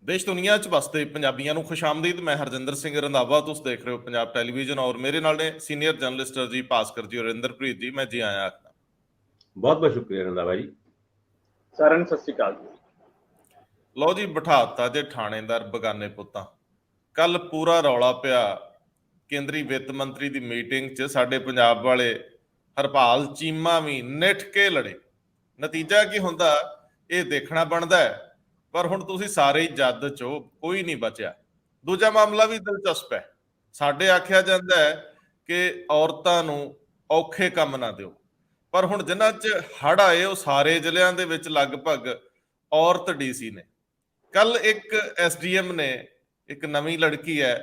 देश दुनिया च बसते ਪੰਜਾਬੀਆਂ ਨੂੰ ਖੁਸ਼ਾਮਦੀਦ। मैं हरजिंदर सिंह रंधावा, तुम देख रहे हो पंजाब टेलीविजन और मेरे नाल ने सीनियर जर्नलिस्ट जी भास्कर जी और इंद्रप्रीत जी। मैं जी आया आखना बहुत बहुत शुक्रिया रंधावा जी। सारन सत श्री अकाल जी। लो जी बिठाता जे थानेदार बगाने पुत्तां। कल पूरा रौला पिया केंद्री वित्त मंत्री की मीटिंग च साडे पंजाब वाले हरपाल चीमा भी निठ के लड़े। नतीजा की हुंदा ये देखना बनता है, पर हुण तुसीं सारे ही जद चो कोई नहीं बचिया। दूजा मामला भी दिलचस्प है। साडे आख्या जाता है कि औरतां नूं औखे काम ना दिओ, पर हुण जिन्हां च हड़ आए वो सारे जिलिਆਂ ਦੇ ਵਿੱਚ लगभग औरत डीसी ने। कल एक SDM ने एक नवीं लड़की है,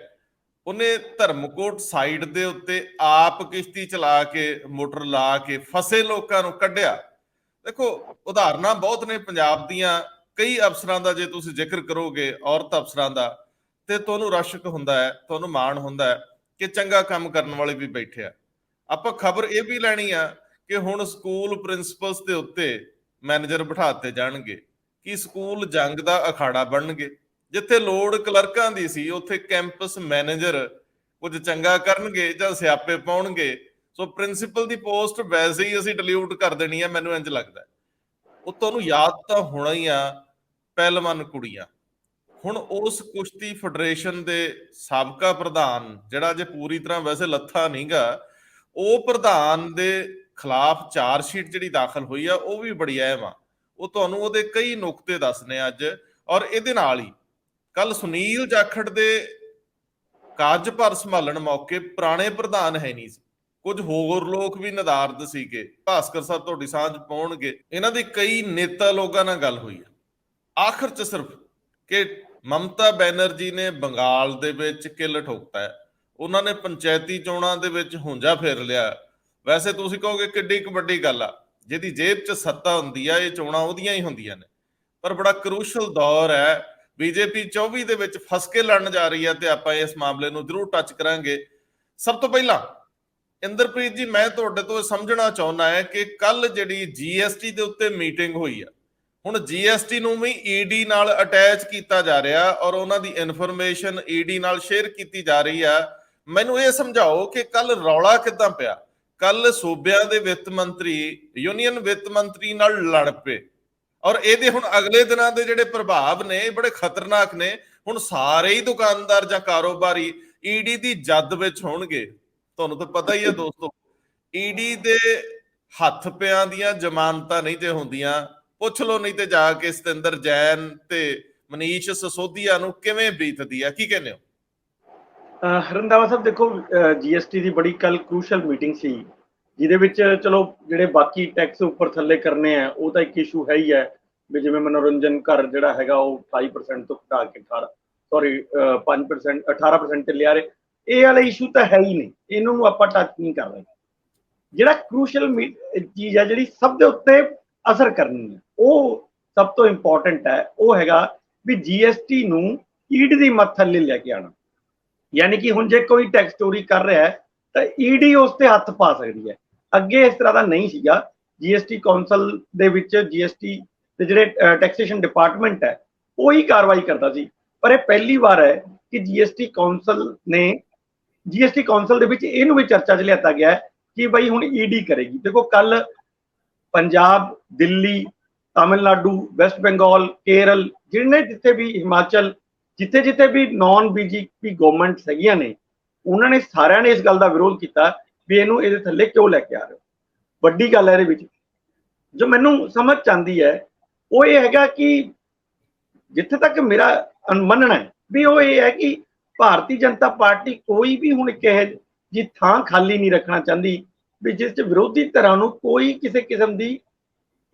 ਉਹਨੇ ਧਰਮਕੋਟ ਸਾਈਡ ਦੇ ਉੱਤੇ ਆਪ ਕਿਸ਼ਤੀ ਚਲਾ ਕੇ ਮੋਟਰ ਲਾ ਕੇ ਫਸੇ ਲੋਕਾਂ ਨੂੰ ਕੱਢਿਆ। ਦੇਖੋ ਉਦਾਹਰਨਾਂ ਬਹੁਤ ਨੇ ਪੰਜਾਬ ਦੀਆਂ, ਕਈ ਅਫਸਰਾਂ ਦਾ ਜੇ ਤੁਸੀਂ ਜ਼ਿਕਰ ਕਰੋਗੇ ਔਰਤ ਅਫਸਰਾਂ ਦਾ ਤੇ ਤੁਹਾਨੂੰ ਰਸ਼ਕ ਹੁੰਦਾ ਹੈ, ਤੁਹਾਨੂੰ ਮਾਣ ਹੁੰਦਾ ਹੈ ਕਿ ਚੰਗਾ ਕੰਮ ਕਰਨ ਵਾਲੇ ਵੀ ਬੈਠੇ ਆ। ਆਪਾਂ ਖਬਰ ਇਹ ਵੀ ਲੈਣੀ ਆ ਕਿ ਹੁਣ ਸਕੂਲ ਪ੍ਰਿੰਸੀਪਲਸ ਦੇ ਉੱਤੇ ਮੈਨੇਜਰ ਬਿਠਾ ਦਿੱਤੇ ਜਾਣਗੇ ਕਿ ਸਕੂਲ ਜੰਗ ਦਾ ਅਖਾੜਾ ਬਣਨਗੇ। ਜਿੱਥੇ ਲੋੜ ਕਲਰਕਾਂ ਦੀ ਸੀ ਉੱਥੇ ਕੈਂਪਸ ਮੈਨੇਜਰ ਕੁਝ ਚੰਗਾ ਕਰਨਗੇ ਜਾਂ ਸਿਆਪੇ ਪਾਉਣਗੇ। ਸੋ ਪ੍ਰਿੰਸੀਪਲ ਦੀ ਪੋਸਟ ਵੈਸੇ ਹੀ ਅਸੀਂ ਡਿਲੀਟ ਕਰ ਦੇਣੀ ਆ, ਮੈਨੂੰ ਇੰਜ ਲੱਗਦਾ। ਉਹ ਤੁਹਾਨੂੰ ਯਾਦ ਤਾਂ ਹੋਣਾ ਹੀ ਆ ਪਹਿਲਵਾਨ ਕੁੜੀਆਂ। ਹੁਣ ਉਸ ਕੁਸ਼ਤੀ ਫੈਡਰੇਸ਼ਨ ਦੇ ਸਾਬਕਾ ਪ੍ਰਧਾਨ, ਜਿਹੜਾ ਜੇ ਪੂਰੀ ਤਰ੍ਹਾਂ ਵੈਸੇ ਲੱਥਾ ਨਹੀਂਗਾ, ਉਹ ਪ੍ਰਧਾਨ ਦੇ ਖਿਲਾਫ ਚਾਰਜ ਸ਼ੀਟ ਜਿਹੜੀ ਦਾਖਲ ਹੋਈ ਆ ਉਹ ਵੀ ਬੜੀ ਅਹਿਮ ਆ। ਉਹ ਤੁਹਾਨੂੰ ਉਹਦੇ ਕਈ ਨੁਕਤੇ ਦੱਸਨੇ ਅੱਜ। ਔਰ ਇਹਦੇ ਨਾਲ ਹੀ ਕੱਲ ਸੁਨੀਲ ਜਾਖੜ ਦੇ ਕਾਰਜਭਾਰ ਸੰਭਾਲਣ ਮੌਕੇ ਪੁਰਾਣੇ ਪ੍ਰਧਾਨ ਹੈ ਨਹੀਂ ਸੀ, ਕੁਝ ਹੋਰ ਲੋਕ ਵੀ ਨਦਾਰਦ ਸੀਗੇ। ਭਾਸਕਰ ਸਾਹਿਬ ਤੁਹਾਡੀ ਸਾਂਝ ਪਾਉਣਗੇ। ਇਹਨਾਂ ਦੀ ਕਈ ਨੇਤਾ ਲੋਕਾਂ ਨਾਲ ਗੱਲ ਹੋਈ ਆ ਆਖਰ ਚ ਸਿਰਫ ਕਿ ਮਮਤਾ ਬੈਨਰਜੀ ਨੇ ਬੰਗਾਲ ਦੇ ਵਿੱਚ ਕਿੱਲ ਠੋਕਤਾ ਹੈ। ਉਹਨਾਂ ਨੇ ਪੰਚਾਇਤੀ ਚੋਣਾਂ ਦੇ ਵਿੱਚ ਹੁੰਜਾ ਫੇਰ ਲਿਆ। ਵੈਸੇ ਤੁਸੀਂ ਕਹੋਗੇ ਕਿੱਡੀ ਕੁ ਵੱਡੀ ਗੱਲ ਆ, ਜਿਹਦੀ ਜੇਬ 'ਚ ਸੱਤਾ ਹੁੰਦੀ ਆ, ਇਹ ਚੋਣਾਂ ਉਹਦੀਆਂ ਹੀ ਹੁੰਦੀਆਂ ਨੇ। ਪਰ ਬੜਾ ਕਰੂਸ਼ਲ ਦੌਰ ਹੈ। ਬੀਜੇਪੀ 24 ਦੇ ਵਿੱਚ ਫਸ ਕੇ ਲੜਨ ਜਾ ਰਹੀ ਹੈ ਤੇ ਆਪਾਂ ਇਸ ਮਾਮਲੇ ਨੂੰ ਜ਼ਰੂਰ ਟੱਚ ਕਰਾਂਗੇ। ਸਭ ਤੋਂ ਪਹਿਲਾਂ ਇੰਦਰਪ੍ਰੀਤ ਜੀ, ਮੈਂ ਤੁਹਾਡੇ ਤੋਂ ਸਮਝਣਾ ਚਾਹੁੰਦਾ ਹੈ ਕਿ ਕੱਲ ਜਿਹੜੀ GST ਦੇ ਉੱਤੇ ਮੀਟਿੰਗ ਹੋਈ ਆ, ਹੁਣ GST ਨੂੰ ਵੀ ED ਨਾਲ ਅਟੈਚ ਕੀਤਾ ਜਾ ਰਿਹਾ ਔਰ ਉਹਨਾਂ ਦੀ ਇਨਫੋਰਮੇਸ਼ਨ ED ਨਾਲ ਸ਼ੇਅਰ ਕੀਤੀ ਜਾ ਰਹੀ ਆ। ਮੈਨੂੰ ਇਹ ਸਮਝਾਓ ਕਿ ਕੱਲ ਰੌਲਾ ਕਿੱਦਾਂ ਪਿਆ? ਕੱਲ ਸੂਬਿਆਂ ਦੇ ਵਿੱਤ ਮੰਤਰੀ ਯੂਨੀਅਨ ਵਿੱਤ ਮੰਤਰੀ ਨਾਲ ਲੜ ਪਏ ਔਰ ਇਹਦੇ ਹੁਣ ਅਗਲੇ ਦਿਨਾਂ ਦੇ ਜਿਹੜੇ ਪ੍ਰਭਾਵ ਨੇ ਇਹ ਬੜੇ ਖਤਰਨਾਕ ਨੇ। ਹੁਣ ਸਾਰੇ ਹੀ ਦੁਕਾਨਦਾਰ ਜਾਂ ਕਾਰੋਬਾਰੀ ED ਦੀ ਜਦ ਵਿੱਚ ਹੋਣਗੇ। ਤੁਹਾਨੂੰ ਤਾਂ ਪਤਾ ਹੀ ਹੈ ਦੋਸਤੋ, ED ਦੇ ਹੱਥ ਪਿਆਂ ਦੀਆਂ ਜ਼ਮਾਨਤਾਂ ਨਹੀਂ ਜੇ ਹੁੰਦੀਆਂ। ਪੁੱਛ ਲਓ, ਨਹੀਂ ਤੇ ਜਾ ਕੇ ਸਤਿੰਦਰ ਜੈਨ ਤੇ ਮਨੀਸ਼ ਸਸੋਦੀਆ ਨੂੰ ਕਿਵੇਂ ਬੀਤਦੀ ਆ। ਕੀ ਕਹਿੰਦੇ ਹੋ ਰੰਧਾਵਾ ਸਾਹਿਬ? ਦੇਖੋ, GST ਦੀ ਬੜੀ ਕੱਲ ਕ੍ਰੂਸ਼ਲ ਮੀਟਿੰਗ ਸੀ, ਜਿਹਦੇ ਵਿੱਚ ਚਲੋ ਜਿਹੜੇ ਬਾਕੀ ਟੈਕਸ ਉੱਪਰ ਥੱਲੇ ਕਰਨੇ ਆ ਉਹ ਤਾਂ ਇੱਕ ਇਸ਼ੂ ਹੈ ਹੀ ਹੈ ਵੀ ਜਿਵੇਂ ਮਨੋਰੰਜਨ ਘਰ ਜਿਹੜਾ ਹੈਗਾ ਉਹ 28% ਤੋਂ ਘਟਾ ਕੇ 5% 18% ਤੇ ਲਿਆ ਰਹੇ। ਇਹ ਵਾਲਾ ਇਸ਼ੂ ਤਾਂ ਹੈ ਹੀ ਨਹੀਂ, ਇਹਨੂੰ ਆਪਾਂ ਟੱਚ ਨਹੀਂ ਕਰ ਰਹੇ। ਜਿਹੜਾ ਕ੍ਰੂਸ਼ਲ ਚੀਜ਼ ਹੈ ਜਿਹੜੀ ਸਭ ਦੇ ਉੱਤੇ ਅਸਰ ਕਰਨੀ ਹੈ, ਉਹ ਸਭ ਤੋਂ ਇੰਪੋਰਟੈਂਟ ਹੈ, ਉਹ ਹੈਗਾ ਵੀ GST ਨੂੰ ED ਦੀ ਮੱਤ ਥੱਲੇ ਲੈ ਕੇ ਆਉਣਾ। ਯਾਨੀ ਕਿ ਹੁਣ ਜੇ ਕੋਈ ਟੈਕਸ ਚੋਰੀ ਕਰ ਰਿਹਾ ਹੈ ਤਾਂ ED ਉਸ ਤੇ ਹੱਥ ਪਾ ਸਕਦੀ ਹੈ। ਅੱਗੇ ਇਸ ਤਰ੍ਹਾਂ ਦਾ ਨਹੀਂ ਸੀਗਾ। GST ਕੌਂਸਲ ਦੇ ਵਿੱਚ GST ਦੇ ਜਿਹੜੇ ਟੈਕਸੇਸ਼ਨ ਡਿਪਾਰਟਮੈਂਟ ਹੈ ਉਹੀ ਕਾਰਵਾਈ ਕਰਦਾ ਸੀ, ਪਰ ਇਹ ਪਹਿਲੀ ਵਾਰ ਹੈ ਕਿ GST ਕੌਂਸਲ ਦੇ ਵਿੱਚ ਇਹਨੂੰ ਵੀ ਚਰਚਾ 'ਚ ਲਿਆਤਾ ਗਿਆ ਹੈ ਕਿ ਬਈ ਹੁਣ ED ਕਰੇਗੀ। ਦੇਖੋ, ਕੱਲ ਪੰਜਾਬ, ਦਿੱਲੀ, ਤਾਮਿਲਨਾਡੂ, ਵੈਸਟ ਬੰਗਾਲ, ਕੇਰਲ, ਜਿੱਥੇ ਵੀ ਹਿਮਾਚਲ, ਜਿੱਥੇ ਵੀ ਨੌਨ BJP ਗਵਰਨਮੈਂਟਸ ਹੈਗੀਆਂ ਨੇ, ਉਹਨਾਂ ਨੇ ਸਾਰਿਆਂ ਨੇ ਇਸ ਗੱਲ ਦਾ ਵਿਰੋਧ ਕੀਤਾ ਵੀ ਇਹਨੂੰ ਇਹਦੇ ਥੱਲੇ ਕਿਉਂ ਲੈ ਕੇ ਆ ਰਹੇ ਹੋ। ਵੱਡੀ ਗੱਲ ਹੈ ਇਹਦੇ ਵਿੱਚ ਜੋ ਮੈਨੂੰ ਸਮਝ ਆਉਂਦੀ ਹੈ ਉਹ ਇਹ ਹੈਗਾ ਕਿ ਜਿੱਥੇ ਤੱਕ ਮੇਰਾ ਮੰਨਣਾ ਹੈ ਵੀ ਉਹ ਇਹ ਹੈ ਕਿ ਭਾਰਤੀ ਜਨਤਾ ਪਾਰਟੀ ਕੋਈ ਵੀ ਹੁਣ ਕਿਸੇ ਦੀ ਥਾਂ ਖਾਲੀ ਨਹੀਂ ਰੱਖਣਾ ਚਾਹੁੰਦੀ ਵੀ ਜਿਸ 'ਚ ਵਿਰੋਧੀ ਧਿਰਾਂ ਨੂੰ ਕੋਈ ਕਿਸੇ ਕਿਸਮ ਦੀ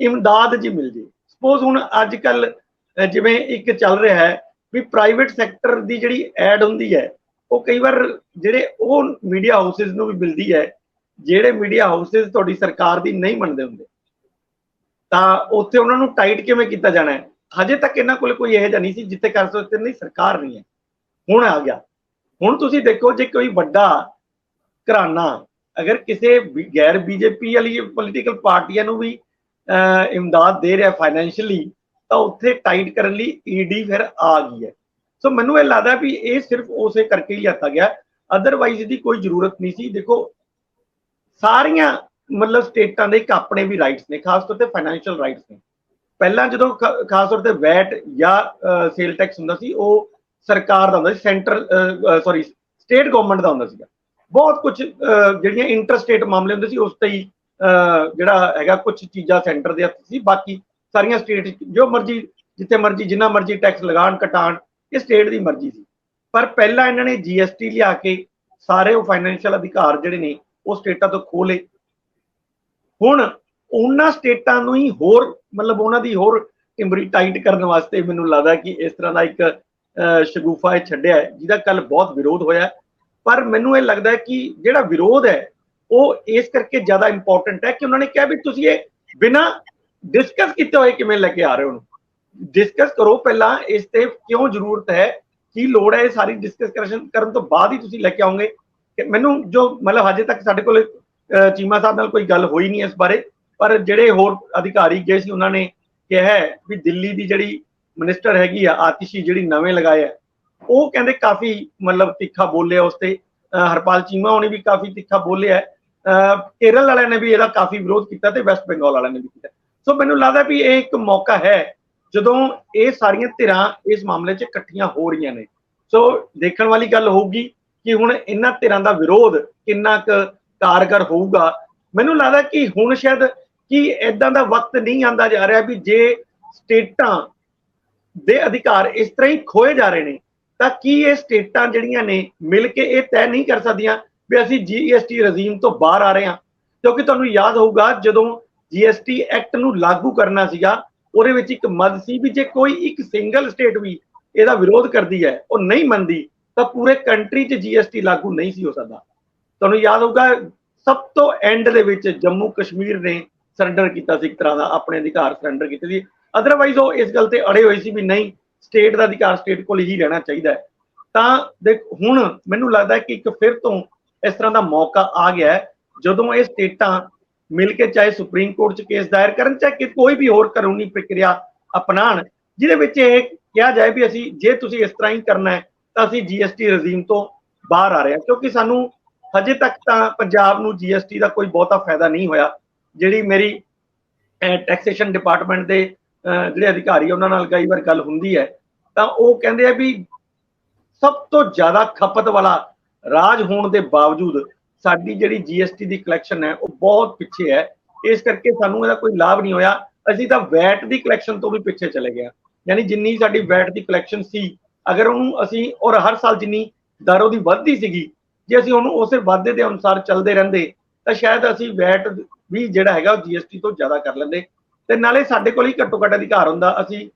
ਇਮਦਾਦ ਜੀ ਮਿਲ ਜੇ। ਸਪੋਜ਼ ਹੁਣ ਅੱਜ ਕੱਲ ਜਿਵੇਂ ਇੱਕ ਚੱਲ ਰਿਹਾ ਹੈ ਵੀ ਪ੍ਰਾਈਵੇਟ ਸੈਕਟਰ ਦੀ ਜਿਹੜੀ ਐਡ ਹੁੰਦੀ ਹੈ ਉਹ ਕਈ ਵਾਰ ਜਿਹੜੇ ਉਹ ਮੀਡੀਆ ਹਾਊਸਿਸ ਨੂੰ ਵੀ ਮਿਲਦੀ ਹੈ, ਜਿਹੜੇ ਮੀਡੀਆ ਹਾਊਸਿਸ ਤੁਹਾਡੀ ਸਰਕਾਰ ਦੀ ਨਹੀਂ ਮੰਨਦੇ ਹੁੰਦੇ, ਤਾਂ ਉੱਥੇ ਉਹਨਾਂ ਨੂੰ ਟਾਈਟ ਕਿਵੇਂ ਕੀਤਾ ਜਾਣਾ ਹੈ। ਹਜੇ ਤੱਕ ਇਹਨਾਂ ਕੋਲ ਕੋਈ ਇਹੋ ਜਿਹਾ ਨਹੀਂ ਸੀ ਜਿੱਥੇ ਕਰ ਸਕਦੇ ਨਹੀਂ, ਸਰਕਾਰ ਨਹੀਂ ਹੈ, ਹੁਣ ਆ ਗਿਆ। ਹੁਣ ਤੁਸੀਂ ਦੇਖੋ, ਜੇ ਕੋਈ ਵੱਡਾ ਘਰਾਨਾ ਅਗਰ ਕਿਸੇ ਗੈਰ BJP ਵਾਲੀ ਪੋਲੀਟੀਕਲ ਪਾਰਟੀਆਂ ਨੂੰ ਵੀ ਇਮਦਾਦ ਦੇ ਰਿਹਾ ਫਾਈਨੈਂਸ਼ੀਅਲੀ, ਤਾਂ ਉੱਥੇ ਟਾਈਟ ਕਰਨ ਲਈ ED ਫਿਰ ਆ ਗਈ ਹੈ। ਸੋ ਮੈਨੂੰ ਇਹ ਲੱਗਦਾ ਵੀ ਇਹ ਸਿਰਫ ਉਸੇ ਕਰਕੇ ਹੀ ਲਿਆਤਾ ਗਿਆ, ਅਦਰਵਾਈਜ਼ ਇਹਦੀ ਕੋਈ ਜ਼ਰੂਰਤ ਨਹੀਂ ਸੀ। ਦੇਖੋ ਸਾਰੀਆਂ ਮਤਲਬ ਸਟੇਟਾਂ ਦੇ ਇੱਕ ਆਪਣੇ ਵੀ ਰਾਈਟਸ ਨੇ, ਖਾਸ ਤੌਰ ਤੇ ਫਾਈਨੈਂਸ਼ੀਅਲ ਰਾਈਟਸ ਨੇ। ਪਹਿਲਾਂ ਜਦੋਂ ਖਾਸ ਤੌਰ ਤੇ ਵੈਟ ਜਾਂ ਸੇਲ ਟੈਕਸ ਹੁੰਦਾ ਸੀ, ਉਹ ਸਰਕਾਰ ਦਾ ਹੁੰਦਾ ਸੀ, ਸਟੇਟ ਗਵਰਨਮੈਂਟ ਦਾ ਹੁੰਦਾ ਸੀਗਾ। ਬਹੁਤ ਕੁਝ ਜਿਹੜੀਆਂ ਇੰਟਰ ਸਟੇਟ ਮਾਮਲੇ ਹੁੰਦੇ ਸੀ ਉਸ ਤੇ ਹੀ ਜਿਹੜਾ ਹੈਗਾ ਕੁਝ ਚੀਜ਼ਾਂ ਸੈਂਟਰ ਦੇ ਹੱਥ ਸੀ, ਬਾਕੀ ਸਾਰੀਆਂ ਸਟੇਟ ਜੋ ਮਰਜ਼ੀ ਜਿੱਥੇ ਮਰਜ਼ੀ ਜਿੰਨਾ ਮਰਜ਼ੀ ਟੈਕਸ ਲਗਾਉਣ ਘਟਾਉਣ, ਇਹ ਸਟੇਟ ਦੀ ਮਰਜ਼ੀ ਸੀ। ਪਰ ਪਹਿਲਾਂ ਇਹਨਾਂ ਨੇ GST ਲਿਆ ਕੇ ਸਾਰੇ ਉਹ ਫਾਈਨੈਂਸ਼ੀਅਲ ਅਧਿਕਾਰ ਜਿਹੜੇ ਨੇ ਉਹ ਸਟੇਟਾਂ ਤੋਂ ਖੋਹ ਲਏ। ਹੁਣ ਉਹਨਾਂ ਸਟੇਟਾਂ ਨੂੰ ਹੀ ਹੋਰ ਮਤਲਬ ਉਹਨਾਂ ਦੀ ਹੋਰ ਟਿੰਬਰੀ ਟਾਈਟ ਕਰਨ ਵਾਸਤੇ ਮੈਨੂੰ ਲੱਗਦਾ ਕਿ ਇਸ ਤਰ੍ਹਾਂ ਦਾ ਇੱਕ ਸ਼ਗੂਫਾ ਇਹ ਛੱਡਿਆ, ਜਿਹਦਾ ਕੱਲ ਬਹੁਤ ਵਿਰੋਧ ਹੋਇਆ। ਪਰ ਮੈਨੂੰ ਇਹ ਲੱਗਦਾ ਕਿ ਜਿਹੜਾ ਵਿਰੋਧ ਹੈ ਉਹ ਇਸ ਕਰਕੇ ਜ਼ਿਆਦਾ ਇੰਪੋਰਟੈਂਟ ਹੈ ਕਿ ਉਹਨਾਂ ਨੇ ਕਿਹਾ ਵੀ ਤੁਸੀਂ ਇਹ ਬਿਨਾਂ ਡਿਸਕਸ ਕੀਤੇ ਹੋਏ ਕਿਵੇਂ ਲੈ ਕੇ ਆ ਰਹੇ ਹੋ। ਡਿਸਕਸ ਕਰੋ ਪਹਿਲਾਂ, ਇਸ ਤੇ ਕਿਉਂ ਜ਼ਰੂਰਤ ਹੈ, ਕੀ ਲੋੜ ਹੈ, ਇਹ ਸਾਰੀ ਡਿਸਕਸ ਕਰਨ ਤੋਂ ਬਾਅਦ ਹੀ ਤੁਸੀਂ ਲੈ ਕੇ ਆਓਗੇ। ਮੈਨੂੰ ਜੋ ਮਤਲਬ ਹਜੇ ਤੱਕ ਸਾਡੇ ਕੋਲ ਚੀਮਾ ਸਾਹਿਬ ਨਾਲ ਕੋਈ ਗੱਲ ਹੋਈ ਨਹੀਂ ਇਸ ਬਾਰੇ, ਪਰ ਜਿਹੜੇ ਹੋਰ ਅਧਿਕਾਰੀ ਗਏ ਸੀ ਉਹਨਾਂ ਨੇ ਕਿਹਾ ਵੀ ਦਿੱਲੀ ਦੀ ਜਿਹੜੀ ਮਿਨਿਸਟਰ ਹੈਗੀ ਆ ਆਤਿਸ਼ੀ, ਜਿਹੜੀ ਨਵੇਂ ਲਗਾਏ ਆ, ਉਹ ਕਹਿੰਦੇ ਕਾਫੀ ਮਤਲਬ ਤਿੱਖਾ ਬੋਲਿਆ ਉਸ ਤੇ। ਹਰਪਾਲ ਚੀਮਾ ਹੋਣੀ ਵੀ ਕਾਫੀ ਤਿੱਖਾ ਬੋਲਿਆ। ਕੇਰਲ ਵਾਲਿਆਂ ਨੇ ਵੀ ਇਹਦਾ ਕਾਫੀ ਵਿਰੋਧ ਕੀਤਾ ਤੇ ਵੈਸਟ ਬੰਗਾਲ ਵਾਲਿਆਂ ਨੇ ਵੀ ਕੀਤਾ। ਸੋ ਮੈਨੂੰ ਲੱਗਦਾ ਵੀ ਇਹ ਇੱਕ ਮੌਕਾ ਹੈ ਜਦੋਂ ਇਹ ਸਾਰੀਆਂ ਧਿਰਾਂ ਇਸ ਮਾਮਲੇ 'ਚ ਇਕੱਠੀਆਂ ਹੋ ਰਹੀਆਂ ਨੇ। ਸੋ ਦੇਖਣ ਵਾਲੀ ਗੱਲ ਹੋਊਗੀ ਕਿ ਹੁਣ ਇਹਨਾਂ ਧਿਰਾਂ ਦਾ ਵਿਰੋਧ ਕਿੰਨਾ ਕੁ ਕਾਰਗਰ ਹੋਊਗਾ। ਮੈਨੂੰ ਲੱਗਦਾ ਕਿ ਹੁਣ ਸ਼ਾਇਦ ਕਿ ਇਦਾਂ ਦਾ ਵਕਤ ਨਹੀਂ ਆਂਦਾ ਜਾ ਰਿਹਾ ਵੀ ਜੇ ਸਟੇਟਾਂ ਦੇ ਅਧਿਕਾਰ ਇਸ ਤਰ੍ਹਾਂ ਹੀ ਖੋਏ ਜਾ ਰਹੇ ਨੇ ਤਾਂ ਕੀ ਇਹ ਸਟੇਟਾਂ ਜਿਹੜੀਆਂ ਨੇ ਮਿਲ ਕੇ ਇਹ ਤੈਅ ਨਹੀਂ ਕਰ ਸਕਦੀਆਂ ਵੀ ਅਸੀਂ GST ਰਜੀਮ ਤੋਂ ਬਾਹਰ ਆ ਰਹੇ ਹਾਂ। ਕਿਉਂਕਿ ਤੁਹਾਨੂੰ ਯਾਦ ਹੋਊਗਾ ਜਦੋਂ GST ਐਕਟ ਨੂੰ ਲਾਗੂ ਕਰਨਾ ਸੀਗਾ, ਉਹਦੇ ਵਿੱਚ ਇੱਕ ਮਦ ਸੀ ਵੀ ਜੇ ਕੋਈ ਇੱਕ ਸਿੰਗਲ ਸਟੇਟ ਵੀ ਇਹਦਾ ਵਿਰੋਧ ਕਰਦੀ ਹੈ, ਉਹ ਨਹੀਂ ਮੰਨਦੀ, ਤਾਂ ਪੂਰੇ ਕੰਟਰੀ 'ਚ GST ਲਾਗੂ ਨਹੀਂ ਸੀ ਹੋ ਸਕਦਾ। ਤੁਹਾਨੂੰ ਯਾਦ ਹੋਊਗਾ ਸਭ ਤੋਂ ਐਂਡ ਦੇ ਵਿੱਚ ਜੰਮੂ ਕਸ਼ਮੀਰ ਨੇ ਸਰੈਂਡਰ ਕੀਤਾ ਸੀ, ਇੱਕ ਤਰ੍ਹਾਂ ਦਾ ਆਪਣੇ ਅਧਿਕਾਰ ਸਰੈਂਡਰ ਕੀਤੇ ਸੀ। ਅਦਰਵਾਈਜ਼ ਉਹ ਇਸ ਗੱਲ ਤੇ ਅੜੇ ਹੋਏ ਸੀ ਵੀ ਨਹੀਂ, ਸਟੇਟ ਦਾ ਅਧਿਕਾਰ ਸਟੇਟ ਕੋਲ ਹੀ ਰਹਿਣਾ ਚਾਹੀਦਾ ਹੈ। ਤਾਂ ਦੇਖ ਹੁਣ ਮੈਨੂੰ ਲੱਗਦਾ ਕਿ ਇੱਕ ਫਿਰ ਤੋਂ ਇਸ ਤਰ੍ਹਾਂ ਦਾ ਮੌਕਾ ਆ ਗਿਆ ਜਦੋਂ ਇਹ ਸਟੇਟਾਂ ਮਿਲ ਕੇ ਚਾਹੇ ਸੁਪਰੀਮ ਕੋਰਟ 'ਚ ਕੇਸ ਦਾਇਰ ਕਰਨ, ਚਾਹੇ ਕੋਈ ਵੀ ਹੋਰ ਕਾਨੂੰਨੀ ਪ੍ਰਕਿਰਿਆ ਅਪਣਾਉਣ, ਜਿਹਦੇ ਵਿੱਚ ਇਹ ਕਿਹਾ ਜਾਏ ਵੀ ਅਸੀਂ ਜੇ ਤੁਸੀਂ ਇਸ ਤਰ੍ਹਾਂ ਹੀ ਕਰਨਾ ਹੈ ਤਾਂ ਅਸੀਂ GST ਰਜੀਮ ਤੋਂ ਬਾਹਰ ਆ ਰਹੇ ਹਾਂ। ਕਿਉਂਕਿ ਸਾਨੂੰ ਹਜੇ ਤੱਕ ਤਾਂ ਪੰਜਾਬ ਨੂੰ GST ਦਾ ਕੋਈ ਬਹੁਤਾ ਫਾਇਦਾ ਨਹੀਂ ਹੋਇਆ। ਜਿਹੜੀ ਮੇਰੀ ਟੈਕਸੇਸ਼ਨ ਡਿਪਾਰਟਮੈਂਟ ਦੇ ਜਿਹੜੇ ਅਧਿਕਾਰੀ ਉਹਨਾਂ ਨਾਲ ਕਈ ਵਾਰ ਗੱਲ ਹੁੰਦੀ ਹੈ ਤਾਂ ਉਹ ਕਹਿੰਦੇ ਆ ਵੀ ਸਭ ਤੋਂ ਜ਼ਿਆਦਾ ਖਪਤ ਵਾਲਾ ਰਾਜ ਹੋਣ ਦੇ ਬਾਵਜੂਦ ਸਾਡੀ ਜਿਹੜੀ GST ਦੀ ਕਲੈਕਸ਼ਨ ਹੈ ਉਹ ਬਹੁਤ ਪਿੱਛੇ ਹੈ। ਇਸ ਕਰਕੇ ਸਾਨੂੰ ਇਹਦਾ ਕੋਈ ਲਾਭ ਨਹੀਂ ਹੋਇਆ। ਅਸੀਂ ਤਾਂ ਵੈਟ ਦੀ ਕਲੈਕਸ਼ਨ ਤੋਂ ਵੀ ਪਿੱਛੇ ਚਲੇ ਗਏ। ਯਾਨੀ ਜਿੰਨੀ ਸਾਡੀ ਵੈਟ ਦੀ ਕਲੈਕਸ਼ਨ ਸੀ, ਅਗਰ ਉਹਨੂੰ ਅਸੀਂ ਔਰ ਹਰ ਸਾਲ ਜਿੰਨੀ ਦਰ ਉਹਦੀ ਵੱਧਦੀ ਸੀਗੀ, ਜੇ ਅਸੀਂ ਉਹਨੂੰ ਉਸੇ ਵਾਧੇ ਦੇ ਅਨੁਸਾਰ ਚੱਲਦੇ ਰਹਿੰਦੇ ਤਾਂ ਸ਼ਾਇਦ ਅਸੀਂ ਵੈਟ ਵੀ ਜਿਹੜਾ ਹੈਗਾ ਉਹ GST ਤੋਂ ਜ਼ਿਆਦਾ ਕਰ ਲੈਂਦੇ। ਤੇ ਨਾਲੇ ਸਾਡੇ ਕੋਲ ਹੀ ਘੱਟੋ ਘੱਟ ਅਧਿਕਾਰ ਹੁੰਦਾ, ਅਸੀਂ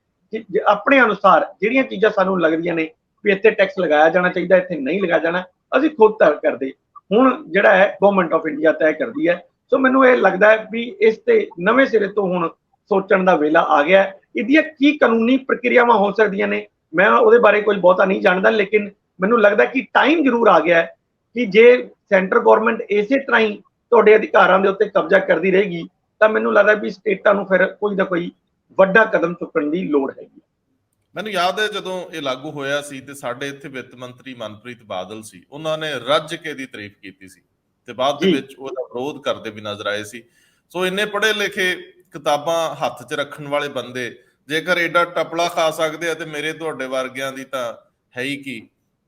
ਆਪਣੇ ਅਨੁਸਾਰ ਜਿਹੜੀਆਂ ਚੀਜ਼ਾਂ ਸਾਨੂੰ ਲੱਗਦੀਆਂ ਨੇ ਵੀ ਇੱਥੇ ਟੈਕਸ ਲਗਾਇਆ ਜਾਣਾ ਚਾਹੀਦਾ, ਇੱਥੇ ਨਹੀਂ ਲਗਾਇਆ ਜਾਣਾ, ਅਸੀਂ ਖੁਦ ਤੈਅ ਕਰਦੇ। ਹੁਣ ਜਿਹੜਾ ਹੈ ਗਵਰਨਮੈਂਟ ਆਫ ਇੰਡੀਆ ਤੈਅ ਕਰਦੀ ਹੈ। ਸੋ ਮੈਨੂੰ ਇਹ ਲੱਗਦਾ ਹੈ ਵੀ ਇਸ ਤੇ ਨਵੇਂ ਸਿਰੇ ਤੋਂ ਹੁਣ ਸੋਚਣ ਦਾ ਵੇਲਾ ਆ ਗਿਆ। ਇਹਦੀਆਂ ਕੀ ਕਾਨੂੰਨੀ ਪ੍ਰਕਿਰਿਆਵਾਂ ਹੋ ਸਕਦੀਆਂ ਨੇ, ਮੈਂ ਉਹਦੇ ਬਾਰੇ ਕੋਈ ਬਹੁਤਾ ਨਹੀਂ ਜਾਣਦਾ, ਲੇਕਿਨ ਮੈਨੂੰ ਲੱਗਦਾ ਕਿ ਟਾਈਮ ਜ਼ਰੂਰ ਆ ਗਿਆ ਹੈ ਕਿ ਜੇ ਸੈਂਟਰ ਗਵਰਨਮੈਂਟ ਇਸੇ ਤਰ੍ਹਾਂ ਹੀ ਤੁਹਾਡੇ ਅਧਿਕਾਰਾਂ ਦੇ ਉੱਤੇ ਕਬਜ਼ਾ ਕਰਦੀ ਰਹੇਗੀ ਤਾਂ ਮੈਨੂੰ ਲੱਗਦਾ ਵੀ ਸਟੇਟਾਂ ਨੂੰ ਫਿਰ ਕੋਈ ਨਾ ਕੋਈ ਵੱਡਾ ਕਦਮ ਚੁੱਕਣ ਦੀ ਲੋੜ ਹੈਗੀ। ਮੈਨੂੰ ਯਾਦ ਹੈ ਜਦੋਂ ਇਹ ਲਾਗੂ ਹੋਇਆ ਸੀ ਤੇ ਸਾਡੇ ਇੱਥੇ ਵਿੱਤ ਮੰਤਰੀ ਮਨਪ੍ਰੀਤ ਬਾਦਲ ਸੀ, ਉਹਨਾਂ ਨੇ ਰੱਜ ਕੇ ਦੀ ਤਾਰੀਫ ਕੀਤੀ ਸੀ ਤੇ ਬਾਅਦ ਦੇ ਵਿੱਚ ਉਹਦਾ ਵਿਰੋਧ ਕਰਦੇ ਵੀ ਨਜ਼ਰ ਆਏ ਸੀ। ਸੋ ਇੰਨੇ ਪੜ੍ਹੇ ਲਿਖੇ, ਕਿਤਾਬਾਂ ਹੱਥ 'ਚ ਰੱਖਣ ਵਾਲੇ ਬੰਦੇ ਜੇਕਰ ਏਡਾ ਟਪਲਾ ਖਾ ਸਕਦੇ ਆ ਤੇ ਮੇਰੇ ਤੁਹਾਡੇ ਵਰਗਿਆਂ ਦੀ ਤਾਂ ਹੈ ਹੀ ਕੀ।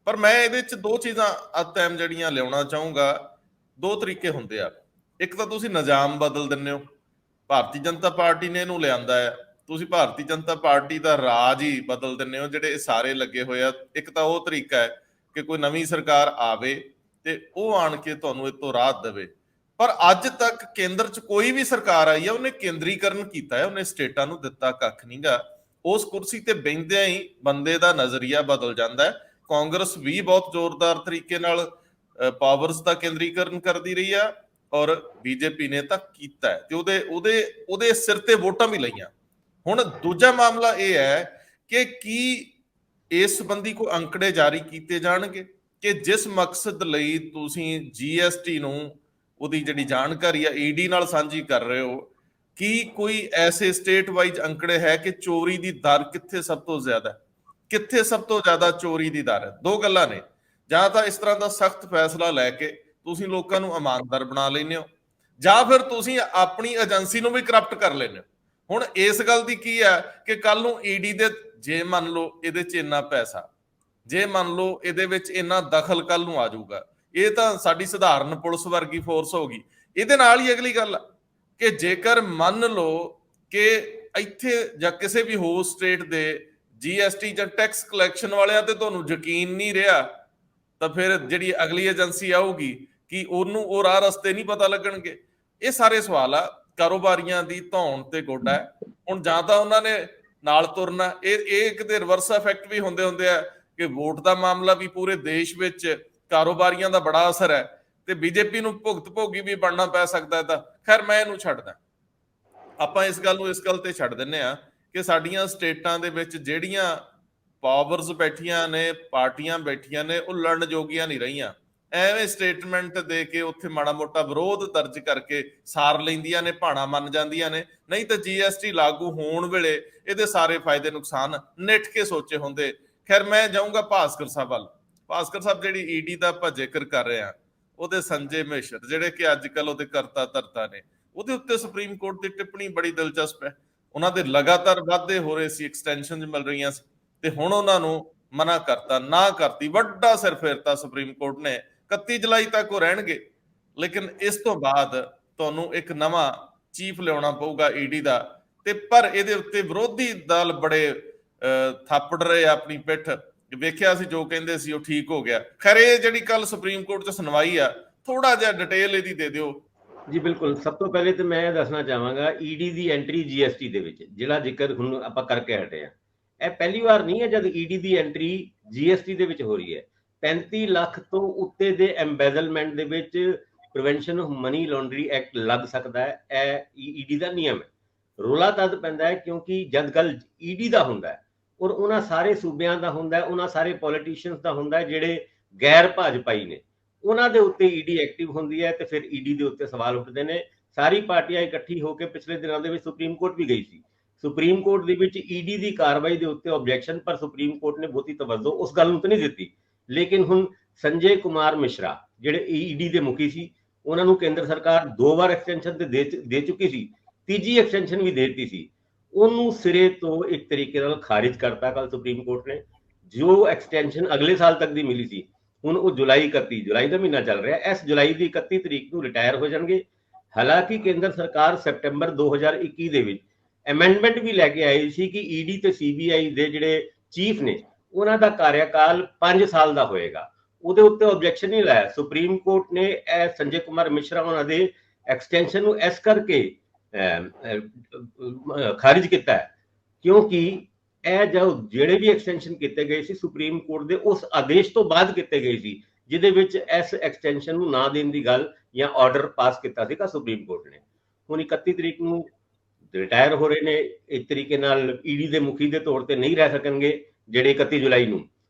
ਪਰ ਮੈਂ ਇਹਦੇ 'ਚ ਦੋ ਚੀਜ਼ਾਂ ਅੱਜ ਟਾਈਮ ਜਿਹੜੀਆਂ ਲਿਆਉਣਾ ਚਾਹੂੰਗਾ। ਦੋ ਤਰੀਕੇ ਹੁੰਦੇ ਆ। ਇੱਕ ਤਾਂ ਤੁਸੀਂ ਨਿਜ਼ਾਮ ਬਦਲ ਦਿੰਦੇ ਹੋ, ਭਾਰਤੀ ਜਨਤਾ ਪਾਰਟੀ ਨੇ ਇਹਨੂੰ ਲਿਆਂਦਾ ਹੈ, ਤੁਸੀਂ ਭਾਰਤੀ ਜਨਤਾ ਪਾਰਟੀ ਦਾ ਰਾਜ ਹੀ ਬਦਲ ਦਿੰਦੇ ਹੋ ਜਿਹੜੇ ਇਹ ਸਾਰੇ ਲੱਗੇ ਹੋਏ ਆ। ਇੱਕ ਤਾਂ ਉਹ ਤਰੀਕਾ ਹੈ ਕਿ ਕੋਈ ਨਵੀਂ ਸਰਕਾਰ ਆਵੇ ਤੇ ਉਹ ਆਣ ਕੇ ਤੁਹਾਨੂੰ ਇਤੋਂ ਰਾਹਤ ਦੇਵੇ। ਪਰ ਅੱਜ ਤੱਕ ਕੇਂਦਰ 'ਚ ਕੋਈ ਵੀ ਸਰਕਾਰ ਆਈ ਆ ਉਹਨੇ ਕੇਂਦਰੀਕਰਨ ਕੀਤਾ ਹੈ, ਉਹਨੇ ਸਟੇਟਾਂ ਨੂੰ ਦਿੱਤਾ ਕੱਖ ਨਹੀਂਗਾ। ਉਸ ਕੁਰਸੀ ਤੇ ਬਹਿੰਦਿਆਂ ਹੀ ਬੰਦੇ ਦਾ ਨਜ਼ਰੀਆ ਬਦਲ ਜਾਂਦਾ ਹੈ। ਕਾਂਗਰਸ ਵੀ ਬਹੁਤ ਜ਼ੋਰਦਾਰ ਤਰੀਕੇ ਨਾਲ ਪਾਵਰਸ ਦਾ ਕੇਂਦਰੀਕਰਨ ਕਰਦੀ ਰਹੀ ਆ ਔਰ BJP ਨੇ ਤਾਂ ਕੀਤਾ ਹੈ ਤੇ ਉਹਦੇ ਸਿਰ ਤੇ ਵੋਟਾਂ ਵੀ ਲਈਆਂ। ਹੁਣ ਦੂਜਾ ਮਾਮਲਾ ਇਹ ਹੈ ਕਿ ਕੀ ਇਸ ਸੰਬੰਧੀ ਕੋਈ ਅੰਕੜੇ ਜਾਰੀ ਕੀਤੇ ਜਾਣਗੇ ਕਿ ਜਿਸ ਮਕਸਦ ਲਈ ਤੁਸੀਂ GST ਨੂੰ ਉਹਦੀ ਜਿਹੜੀ ਜਾਣਕਾਰੀ ਆ ED ਨਾਲ ਸਾਂਝੀ ਕਰ ਰਹੇ ਹੋ, ਕੀ ਕੋਈ ਐਸੇ ਸਟੇਟ ਵਾਈਜ਼ ਅੰਕੜੇ ਹੈ ਕਿ ਚੋਰੀ ਦੀ ਦਰ ਕਿੱਥੇ ਸਭ ਤੋਂ ਜ਼ਿਆਦਾ ਹੈ? ਕਿੱਥੇ ਸਭ ਤੋਂ ਜ਼ਿਆਦਾ ਚੋਰੀ ਦੀ ਦਰ ਹੈ? ਦੋ ਗੱਲਾਂ ਨੇ, ਜਾਂ ਤਾਂ ਇਸ ਤਰ੍ਹਾਂ ਦਾ ਸਖਤ ਫੈਸਲਾ ਲੈ ਕੇ ਤੁਸੀਂ ਲੋਕਾਂ ਨੂੰ ਇਮਾਨਦਾਰ ਬਣਾ ਲੈਂਦੇ ਹੋ, ਜਾਂ ਫਿਰ ਤੁਸੀਂ ਆਪਣੀ ਏਜੰਸੀ ਨੂੰ ਵੀ ਕਰਪਟ ਕਰ ਲੈਂਦੇ ਹੋ। ਹੁਣ ਇਸ ਗੱਲ ਦੀ ਕੀ ਹੈ ਕਿ ਕੱਲ ਨੂੰ ਈਡੀ ਦੇ, ਜੇ ਮੰਨ ਲਓ ਇਹਦੇ 'ਚ ਇੰਨਾ ਪੈਸਾ, ਜੇ ਮੰਨ ਲਓ ਇਹਦੇ ਵਿੱਚ ਇੰਨਾ ਦਖਲ ਕੱਲ ਨੂੰ ਆ ਜਾਊਗਾ, ਇਹ ਤਾਂ ਸਾਡੀ ਸਧਾਰਨ ਪੁਲਿਸ ਵਰਗੀ ਫੋਰਸ ਹੋਗੀ। ਇਹਦੇ ਨਾਲ ਹੀ ਅਗਲੀ ਗੱਲ ਕਿ ਜੇਕਰ ਮੰਨ ਲਓ ਕਿ ਇੱਥੇ ਜਾਂ ਕਿਸੇ ਵੀ ਹੋਰ ਸਟੇਟ ਦੇ GST ਜਾਂ ਟੈਕਸ ਕਲੈਕਸ਼ਨ ਵਾਲਿਆਂ ਤੇ ਤੁਹਾਨੂੰ ਯਕੀਨ ਨਹੀਂ ਰਿਹਾ, ਤਾਂ ਫਿਰ ਜਿਹੜੀ ਅਗਲੀ ਏਜੰਸੀ ਆਊਗੀ ਕਿ ਉਹਨੂੰ ਉਹ ਰਾਹ ਰਸਤੇ ਨਹੀਂ ਪਤਾ ਲੱਗਣਗੇ। ਇਹ ਸਾਰੇ ਸਵਾਲ ਆ। ਕਾਰੋਬਾਰੀਆਂ ਦੀ ਧੌਣ ਤੇ ਗੋਡਾ ਹੈ। ਹੁਣ ਜਾਂ ਤਾਂ ਉਹਨਾਂ ਨੇ ਨਾਲ ਤੁਰਨਾ, ਇਹ ਕਿਤੇ ਰਿਵਰਸ ਇਫੈਕਟ ਵੀ ਹੁੰਦੇ ਆ ਕਿ ਵੋਟ ਦਾ ਮਾਮਲਾ ਵੀ ਪੂਰੇ ਦੇਸ਼ ਵਿੱਚ ਕਾਰੋਬਾਰੀਆਂ ਦਾ ਬੜਾ ਅਸਰ ਹੈ ਤੇ ਬੀਜੇਪੀ ਨੂੰ ਭੁਗਤ ਭੋਗੀ ਵੀ ਬਣਨਾ ਪੈ ਸਕਦਾ। ਤਾਂ ਖੈਰ ਮੈਂ ਇਹਨੂੰ ਛੱਡਦਾ, ਆਪਾਂ ਇਸ ਗੱਲ ਨੂੰ ਇਸ ਗੱਲ ਤੇ ਛੱਡ ਦਿੰਨੇ ਆ ਕਿ ਸਾਡੀਆਂ ਸਟੇਟਾਂ ਦੇ ਵਿੱਚ ਜਿਹੜੀਆਂ ਪਾਵਰਸ ਬੈਠੀਆਂ ਨੇ, ਪਾਰਟੀਆਂ ਬੈਠੀਆਂ ਨੇ, ਉਹ ਲੜਨ ਜੋਗੀਆਂ ਨਹੀਂ ਰਹੀਆਂ। ਐਵੇਂ ਸਟੇਟਮੈਂਟ ਦੇ ਕੇ ਉੱਥੇ ਮਾੜਾ ਮੋਟਾ ਵਿਰੋਧ ਦਰਜ ਕਰਕੇ ਸਾਰ ਲੈਂਦੀਆਂ ਨੇ, ਭਾਣਾ ਮੰਨ ਜਾਂਦੀਆਂ ਨੇ। ਨਹੀਂ ਤਾਂ GST ਲਾਗੂ ਹੋਣ ਵੇਲੇ ਇਹਦੇ ਸਾਰੇ ਫਾਇਦੇ ਨੁਕਸਾਨ ਨਿੱਠ ਕੇ ਸੋਚੇ ਹੁੰਦੇ। ਖੈਰ ਮੈਂ ਜਾਊਂਗਾ ਭਾਸਕਰ ਸਾਹਿਬ ਵੱਲ। ਭਾਸਕਰ ਸਾਹਿਬ, ਜਿਹੜੀ ਈਡੀ ਦਾ ਆਪਾਂ ਜ਼ਿਕਰ ਕਰ ਰਹੇ ਆ, ਉਹਦੇ ਸੰਜੇ ਮਿਸ਼ਰ ਜਿਹੜੇ ਕਿ ਅੱਜ ਕੱਲ ਉਹਦੇ ਕਰਤਾ ਧਰਤਾ ਨੇ, ਉਹਦੇ ਉੱਤੇ ਸੁਪਰੀਮ ਕੋਰਟ ਦੀ ਟਿੱਪਣੀ ਬੜੀ ਦਿਲਚਸਪ ਹੈ। ਉਹਨਾਂ ਦੇ ਲਗਾਤਾਰ ਵਾਧੇ ਹੋ ਰਹੇ ਸੀ, ਐਕਸਟੈਂਸ਼ਨ ਮਿਲ ਰਹੀਆਂ ਸੀ, ਤੇ ਹੁਣ ਉਹਨਾਂ ਨੂੰ ਮਨਾ ਕਰਤਾ, ਨਾ ਕਰਤੀ, ਵੱਡਾ ਸਿਰ ਫੇਰਤਾ ਸੁਪਰੀਮ ਕੋਰਟ ਨੇ। 31 ਜੁਲਾਈ ਤੱਕ ਉਹ ਰਹਿਣਗੇ, ਲੇਕਿਨ ਇਸ ਤੋਂ ਬਾਅਦ ਤੁਹਾਨੂੰ ਇੱਕ ਨਵਾਂ ਚੀਫ ਲਿਆਉਣਾ ਪਊਗਾ ਈਡੀ ਦਾ। ਤੇ ਪਰ ਇਹਦੇ ਉੱਤੇ ਵਿਰੋਧੀ ਦਲ ਬੜੇ ਥਾਪੜ ਰਹੇ ਆਪਣੀ ਪਿੱਠ। ਵੇਖਿਆ ਸੀ ਜੋ ਕਹਿੰਦੇ ਸੀ ਉਹ ਠੀਕ ਹੋ ਗਿਆ। ਖੈਰ ਇਹ ਜਿਹੜੀ ਕੱਲ ਸੁਪਰੀਮ ਕੋਰਟ 'ਚ ਸੁਣਵਾਈ ਆ, ਥੋੜਾ ਜਿਹਾ ਡਿਟੇਲ ਇਹਦੀ ਦੇ ਦਿਓ। ਜੀ ਬਿਲਕੁਲ। ਸਭ ਤੋਂ ਪਹਿਲੇ ਤਾਂ ਮੈਂ ਦੱਸਣਾ ਚਾਹਾਂਗਾ, ਈਡੀ ਦੀ ਐਂਟਰੀ GST ਦੇ ਵਿੱਚ ਜਿਹੜਾ ਜ਼ਿਕਰ ਹੁਣ ਆਪਾਂ ਕਰਕੇ ਹਟੇ ਆ, ਇਹ ਪਹਿਲੀ ਵਾਰ ਨਹੀਂ ਹੈ ਜਦ ਈਡੀ ਦੀ ਐਂਟਰੀ GST ਦੇ ਵਿੱਚ ਹੋ ਰਹੀ ਹੈ। 35 ਲੱਖ ਤੋਂ ਉੱਤੇ ਦੇ ਐਮਬੈਜ਼ਲਮੈਂਟ ਦੇ ਵਿੱਚ prevention of money laundry act ਲੱਗ ਸਕਦਾ ਹੈ। ਇਹ ਈਡੀ ਦਾ ਨਿਯਮ ਹੈ। ਰੌਲਾ ਤਦ ਪੈਂਦਾ ਹੈ ਕਿਉਂਕਿ ਜਦ ਗੱਲ ਈਡੀ ਦਾ ਹੁੰਦਾ ਹੈ ਔਰ ਉਹਨਾਂ ਸਾਰੇ ਸੂਬਿਆਂ ਦਾ ਹੁੰਦਾ ਹੈ, ਉਹਨਾਂ ਸਾਰੇ ਪੋਲੀਟੀਸ਼ੀਅਨਸ ਦਾ ਹੁੰਦਾ ਹੈ ਜਿਹੜੇ ਗੈਰ ਭਾਜਪਾਈ ਨੇ, ਉਹਨਾਂ ਦੇ ਉੱਤੇ ਈਡੀ ਐਕਟਿਵ ਹੁੰਦੀ ਹੈ ਤੇ ਫਿਰ ਈਡੀ ਦੇ ਉੱਤੇ ਸਵਾਲ ਉੱਠਦੇ ਨੇ। ਸਾਰੀ ਪਾਰਟੀਆਂ ਇਕੱਠੀ ਹੋ ਕੇ ਪਿਛਲੇ ਦਿਨਾਂ ਦੇ ਵਿੱਚ ਸੁਪਰੀਮ ਕੋਰਟ ਵੀ ਗਈ ਸੀ। ਸੁਪਰੀਮ ਕੋਰਟ ਦੇ ਵਿੱਚ ਈਡੀ ਦੀ ਕਾਰਵਾਈ ਦੇ ਉੱਤੇ ਆਬਜੈਕਸ਼ਨ, ਪਰ ਸੁਪਰੀਮ ਕੋਰਟ ਨੇ ਬਹੁਤੀ ਤਵੱਜੋ ਉਸ ਗੱਲ ਨੂੰ ਤਾਂ ਨਹੀਂ ਦਿੱਤੀ। ਲੇਕਿਨ ਹੁਣ ਸੰਜੇ ਕੁਮਾਰ ਮਿਸ਼ਰਾ ਜਿਹੜੇ ਈਡੀ ਦੇ ਮੁਖੀ ਸੀ, ਉਹਨਾਂ ਨੂੰ ਕੇਂਦਰ ਸਰਕਾਰ 2 ਵਾਰ ਐਕਸਟੈਂਸ਼ਨ ਤੇ ਦੇ ਚੁੱਕੀ ਸੀ, ਤੀਜੀ ਐਕਸਟੈਂਸ਼ਨ ਵੀ ਦੇ ਦਿੱਤੀ ਸੀ। ਉਹਨੂੰ ਸਿਰੇ ਤੋਂ ਇੱਕ ਤਰੀਕੇ ਨਾਲ ਖਾਰਿਜ ਕਰਤਾ ਕੱਲ ਸੁਪਰੀਮ ਕੋਰਟ ਨੇ। ਜੋ ਐਕਸਟੈਂਸ਼ਨ ਅਗਲੇ ਸਾਲ ਤੱਕ ਦੀ ਮਿਲੀ ਸੀ, ਹੁਣ ਉਹ 31 ਜੁਲਾਈ ਦਾ ਮਹੀਨਾ ਚੱਲ ਰਿਹਾ, ਇਸ ਜੁਲਾਈ ਦੀ 31 ਤਰੀਕ ਨੂੰ ਰਿਟਾਇਰ ਹੋ ਜਾਣਗੇ। ਹਾਲਾਂਕਿ ਕੇਂਦਰ ਸਰਕਾਰ ਸੈਪਟੈਂਬਰ 2021 ਦੇ ਵਿੱਚ ਅਮੈਂਡਮੈਂਟ ਵੀ ਲੈ ਕੇ ਆਈ ਸੀ ਕਿ ਈਡੀ ਤੇ CBI ਦੇ ਜਿਹੜੇ ਚੀਫ ਨੇ, ਉਹਨਾਂ ਦਾ ਕਾਰਿਆਕਾਲ 5 ਸਾਲ ਦਾ ਹੋਏਗਾ। ਉਹਦੇ ਉੱਤੇ ਆਬਜੈਕਸ਼ਨ ਨਹੀਂ ਲਾਇਆ ਸੁਪਰੀਮ ਕੋਰਟ ਨੇ। ਇਹ ਸੰਜੇ ਕੁਮਾਰ ਮਿਸ਼ਰਾ ਉਹਨਾਂ ਦੇ ਐਕਸਟੈਂਸ਼ਨ ਨੂੰ ਇਸ ਕਰਕੇ ਖਾਰਿਜ ਕੀਤਾ ਹੈ ਕਿਉਂਕਿ ਇਹ ਜਿਹੜੇ ਵੀ ਐਕਸਟੈਂਸ਼ਨ ਕੀਤੇ ਗਏ ਸੀ ਸੁਪਰੀਮ ਕੋਰਟ ਦੇ ਉਸ ਆਦੇਸ਼ ਤੋਂ ਬਾਅਦ ਕੀਤੇ ਗਏ ਸੀ, ਜਿਹਦੇ ਵਿੱਚ ਇਸ ਐਕਸਟੈਂਸ਼ਨ ਨੂੰ ਨਾ ਦੇਣ ਦੀ ਗੱਲ ਜਾਂ ਆਰਡਰ ਪਾਸ ਕੀਤਾ ਸੀਗਾ ਸੁਪਰੀਮ ਕੋਰਟ ਨੇ। ਹੁਣ 31 ਤਰੀਕ ਨੂੰ ਰਿਟਾਇਰ ਹੋ ਰਹੇ ਨੇ, ਇੱਕ ਤਰੀਕੇ ਨਾਲ ਈਡੀ ਦੇ ਮੁਖੀ ਦੇ ਤੌਰ ਤੇ ਨਹੀਂ ਰਹਿ ਸਕਣਗੇ ਜਿਹੜੇ 31 ਜੁਲਾਈ ਨੂੰ।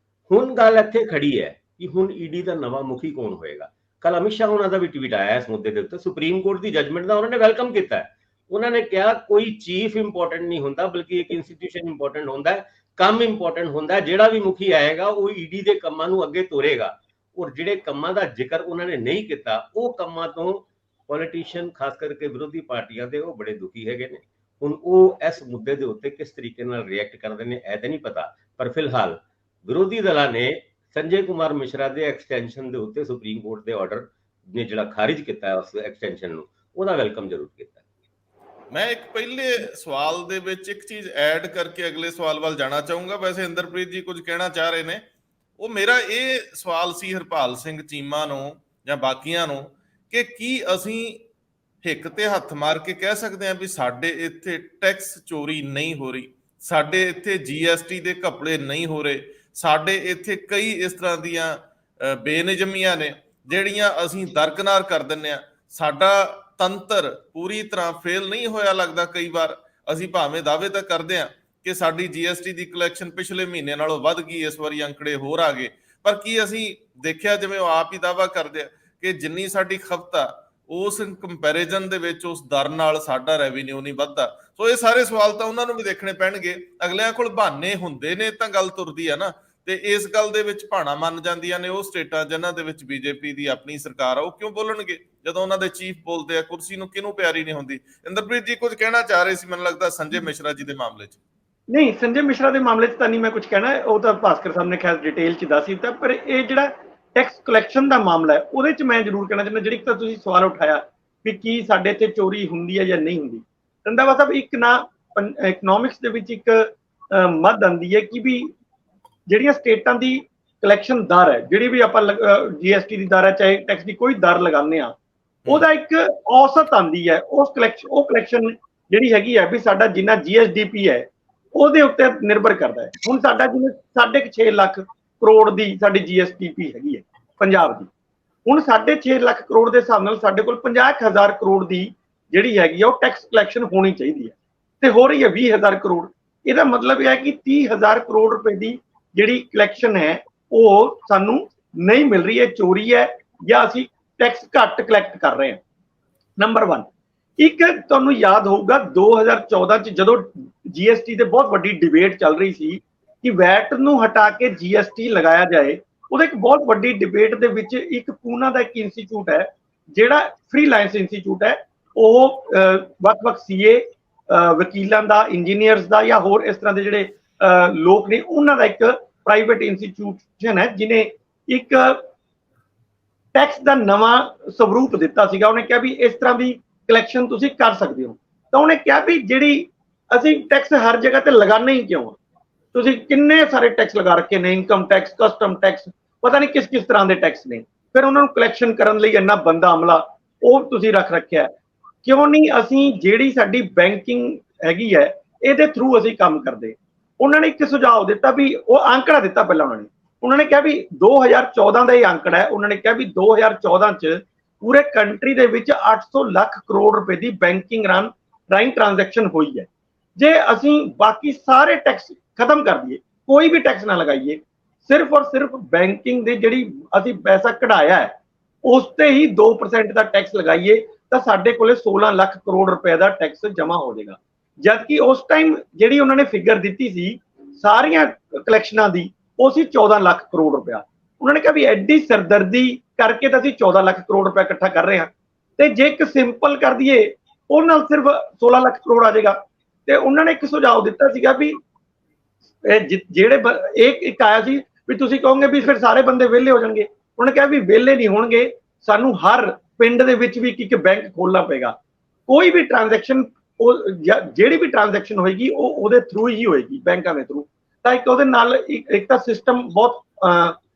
ਹੁਣ ਗੱਲ ਇੱਥੇ ਖੜੀ ਹੈ ਕਿ ਹੁਣ ਈਡੀ ਦਾ ਨਵਾਂ ਮੁਖੀ ਕੌਣ ਹੋਏਗਾ। ਕੱਲ ਅਮਿਤ ਸ਼ਾਹ ਉਹਨਾਂ ਦਾ ਵੀ ਟਵੀਟ ਆਇਆ ਇਸ ਮੁੱਦੇ ਦੇ ਉੱਤੇ। ਸੁਪਰੀਮ ਕੋਰਟ ਦੀ ਜਜਮੈਂਟ ਦਾ ਉਹਨਾਂ ਨੇ ਵੈਲਕਮ ਕੀਤਾ। ਉਹਨਾਂ ਨੇ ਕਿਹਾ ਕੋਈ ਚੀਫ ਇੰਪੋਰਟੈਂਟ ਨਹੀਂ ਹੁੰਦਾ, ਬਲਕਿ ਇੱਕ ਇੰਸਟੀਟਿਊਸ਼ਨ ਇੰਪੋਰਟੈਂਟ ਹੁੰਦਾ ਹੈ, ਕੰਮ ਇੰਪੋਰਟੈਂਟ ਹੁੰਦਾ ਹੈ। ਜਿਹੜਾ ਵੀ ਮੁਖੀ ਆਏਗਾ ਉਹ ਈਡੀ ਦੇ ਕੰਮਾਂ ਨੂੰ ਅੱਗੇ ਤੋਰੇਗਾ, ਔਰ ਜਿਹੜੇ ਕੰਮਾਂ ਦਾ ਜ਼ਿਕਰ ਉਹਨਾਂ ਨੇ ਨਹੀਂ ਕੀਤਾ, ਉਹ ਕੰਮਾਂ ਤੋਂ ਪੋਲੀਟੀਸ਼ੀਅਨ ਖਾਸ ਕਰਕੇ ਵਿਰੋਧੀ ਪਾਰਟੀਆਂ ਦੇ ਉਹ ਬੜੇ ਦੁਖੀ ਹੈਗੇ ਨੇ। ਹੁਣ ਉਹ ਇਸ ਮੁੱਦੇ ਦੇ ਉੱਤੇ ਕਿਸ ਤਰੀਕੇ ਨਾਲ ਰਿਐਕਟ ਕਰਦੇ ਨੇ ਇਹ ਤਾਂ ਨਹੀਂ ਪਤਾ, ਪਰ ਫਿਲਹਾਲ ਵਿਰੋਧੀ ਦਲਾਂ ਨੇ ਸੰਜੇ ਕੁਮਾਰ ਮਿਸ਼ਰਾ ਦੇ ਐਕਸਟੈਂਸ਼ਨ ਦੇ ਉੱਤੇ ਸੁਪਰੀਮ ਕੋਰਟ ਦੇ ਆਰਡਰ ਨੇ ਜਿਹੜਾ ਖਾਰਿਜ ਕੀਤਾ ਉਸ ਐਕਸਟੈਂਸ਼ਨ ਨੂੰ, ਉਹਦਾ ਵੈਲਕਮ ਜ਼ਰੂਰ ਕੀਤਾ। ਮੈਂ ਇੱਕ ਪਹਿਲੇ ਸਵਾਲ ਦੇ ਵਿੱਚ ਇੱਕ ਚੀਜ਼ ਐਡ ਕਰਕੇ ਅਗਲੇ ਸਵਾਲ ਵੱਲ ਜਾਣਾ ਚਾਹੂੰਗਾ। ਵੈਸੇ ਇੰਦਰਪ੍ਰੀਤ ਜੀ ਕੁਝ ਕਹਿਣਾ ਚਾਹ ਰਹੇ ਨੇ। ਉਹ ਮੇਰਾ ਇਹ ਸਵਾਲ ਸੀ ਹਰਪਾਲ ਸਿੰਘ ਚੀਮਾ ਨੂੰ ਜਾਂ ਬਾਕੀਆਂ ਨੂੰ ਕਿ ਕੀ ਅਸੀਂ ਹਿੱਕ ਤੇ ਹੱਥ ਮਾਰ ਕੇ ਕਹਿ ਸਕਦੇ ਹਾਂ ਵੀ ਸਾਡੇ ਇੱਥੇ ਟੈਕਸ ਚੋਰੀ ਨਹੀਂ ਹੋ ਰਹੀ, ਸਾਡੇ ਇੱਥੇ GST ਦੇ ਘਪਲੇ ਨਹੀਂ ਹੋ ਰਹੇ, ਸਾਡੇ ਇੱਥੇ ਕਈ ਇਸ ਤਰ੍ਹਾਂ ਦੀਆਂ ਬੇਨਿਯਮੀਆਂ ਨੇ ਜਿਹੜੀਆਂ ਅਸੀਂ ਦਰਕਨਾਰ ਕਰ ਦਿੰਦੇ ਹਾਂ। ਸਾਡਾ ਤੰਤਰ ਪੂਰੀ ਤਰ੍ਹਾਂ ਫੇਲ ਨਹੀਂ ਹੋਇਆ ਲੱਗਦਾ। ਕਈ ਵਾਰ ਅਸੀਂ ਭਾਵੇਂ ਦਾਅਵੇ ਤਾਂ ਕਰਦੇ ਹਾਂ ਕਿ ਸਾਡੀ GST ਦੀ ਕਲੈਕਸ਼ਨ ਪਿਛਲੇ ਮਹੀਨੇ ਨਾਲੋਂ ਵੱਧ ਗਈ, ਇਸ ਵਾਰੀ ਅੰਕੜੇ ਹੋਰ ਆ ਗਏ, ਪਰ ਕੀ ਅਸੀਂ ਦੇਖਿਆ ਜਿਵੇਂ ਉਹ ਆਪ ਹੀ ਦਾਅਵਾ ਕਰਦੇ ਆ ਕਿ ਜਿੰਨੀ ਸਾਡੀ ਖਪਤ ਆ ਉਸ ਕੰਪੈਰੀਜ਼ਨ ਦੇ ਵਿੱਚ ਉਸ ਦਰ ਨਾਲ ਸਾਡਾ ਰੈਵਨਿਊ ਨਹੀਂ ਵੱਧਦਾ। ਸੋ ਇਹ ਸਾਰੇ ਸਵਾਲ ਤਾਂ ਉਹਨਾਂ ਨੂੰ ਵੀ ਦੇਖਣੇ ਪੈਣਗੇ। ਅਗਲਿਆਂ ਕੋਲ ਬਹਾਨੇ ਹੁੰਦੇ ਨੇ ਤਾਂ ਗੱਲ ਤੁਰਦੀ ਆ ਨਾ, ਤੇ ਇਸ ਗੱਲ ਦੇ ਵਿੱਚ ਭਾਣਾ ਮੰਨ ਜਾਂਦੀਆਂ ਨੇ ਉਹ ਸਟੇਟਾਂ ਜਿਨ੍ਹਾਂ ਦੇ ਵਿੱਚ ਬੀਜੇਪੀ ਦੀ ਆਪਣੀ ਸਰਕਾਰ ਆ। ਉਹ ਕਿਉਂ ਬੋਲਣਗੇ ਜਦੋਂ ਉਹਨਾਂ ਦੇ ਚੀਫ ਬੋਲਦੇ ਆ? ਕੁਰਸੀ ਨੂੰ ਕਿਹਨੂੰ ਪਿਆਰੀ ਨਹੀਂ ਹੁੰਦੀ? ਇੰਦਰਪ੍ਰੀਤ ਜੀ ਕੁਝ ਕਹਿਣਾ ਚਾਹ ਰਹੇ ਸੀ, ਮੈਨੂੰ ਲੱਗਦਾ ਸੰਜੇ ਮਿਸ਼ਰਾ ਜੀ ਦੇ ਮਾਮਲੇ 'ਚ। ਨਹੀਂ, ਸੰਜੇ ਮਿਸ਼ਰਾ ਦੇ ਮਾਮਲੇ 'ਚ ਤਾਂ ਨਹੀਂ ਮੈਂ ਕੁਝ ਕਹਿਣਾ, ਉਹ ਤਾਂ ਭਾਸਕਰ ਸਾਹਿਬ ਨੇ ਖੈਰ ਡਿਟੇਲ 'ਚ ਦੱਸ ਦਿੱਤਾ। ਪਰ ਇਹ ਜਿਹੜਾ ਟੈਕਸ ਕਲੈਕਸ਼ਨ ਦਾ ਮਾਮਲਾ ਹੈ ਉਹਦੇ 'ਚ ਮੈਂ ਜ਼ਰੂਰ ਕਹਿਣਾ ਚਾਹੁੰਦਾ, ਜਿਹੜੀ ਤਾਂ ਤੁਸੀਂ ਸਵਾਲ ਉਠਾਇਆ ਵੀ ਕੀ ਸਾਡੇ ਇੱਥੇ ਚੋਰੀ ਹੁੰਦੀ ਹੈ ਜਾਂ ਨਹੀਂ ਹੁੰਦੀ। ਰੰਧਾਵਾ ਸਾਹਿਬ, ਇੱਕ ਨਾ ਇਕਨੋਮਿਕਸ ਦੇ ਵਿੱਚ ਇੱਕ ਮੱਦ ਆਉਂਦੀ ਹੈ ਕਿ ਵੀ ਜਿਹੜੀਆਂ ਸਟੇਟਾਂ ਦੀ ਕਲੈਕਸ਼ਨ ਦਰ ਹੈ, ਜਿਹੜੀ ਵੀ ਆਪਾਂ GST ਦੀ ਦਰ ਹੈ, ਚਾਹੇ ਟੈਕਸ ਦੀ ਕੋਈ ਦਰ ਲਗਾਉਂਦੇ ਆ, ਉਹਦਾ ਇੱਕ ਔਸਤ ਆਉਂਦੀ ਹੈ। ਉਹ ਕਲੈਕਸ਼ਨ ਜਿਹੜੀ ਹੈਗੀ ਹੈ ਵੀ ਸਾਡਾ ਜਿੰਨਾ GSDP ਹੈ ਉਹਦੇ ਉੱਤੇ ਨਿਰਭਰ ਕਰਦਾ ਹੈ। ਹੁਣ ਸਾਡਾ ਜਿਵੇਂ 6.5 ਲੱਖ ਕਰੋੜ ਦੀ ਸਾਡੀ GSDP ਹੈਗੀ ਹੈ ਪੰਜਾਬ ਦੀ। ਹੁਣ 6.5 ਲੱਖ ਕਰੋੜ ਦੇ ਹਿਸਾਬ ਨਾਲ ਸਾਡੇ ਕੋਲ 50,000 ਕਰੋੜ ਦੀ ਜਿਹੜੀ ਹੈਗੀ ਆ ਉਹ ਟੈਕਸ ਕਲੈਕਸ਼ਨ ਹੋਣੀ ਚਾਹੀਦੀ ਹੈ, ਤੇ ਹੋ ਰਹੀ ਹੈ 20,000 ਕਰੋੜ। ਇਹਦਾ ਮਤਲਬ ਇਹ ਹੈ ਕਿ 30,000 ਕਰੋੜ ਰੁਪਏ ਦੀ ਜਿਹੜੀ ਕਲੈਕਸ਼ਨ ਹੈ ਉਹ ਸਾਨੂੰ ਨਹੀਂ ਮਿਲ ਰਹੀ ਹੈ, ਚੋਰੀ ਹੈ ਜਾਂ ਅਸੀਂ ਟੈਕਸ ਘੱਟ ਕਲੈਕਟ ਕਰ ਰਹੇ ਹਾਂ। ਨੰਬਰ 1। ਇੱਕ ਤੁਹਾਨੂੰ ਯਾਦ ਹੋਊਗਾ 2014 ਚ ਜਦੋਂ GST ਤੇ ਬਹੁਤ ਵੱਡੀ ਡਿਬੇਟ ਚੱਲ ਰਹੀ ਸੀ ਕਿ ਵੈਟ ਨੂੰ ਹਟਾ ਕੇ GST ਲਗਾਇਆ ਜਾਏ, ਉਹਦੇ ਇੱਕ ਬਹੁਤ ਵੱਡੀ ਡਿਬੇਟ ਦੇ ਵਿੱਚ ਇੱਕ ਪੂਨਾ ਦਾ ਇੱਕ ਇੰਸਟੀਚਿਊਟ ਹੈ ਜਿਹੜਾ ਫ੍ਰੀਲਾਂਸ ਇੰਸਟੀਚਿਊਟ ਹੈ, ਉਹ ਵੱਖ-ਵੱਖ CA ਵਕੀਲਾਂ ਦਾ, ਇੰਜੀਨੀਅਰਸ ਦਾ ਜਾਂ ਹੋਰ ਇਸ ਤਰ੍ਹਾਂ ਦੇ ਜਿਹੜੇ ਲੋਕ ਨੇ ਉਹਨਾਂ ਦਾ ਇੱਕ ਪ੍ਰਾਈਵੇਟ ਇੰਸਟੀਚਿਊਸ਼ਨ ਹੈ ਜਿਹਨੇ ਇੱਕ ਟੈਕਸ ਦਾ ਨਵਾਂ ਸਵਰੂਪ ਦਿੱਤਾ ਸੀਗਾ। ਉਹਨੇ ਕਿਹਾ ਵੀ ਇਸ ਤਰ੍ਹਾਂ ਦੀ ਕਲੈਕਸ਼ਨ ਤੁਸੀਂ ਕਰ ਸਕਦੇ ਹੋ। ਤਾਂ ਉਹਨੇ ਕਿਹਾ ਵੀ ਜਿਹੜੀ ਅਸੀਂ ਟੈਕਸ ਹਰ ਜਗ੍ਹਾ ਤੇ ਲਗਾਉਣਾ ਹੀ ਕਿਉਂ? ਤੁਸੀਂ ਕਿੰਨੇ ਸਾਰੇ ਟੈਕਸ ਲਗਾ ਰੱਖੇ ਨੇ, ਇਨਕਮ ਟੈਕਸ, ਕਸਟਮ ਟੈਕਸ, ਪਤਾ ਨਹੀਂ ਕਿਸ ਤਰ੍ਹਾਂ ਦੇ ਟੈਕਸ ਨੇ। ਫਿਰ ਉਹਨਾਂ ਨੂੰ ਕਲੈਕਸ਼ਨ ਕਰਨ ਲਈ ਇੰਨਾ ਬੰਦਾ ਅਮਲਾ ਉਹ ਤੁਸੀਂ ਰੱਖ ਰੱਖਿਆ, ਕਿਉਂ ਨਹੀਂ ਅਸੀਂ ਜਿਹੜੀ ਸਾਡੀ ਬੈਂਕਿੰਗ ਹੈਗੀ ਹੈ ਇਹਦੇ ਥਰੂ ਅਸੀਂ ਕੰਮ ਕਰਦੇ? ਉਹਨਾਂ ਨੇ ਇੱਕ ਸੁਝਾਅ ਦਿੱਤਾ ਵੀ ਉਹ ਅੰਕੜਾ ਦਿੱਤਾ ਪਹਿਲਾਂ ਉਹਨਾਂ ਨੇ ਕਿਹਾ ਵੀ 2014 ਦਾ ਇਹ ਅੰਕੜਾ ਹੈ। ਉਹਨਾਂ ਨੇ ਕਿਹਾ ਵੀ 2014 ਚ ਪੂਰੇ ਕੰਟਰੀ ਦੇ ਵਿੱਚ 800 ਲੱਖ ਕਰੋੜ ਰੁਪਏ ਦੀ ਬੈਂਕਿੰਗ ਰਾਹੀਂ ਟ੍ਰਾਂਜੈਕਸ਼ਨ ਹੋਈ ਹੈ। ਜੇ ਅਸੀਂ ਬਾਕੀ ਸਾਰੇ ਟੈਕਸ ਖਤਮ ਕਰ ਦਈਏ, ਕੋਈ ਵੀ ਟੈਕਸ ਨਾ ਲਗਾਈਏ, ਸਿਰਫ ਔਰ ਸਿਰਫ ਬੈਂਕਿੰਗ ਦੇ ਜਿਹੜੀ ਅਸੀਂ ਪੈਸਾ ਕਢਾਇਆ ਹੈ ਉਸ ਤੇ ਹੀ 2% ਦਾ ਟੈਕਸ ਲਗਾਈਏ ਤਾਂ ਸਾਡੇ ਕੋਲੇ 16 ਲੱਖ ਕਰੋੜ ਰੁਪਏ ਦਾ ਟੈਕਸ ਜਮਾ ਹੋ ਜਾਏਗਾ। ਜਦਕਿ ਉਸ ਟਾਈਮ ਜਿਹੜੀ ਉਹਨਾਂ ਨੇ ਫਿਗਰ ਦਿੱਤੀ ਸੀ ਸਾਰੀਆਂ ਕਲੈਕਸ਼ਨਾਂ ਦੀ, ਉਹ ਸੀ 14 ਲੱਖ ਕਰੋੜ ਰੁਪਇਆ। ਉਹਨਾਂ ਨੇ ਕਿਹਾ ਵੀ ਐਡੀ ਸਰਦਰਦੀ ਕਰਕੇ ਤਾਂ ਅਸੀਂ 14 ਲੱਖ ਕਰੋੜ ਰੁਪਇਆ ਇਕੱਠਾ ਕਰ ਰਹੇ ਹਾਂ, ਤੇ ਜੇ ਇੱਕ ਸਿੰਪਲ ਕਰ ਦਈਏ ਉਹ ਨਾਲ ਸਿਰਫ 16 ਲੱਖ ਕਰੋੜ ਆ ਜਾਏਗਾ। ਤੇ ਉਹਨਾਂ ਨੇ ਇੱਕ ਸੁਝਾਅ ਦਿੱਤਾ ਸੀਗਾ ਵੀ ਜਿਹੜੇ ਇੱਕ ਆਇਆ ਸੀ ਵੀ ਤੁਸੀਂ ਕਹੋਗੇ ਵੀ ਫਿਰ ਸਾਰੇ ਬੰਦੇ ਵਿਹਲੇ ਹੋ ਜਾਣਗੇ। ਉਹਨੇ ਕਿਹਾ ਵੀ ਵਿਹਲੇ ਨਹੀਂ ਹੋਣਗੇ, ਸਾਨੂੰ ਹਰ ਪਿੰਡ ਦੇ ਵਿੱਚ ਵੀ ਇੱਕ ਬੈਂਕ ਖੋਲਣਾ ਪਏਗਾ। ਕੋਈ ਵੀ ਟ੍ਰਾਂਜੈਕਸ਼ਨ, ਜਿਹੜੀ ਵੀ ਟ੍ਰਾਂਜੈਕਸ਼ਨ ਹੋਏਗੀ ਉਹ ਉਹਦੇ ਥਰੂ ਹੀ ਹੋਏਗੀ, ਬੈਂਕਾਂ ਦੇ ਥਰੂ। ਤਾਂ ਇੱਕ ਉਹਦੇ ਨਾਲ ਇੱਕ ਤਾਂ ਸਿਸਟਮ ਬਹੁਤ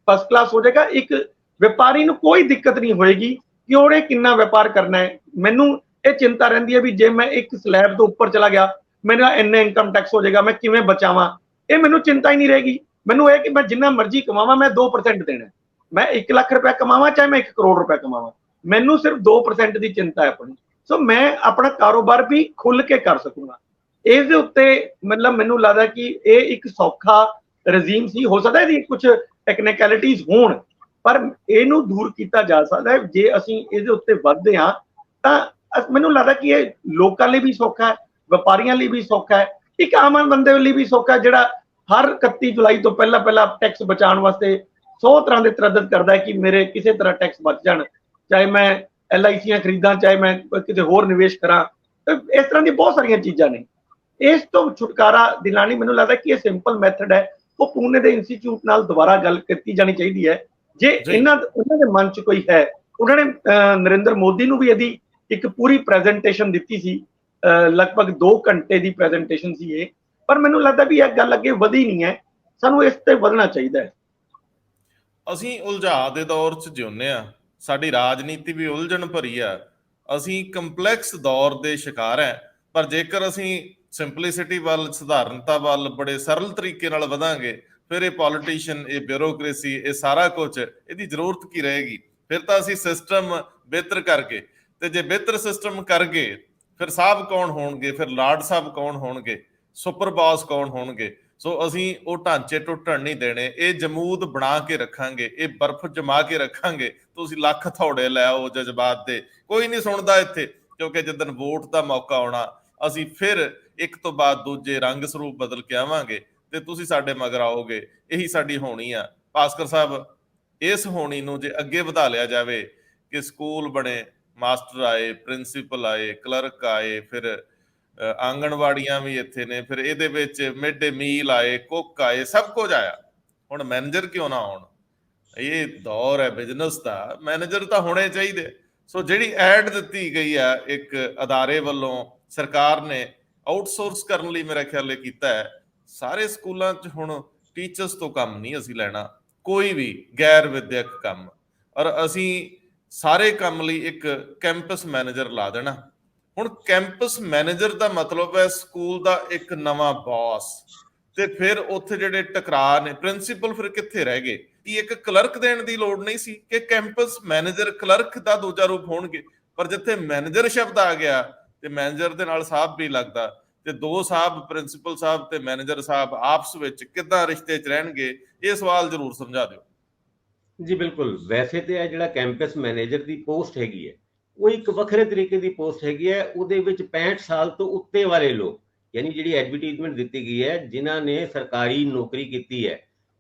ਫਸਟ ਕਲਾਸ ਹੋ ਜਾਏਗਾ। ਇੱਕ ਵਪਾਰੀ ਨੂੰ ਕੋਈ ਦਿੱਕਤ ਨਹੀਂ ਹੋਏਗੀ ਕਿ ਉਹਨੇ ਕਿੰਨਾ ਵਪਾਰ ਕਰਨਾ ਹੈ। ਮੈਨੂੰ ਇਹ ਚਿੰਤਾ ਰਹਿੰਦੀ ਹੈ ਵੀ ਜੇ ਮੈਂ ਇੱਕ ਸਲੈਬ ਤੋਂ ਉੱਪਰ ਚਲਾ ਗਿਆ ਮੇਰਾ ਇੰਨਾ ਇਨਕਮ ਟੈਕਸ ਹੋ ਜਾਏਗਾ, ਮੈਂ ਕਿਵੇਂ ਬਚਾਵਾਂ? ਇਹ ਮੈਨੂੰ ਚਿੰਤਾ ਹੀ ਨਹੀਂ ਰਹੇਗੀ। ਮੈਨੂੰ ਇਹ ਕਿ ਮੈਂ ਜਿੰਨਾ ਮਰਜ਼ੀ ਕਮਾਵਾਂ ਮੈਂ 2% ਦੇਣਾ। ਮੈਂ 1 ਲੱਖ ਰੁਪਏ ਕਮਾਵਾਂ ਚਾਹੇ ਮੈਂ 1 ਕਰੋੜ ਰੁਪਏ ਕਮਾਵਾਂ, ਮੈਨੂੰ ਸਿਰਫ 2% ਦੀ ਚਿੰਤਾ ਹੈ ਆਪਣੀ। ਸੋ ਮੈਂ ਆਪਣਾ ਕਾਰੋਬਾਰ ਵੀ ਖੁੱਲ ਕੇ ਕਰ ਸਕੂੰਗਾ। ਇਸ ਦੇ ਉੱਤੇ ਮਤਲਬ ਮੈਨੂੰ ਲੱਗਦਾ ਕਿ ਇਹ ਇੱਕ ਸੌਖਾ ਰਜੀਮ ਸੀ। ਹੋ ਸਕਦਾ ਇਹਦੀ ਕੁਝ ਟੈਕਨੀਕੈਲਿਟੀਜ਼ ਹੋਣ, ਪਰ ਇਹਨੂੰ ਦੂਰ ਕੀਤਾ ਜਾ ਸਕਦਾ ਹੈ ਜੇ ਅਸੀਂ ਇਹਦੇ ਉੱਤੇ ਵੱਧਦੇ ਹਾਂ। ਤਾਂ ਮੈਨੂੰ ਲੱਗਦਾ ਕਿ ਇਹ ਲੋਕਾਂ ਲਈ ਵੀ ਸੌਖਾ ਹੈ, ਵਪਾਰੀਆਂ ਲਈ ਵੀ ਸੌਖਾ ਹੈ, ਇੱਕ ਆਮ ਬੰਦੇ ਲਈ ਵੀ ਸੌਖਾ, ਜਿਹੜਾ ਹਰ 31 ਜੁਲਾਈ ਤੋਂ ਪਹਿਲਾਂ ਟੈਕਸ ਬਚਾਉਣ ਵਾਸਤੇ 100 ਤਰ੍ਹਾਂ ਦੇ ਤਰੱਦਦ ਕਰਦਾ ਹੈ ਕਿ ਮੇਰੇ ਕਿਸੇ ਤਰ੍ਹਾਂ ਟੈਕਸ ਬਚ ਜਾਣ, ਚਾਹੇ ਮੈਂ LICਆਂ ਖਰੀਦਾਂ, ਚਾਹੇ ਮੈਂ ਕਿਤੇ ਹੋਰ ਨਿਵੇਸ਼ ਕਰਾਂ। ਇਸ ਤਰ੍ਹਾਂ ਦੀ ਬਹੁਤ ਸਾਰੀਆਂ ਚੀਜ਼ਾਂ ਨੇ। ਇਸ ਤੋਂ ਛੁਟਕਾਰਾ ਦਿਲਾਣੀ ਮੈਨੂੰ ਲੱਗਦਾ ਕਿ ਇਹ ਸਿੰਪਲ ਮੈਥਡ ਹੈ। ਉਹ ਪੂਨੇ ਦੇ ਇੰਸਟੀਚਿਊਟ ਨਾਲ ਦੁਬਾਰਾ ਗੱਲ ਕੀਤੀ ਜਾਣੀ ਚਾਹੀਦੀ ਹੈ। ਜੇ ਉਹਨਾਂ ਦੇ ਮਨ 'ਚ ਕੋਈ ਹੈ, ਉਹਨਾਂ ਨੇ ਨਰਿੰਦਰ ਮੋਦੀ ਨੂੰ ਵੀ ਇਹਦੀ ਇੱਕ ਪੂਰੀ ਪ੍ਰੈਜੈਂਟੇਸ਼ਨ ਦਿੱਤੀ ਸੀ, ਲਗਭਗ 2 ਘੰਟੇ ਦੀ ਪ੍ਰੈਜੈਂਟੇਸ਼ਨ ਸੀ ਇਹ। ਪਰ ਮੈਨੂੰ ਲੱਗਦਾ ਵੀ ਇਹ ਗੱਲ ਅੱਗੇ ਵਧੀ ਨਹੀਂ ਹੈ, ਸਾਨੂੰ ਇਸ ਤੇ ਵਧਣਾ ਚਾਹੀਦਾ ਹੈ। ਅਸੀਂ ਉਲਝਾ ਦੇ ਦੌਰ 'ਚ ਜਿਉਂਦੇ ਆ, ਸਾਡੀ ਰਾਜਨੀਤੀ ਵੀ ਉਲਝਣ ਭਰੀ ਆ, ਅਸੀਂ ਕੰਪਲੈਕਸ ਦੌਰ ਦੇ ਸ਼ਿਕਾਰ ਹੈ। ਪਰ ਜੇਕਰ ਅਸੀਂ ਸਿੰਪਲਿਸਿਟੀ ਵੱਲ, ਸਧਾਰਨਤਾ ਵੱਲ ਬੜੇ ਸਰਲ ਤਰੀਕੇ ਨਾਲ ਵਧਾਂਗੇ, ਫਿਰ ਇਹ ਪੋਲੀਟੀਸ਼ੀਅਨ, ਇਹ ਬਿਊਰੋਕ੍ਰੇਸੀ, ਇਹ ਸਾਰਾ ਕੁਝ, ਇਹਦੀ ਜ਼ਰੂਰਤ ਕੀ ਰਹੇਗੀ? ਫਿਰ ਤਾਂ ਅਸੀਂ ਸਿਸਟਮ ਬਿਹਤਰ ਕਰਕੇ, ਤੇ ਜੇ ਬਿਹਤਰ ਸਿਸਟਮ ਕਰ ਗਏ ਫਿਰ ਸਾਹਿਬ ਕੌਣ ਹੋਣਗੇ, ਫਿਰ ਲਾਰਡ ਸਾਹਿਬ ਕੌਣ ਹੋਣਗੇ, ਸੁਪਰ ਬਾਸ ਕੌਣ ਹੋਣਗੇ? ਸੋ ਅਸੀਂ ਉਹ ਢਾਂਚੇ ਟੁੱਟਣ ਨਹੀਂ ਦੇਣੇ। ਇਹ ਜਮੂਦ ਬਣਾ ਕੇ ਰੱਖਾਂਗੇ, ਇਹ ਬਰਫ਼ ਜਮਾ ਕੇ ਰੱਖਾਂਗੇ। ਤੁਸੀਂ ਲੱਖ ਥੌੜੇ ਲੈ ਆਓ ਜਜ਼ਬਾਤ ਦੇ, ਕੋਈ ਨਹੀਂ ਸੁਣਦਾ ਇੱਥੇ, ਕਿਉਂਕਿ ਜਿੱਦਣ ਵੋਟ ਦਾ ਮੌਕਾ ਆਉਣਾ ਅਸੀਂ ਫਿਰ ਇੱਕ ਤੋਂ ਬਾਅਦ ਦੂਜੇ ਰੰਗ ਸਰੂਪ ਬਦਲ ਕੇ ਆਵਾਂਗੇ ਤੇ ਤੁਸੀਂ ਸਾਡੇ ਮਗਰ ਆਓਗੇ। ਇਹੀ ਸਾਡੀ ਹੋਣੀ ਆ। ਭਾਸਕਰ ਸਾਹਿਬ, ਇਸ ਹੋਣੀ ਨੂੰ ਜੇ ਅੱਗੇ ਵਧਾ ਲਿਆ ਜਾਵੇ ਕਿ ਸਕੂਲ ਬਣੇ, ਮਾਸਟਰ ਆਏ, ਪ੍ਰਿੰਸੀਪਲ ਆਏ, ਕਲਰਕ ਆਏ, ਫਿਰ ਆਂਗਣਵਾੜੀਆਂ ਵੀ ਇੱਥੇ ਨੇ, ਫਿਰ ਇਹਦੇ ਵਿੱਚ ਮਿਡ ਡੇ ਮੀਲ ਆਏ, ਕੁੱਕ ਆਏ, ਸਭ ਕੁਝ ਆਇਆ। ਹੁਣ ਮੈਨੇਜਰ ਕਿਉਂ ਨਾ ਆਉਣ? ਇਹ ਦੌਰ ਹੈ ਬਿਜ਼ਨਸ ਦਾ, ਮੈਨੇਜਰ ਤਾਂ ਹੋਣੇ ਚਾਹੀਦੇ। ਸੋ ਜਿਹੜੀ ਐਡ ਦਿੱਤੀ ਗਈ ਆ ਇੱਕ ਅਦਾਰੇ ਵੱਲੋਂ, ਸਰਕਾਰ ਨੇ ਆਊਟਸੋਰਸ ਕਰਨ ਲਈ ਮੇਰਾ ਖਿਆਲ ਇਹ ਕੀਤਾ ਹੈ। ਸਾਰੇ ਸਕੂਲਾਂ 'ਚ ਹੁਣ ਟੀਚਰਸ ਤੋਂ ਕੰਮ ਨਹੀਂ ਅਸੀਂ ਲੈਣਾ, ਕੋਈ ਵੀ ਗੈਰ ਵਿਦਿਅਕ ਕੰਮ, ਔਰ ਅਸੀਂ ਸਾਰੇ ਕੰਮ ਲਈ ਇੱਕ ਕੈਂਪਸ ਮੈਨੇਜਰ ਲਾ ਦੇਣਾ। ਹੁਣ ਕੈਂਪਸ ਮੈਨੇਜਰ ਦਾ ਮਤਲਬ ਹੈ ਸਕੂਲ ਦਾ ਇੱਕ ਨਵਾਂ ਬੌਸ, ਤੇ ਫਿਰ ਉੱਥੇ ਜਿਹੜੇ ਟਕਰਾਅ ਨੇ, ਪ੍ਰਿੰਸੀਪਲ ਫਿਰ ਕਿੱਥੇ ਰਹਿ ਗਏ? ਕਿ ਇੱਕ ਕਲਰਕ ਦੇਣ ਦੀ ਲੋੜ ਨਹੀਂ ਸੀ ਕਿ ਕੈਂਪਸ ਮੈਨੇਜਰ ਕਲਰਕ ਦਾ ਦੂਜਾ ਰੂਪ ਹੋਣਗੇ, ਪਰ ਜਿੱਥੇ ਮੈਨੇਜਰ ਸ਼ਬਦ ਆ ਗਿਆ ਤੇ ਮੈਨੇਜਰ ਦੇ ਨਾਲ ਸਾਹਿਬ ਵੀ ਲੱਗਦਾ, ਤੇ ਦੋ ਸਾਹਿਬ, ਪ੍ਰਿੰਸੀਪਲ ਸਾਹਿਬ ਤੇ ਮੈਨੇਜਰ ਸਾਹਿਬ, ਆਪਸ ਵਿੱਚ ਕਿੱਦਾਂ ਰਿਸ਼ਤੇ 'ਚ ਰਹਿਣਗੇ? ਇਹ ਸਵਾਲ ਜ਼ਰੂਰ ਸਮਝਾ ਦਿਓ ਜੀ। ਬਿਲਕੁਲ, ਵੈਸੇ ਤੇ ਇਹ ਜਿਹੜਾ ਕੈਂਪਸ ਮੈਨੇਜਰ ਦੀ ਪੋਸਟ ਹੈਗੀ ਹੈ, ਉਹ ਇੱਕ ਵੱਖਰੇ ਤਰੀਕੇ ਦੀ ਪੋਸਟ ਹੈਗੀ ਹੈ। ਉਹਦੇ ਵਿੱਚ 65 ਸਾਲ ਤੋਂ ਉੱਤੇ ਵਾਲੇ ਲੋਕ, ਯਾਨੀ ਜਿਹੜੀ ਐਡਵਰਟਾਈਜ਼ਮੈਂਟ ਦਿੱਤੀ ਗਈ ਹੈ, ਜਿਨ੍ਹਾਂ ਨੇ ਸਰਕਾਰੀ ਨੌਕਰੀ ਕੀਤੀ ਹੈ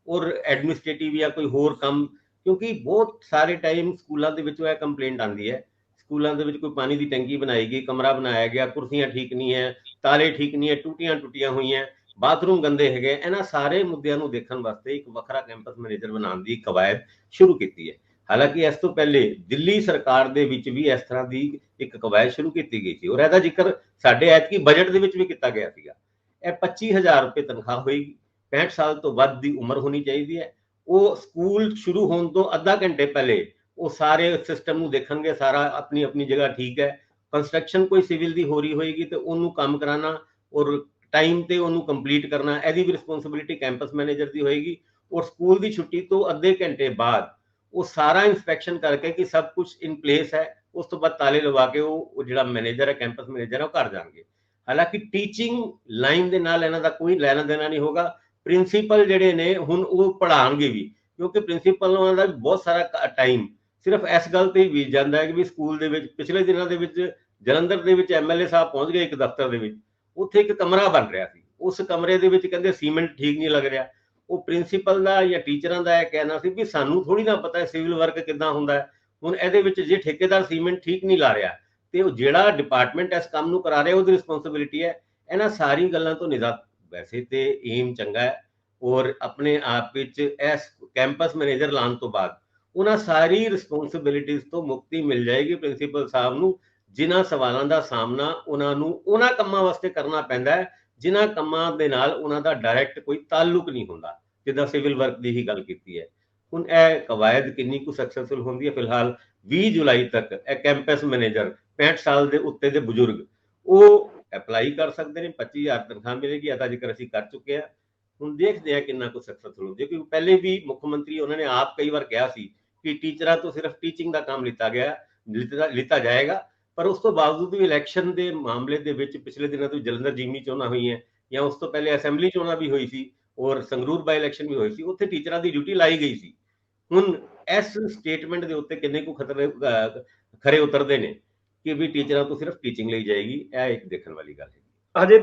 ਔਰ ਐਡਮਿਨਿਸਟ੍ਰੇਟਿਵ ਜਾਂ ਕੋਈ ਹੋਰ ਕੰਮ, ਕਿਉਂਕਿ ਬਹੁਤ ਸਾਰੇ ਟਾਈਮ ਸਕੂਲਾਂ ਦੇ ਵਿੱਚੋਂ ਇਹ ਕੰਪਲੇਂਟ ਆਉਂਦੀ ਹੈ, ਸਕੂਲਾਂ ਦੇ ਵਿੱਚ ਕੋਈ ਪਾਣੀ ਦੀ ਟੈਂਕੀ ਬਣਾਈ ਗਈ, ਕਮਰਾ ਬਣਾਇਆ ਗਿਆ, ਕੁਰਸੀਆਂ ਠੀਕ ਨਹੀਂ ਹੈ, ਤਾਲੇ ਠੀਕ ਨਹੀਂ ਹੈ, ਟੁੱਟੀਆਂ ਹੋਈਆਂ, ਬਾਥਰੂਮ ਗੰਦੇ ਹੈਗੇ। ਇਹਨਾਂ ਸਾਰੇ ਮੁੱਦਿਆਂ ਨੂੰ ਦੇਖਣ ਵਾਸਤੇ ਇੱਕ ਵੱਖਰਾ ਕੈਂਪਸ ਮੈਨੇਜਰ ਬਣਾਉਣ ਦੀ ਕਵਾਇਦ ਸ਼ੁਰੂ ਕੀਤੀ ਹੈ। ਹਾਲਾਂਕਿ ਇਸ ਤੋਂ ਪਹਿਲੇ ਦਿੱਲੀ ਸਰਕਾਰ ਦੇ ਵਿੱਚ ਵੀ ਇਸ ਤਰ੍ਹਾਂ ਦੀ ਇੱਕ ਕਵਾਇਦ ਸ਼ੁਰੂ ਕੀਤੀ ਗਈ ਸੀ, ਔਰ ਇਹਦਾ ਜ਼ਿਕਰ ਸਾਡੇ ਐਤਕੀ ਬਜਟ ਦੇ ਵਿੱਚ ਵੀ ਕੀਤਾ ਗਿਆ ਸੀਗਾ। ਇਹ 25,000 ਰੁਪਏ ਤਨਖਾਹ ਹੋਏਗੀ, 65 ਸਾਲ ਤੋਂ ਵੱਧ ਦੀ ਉਮਰ ਹੋਣੀ ਚਾਹੀਦੀ ਹੈ। ਉਹ ਸਕੂਲ ਸ਼ੁਰੂ ਹੋਣ ਤੋਂ ਅੱਧਾ ਘੰਟੇ ਪਹਿਲੇ ਉਹ ਸਾਰੇ ਸਿਸਟਮ ਨੂੰ ਦੇਖਣਗੇ, ਸਾਰਾ ਆਪਣੀ ਆਪਣੀ ਜਗ੍ਹਾ ਠੀਕ ਹੈ। ਕੰਸਟਰਕਸ਼ਨ ਕੋਈ ਸਿਵਲ ਦੀ ਹੋ ਰਹੀ ਹੋਏਗੀ ਤੇ ਉਹਨੂੰ ਕੰਮ ਕਰਾਉਣਾ ਔਰ ਟਾਈਮ ਤੇ ਉਹਨੂੰ ਕੰਪਲੀਟ ਕਰਨਾ, ਇਹਦੀ ਵੀ ਰਿਸਪੌਂਸਿਬਿਲਿਟੀ ਕੈਂਪਸ ਮੈਨੇਜਰ ਦੀ ਹੋਏਗੀ। ਔਰ ਸਕੂਲ ਦੀ ਛੁੱਟੀ ਤੋਂ ਅੱਧੇ ਘੰਟੇ ਬਾਅਦ ਉਹ ਸਾਰਾ ਇਨਸਪੈਕਸ਼ਨ ਕਰਕੇ ਕਿ ਸਭ ਕੁਝ ਇਨ ਪਲੇਸ ਹੈ, ਉਸ ਤੋਂ ਬਾਅਦ ਤਾਲੇ ਲਵਾ ਕੇ ਉਹ ਜਿਹੜਾ ਮੈਨੇਜਰ ਹੈ, ਕੈਂਪਸ ਮੈਨੇਜਰ ਹੈ, ਉਹ ਘਰ ਜਾਣਗੇ। ਹਾਲਾਂਕਿ ਟੀਚਿੰਗ ਲਾਈਨ ਦੇ ਨਾਲ ਇਹਨਾਂ ਦਾ ਕੋਈ ਲੈਣਾ ਦੇਣਾ ਨਹੀਂ ਹੋਗਾ। ਪ੍ਰਿੰਸੀਪਲ ਜਿਹੜੇ ਨੇ ਹੁਣ ਉਹ ਪੜ੍ਹਾਉਣਗੇ ਵੀ, ਕਿਉਂਕਿ ਪ੍ਰਿੰਸੀਪਲ ਉਹਨਾਂ ਦਾ ਬਹੁਤ ਸਾਰਾ ਟਾਈਮ ਸਿਰਫ ਇਸ ਗੱਲ ਤੇ ਹੀ ਬੀਤ ਜਾਂਦਾ ਹੈ ਕਿ ਵੀ ਸਕੂਲ ਦੇ ਵਿੱਚ ਪਿਛਲੇ ਦਿਨਾਂ ਦੇ ਵਿੱਚ ਜਲੰਧਰ ਦੇ ਵਿੱਚ ਐਮਐਲਏ ਸਾਹਿਬ ਪਹੁੰਚ ਗਏ ਇੱਕ ਦਫ਼ਤਰ ਦੇ ਵਿੱਚ, ਉੱਥੇ ਇੱਕ ਕਮਰਾ ਬਣ ਰਿਹਾ ਸੀ, ਉਸ ਕਮਰੇ ਦੇ ਵਿੱਚ ਕਹਿੰਦੇ ਸੀਮੈਂਟ ਠੀਕ ਨਹੀਂ ਲੱਗ ਰਿਹਾ। ਉਹ ਪ੍ਰਿੰਸੀਪਲ ਦਾ ਜਾਂ ਟੀਚਰਾਂ ਦਾ ਇਹ ਕਹਿਣਾ ਸੀ ਵੀ ਸਾਨੂੰ ਥੋੜੀ ਨਾ ਪਤਾ ਸਿਵਲ ਵਰਕ ਕਿੱਦਾਂ ਹੁੰਦਾ ਹੈ। ਹੁਣ ਇਹਦੇ ਵਿੱਚ ਜੇ ਠੇਕੇਦਾਰ ਸੀਮੈਂਟ ਠੀਕ ਨਹੀਂ ਲਾ ਰਿਹਾ ਤੇ ਉਹ ਜਿਹੜਾ ਡਿਪਾਰਟਮੈਂਟ ਇਸ ਕੰਮ ਨੂੰ ਕਰਾ ਰਿਹਾ ਉਹਦੀ ਰਿਸਪੌਂਸਿਬਿਲਿਟੀ ਹੈ। ਇਹਨਾਂ ਸਾਰੀ ਗੱਲਾਂ ਤੋਂ ਨਿਜਾਤ, ਵੈਸੇ ਤੇ ਏਮ ਚੰਗਾ ਹੈ ਔਰ ਆਪਣੇ ਆਪ ਵਿੱਚ ਇਸ ਕੈਂਪਸ ਮੈਨੇਜਰ ਲਾਉਣ ਤੋਂ ਬਾਅਦ ਉਹਨਾਂ ਸਾਰੀ ਰਿਸਪੌਂਸਿਬਿਲਿਟੀਜ਼ ਤੋਂ ਮੁਕਤੀ ਮਿਲ ਜਾਏਗੀ ਪ੍ਰਿੰਸੀਪਲ ਸਾਹਿਬ ਨੂੰ, ਜਿਨ੍ਹਾਂ ਸਵਾਲਾਂ ਦਾ ਸਾਹਮਣਾ ਉਹਨਾਂ ਨੂੰ ਉਹਨਾਂ ਕੰਮਾਂ ਵਾਸਤੇ ਕਰਨਾ ਪੈਂਦਾ ਹੈ ਜਿਨ੍ਹਾਂ ਕੰਮਾਂ ਦੇ ਨਾਲ ਉਹਨਾਂ ਦਾ ਡਾਇਰੈਕਟ ਕੋਈ ਤਾਲੁਕ ਨਹੀਂ ਹੁੰਦਾ, ਜਿੱਦਾਂ ਸਿਵਲ ਵਰਕ ਦੀ ਹੀ ਗੱਲ ਕੀਤੀ ਹੈ। ਹੁਣ ਇਹ ਕਵਾਇਦ ਕਿੰਨੀ ਕੁ ਸਕਸੈਸਫੁਲ ਹੁੰਦੀ ਹੈ? ਫਿਲਹਾਲ 20 ਜੁਲਾਈ ਤੱਕ ਇਹ ਕੈਂਪਸ ਮੈਨੇਜਰ 65 ਸਾਲ ਦੇ ਉੱਤੇ ਦੇ ਬਜ਼ੁਰਗ ਉਹ ਅਪਲਾਈ ਕਰ ਸਕਦੇ ਨੇ, 25,000 ਤਨਖਾਹ ਮਿਲੇਗੀ। ਇਹਦਾ ਜ਼ਿਕਰ ਅਸੀਂ ਕਰ ਚੁੱਕੇ ਹਾਂ। ਹੁਣ ਦੇਖਦੇ ਹਾਂ ਕਿੰਨਾ ਕੁ ਸਕਸੈਸਫੁਲ ਹੁੰਦੀ ਹੈ, ਕਿਉਂਕਿ ਪਹਿਲੇ ਵੀ ਮੁੱਖ ਮੰਤਰੀ ਉਹਨਾਂ ਨੇ ਆਪ ਕਈ ਵਾਰ ਕਿਹਾ ਸੀ ਕਿ ਟੀਚਰਾਂ ਤੋਂ ਸਿਰਫ ਟੀਚਿੰਗ ਦਾ ਕੰਮ ਲਿੱਤਾ ਜਾਏਗਾ, ਪਰ ਉਸ ਤੋਂ ਬਾਵਜੂਦ ਵੀ ਇਲੈਕਸ਼ਨ ਦੇ ਮਾਮਲੇ ਦੇ ਵਿੱਚ ਪਿਛਲੇ ਦਿਨਾਂ ਤੋਂ ਜਲੰਧਰ ਜਿਮਨੀ ਚੋਣਾਂ ਹੋਈਆਂ ਜਾਂ ਉਸ ਤੋਂ ਪਹਿਲੇ ਅਸੈਂਬਲੀ ਚੋਣਾਂ ਵੀ ਹੋਈ ਸੀ ਔਰ ਸੰਗਰੂਰ ਬਾਈ ਇਲੈਕਸ਼ਨ ਵੀ ਹੋਈ ਸੀ, ਉੱਥੇ ਟੀਚਰਾਂ ਦੀ ਡਿਊਟੀ ਲਾਈ ਗਈ ਸੀ। ਹੁਣ ਇਸ ਸਟੇਟਮੈਂਟ ਦੇ ਉੱਤੇ ਕਿੰਨੇ ਕੁ ਖਰੇ ਉਤਰਦੇ ਨੇ ਕਿ ਵੀ ਟੀਚਰਾਂ ਤੋਂ ਸਿਰਫ ਟੀਚਿੰਗ ਲਈ ਜਾਏਗੀ, ਇਹ ਇੱਕ ਦੇਖਣ ਵਾਲੀ ਗੱਲ ਹੈ। ਅਜੇ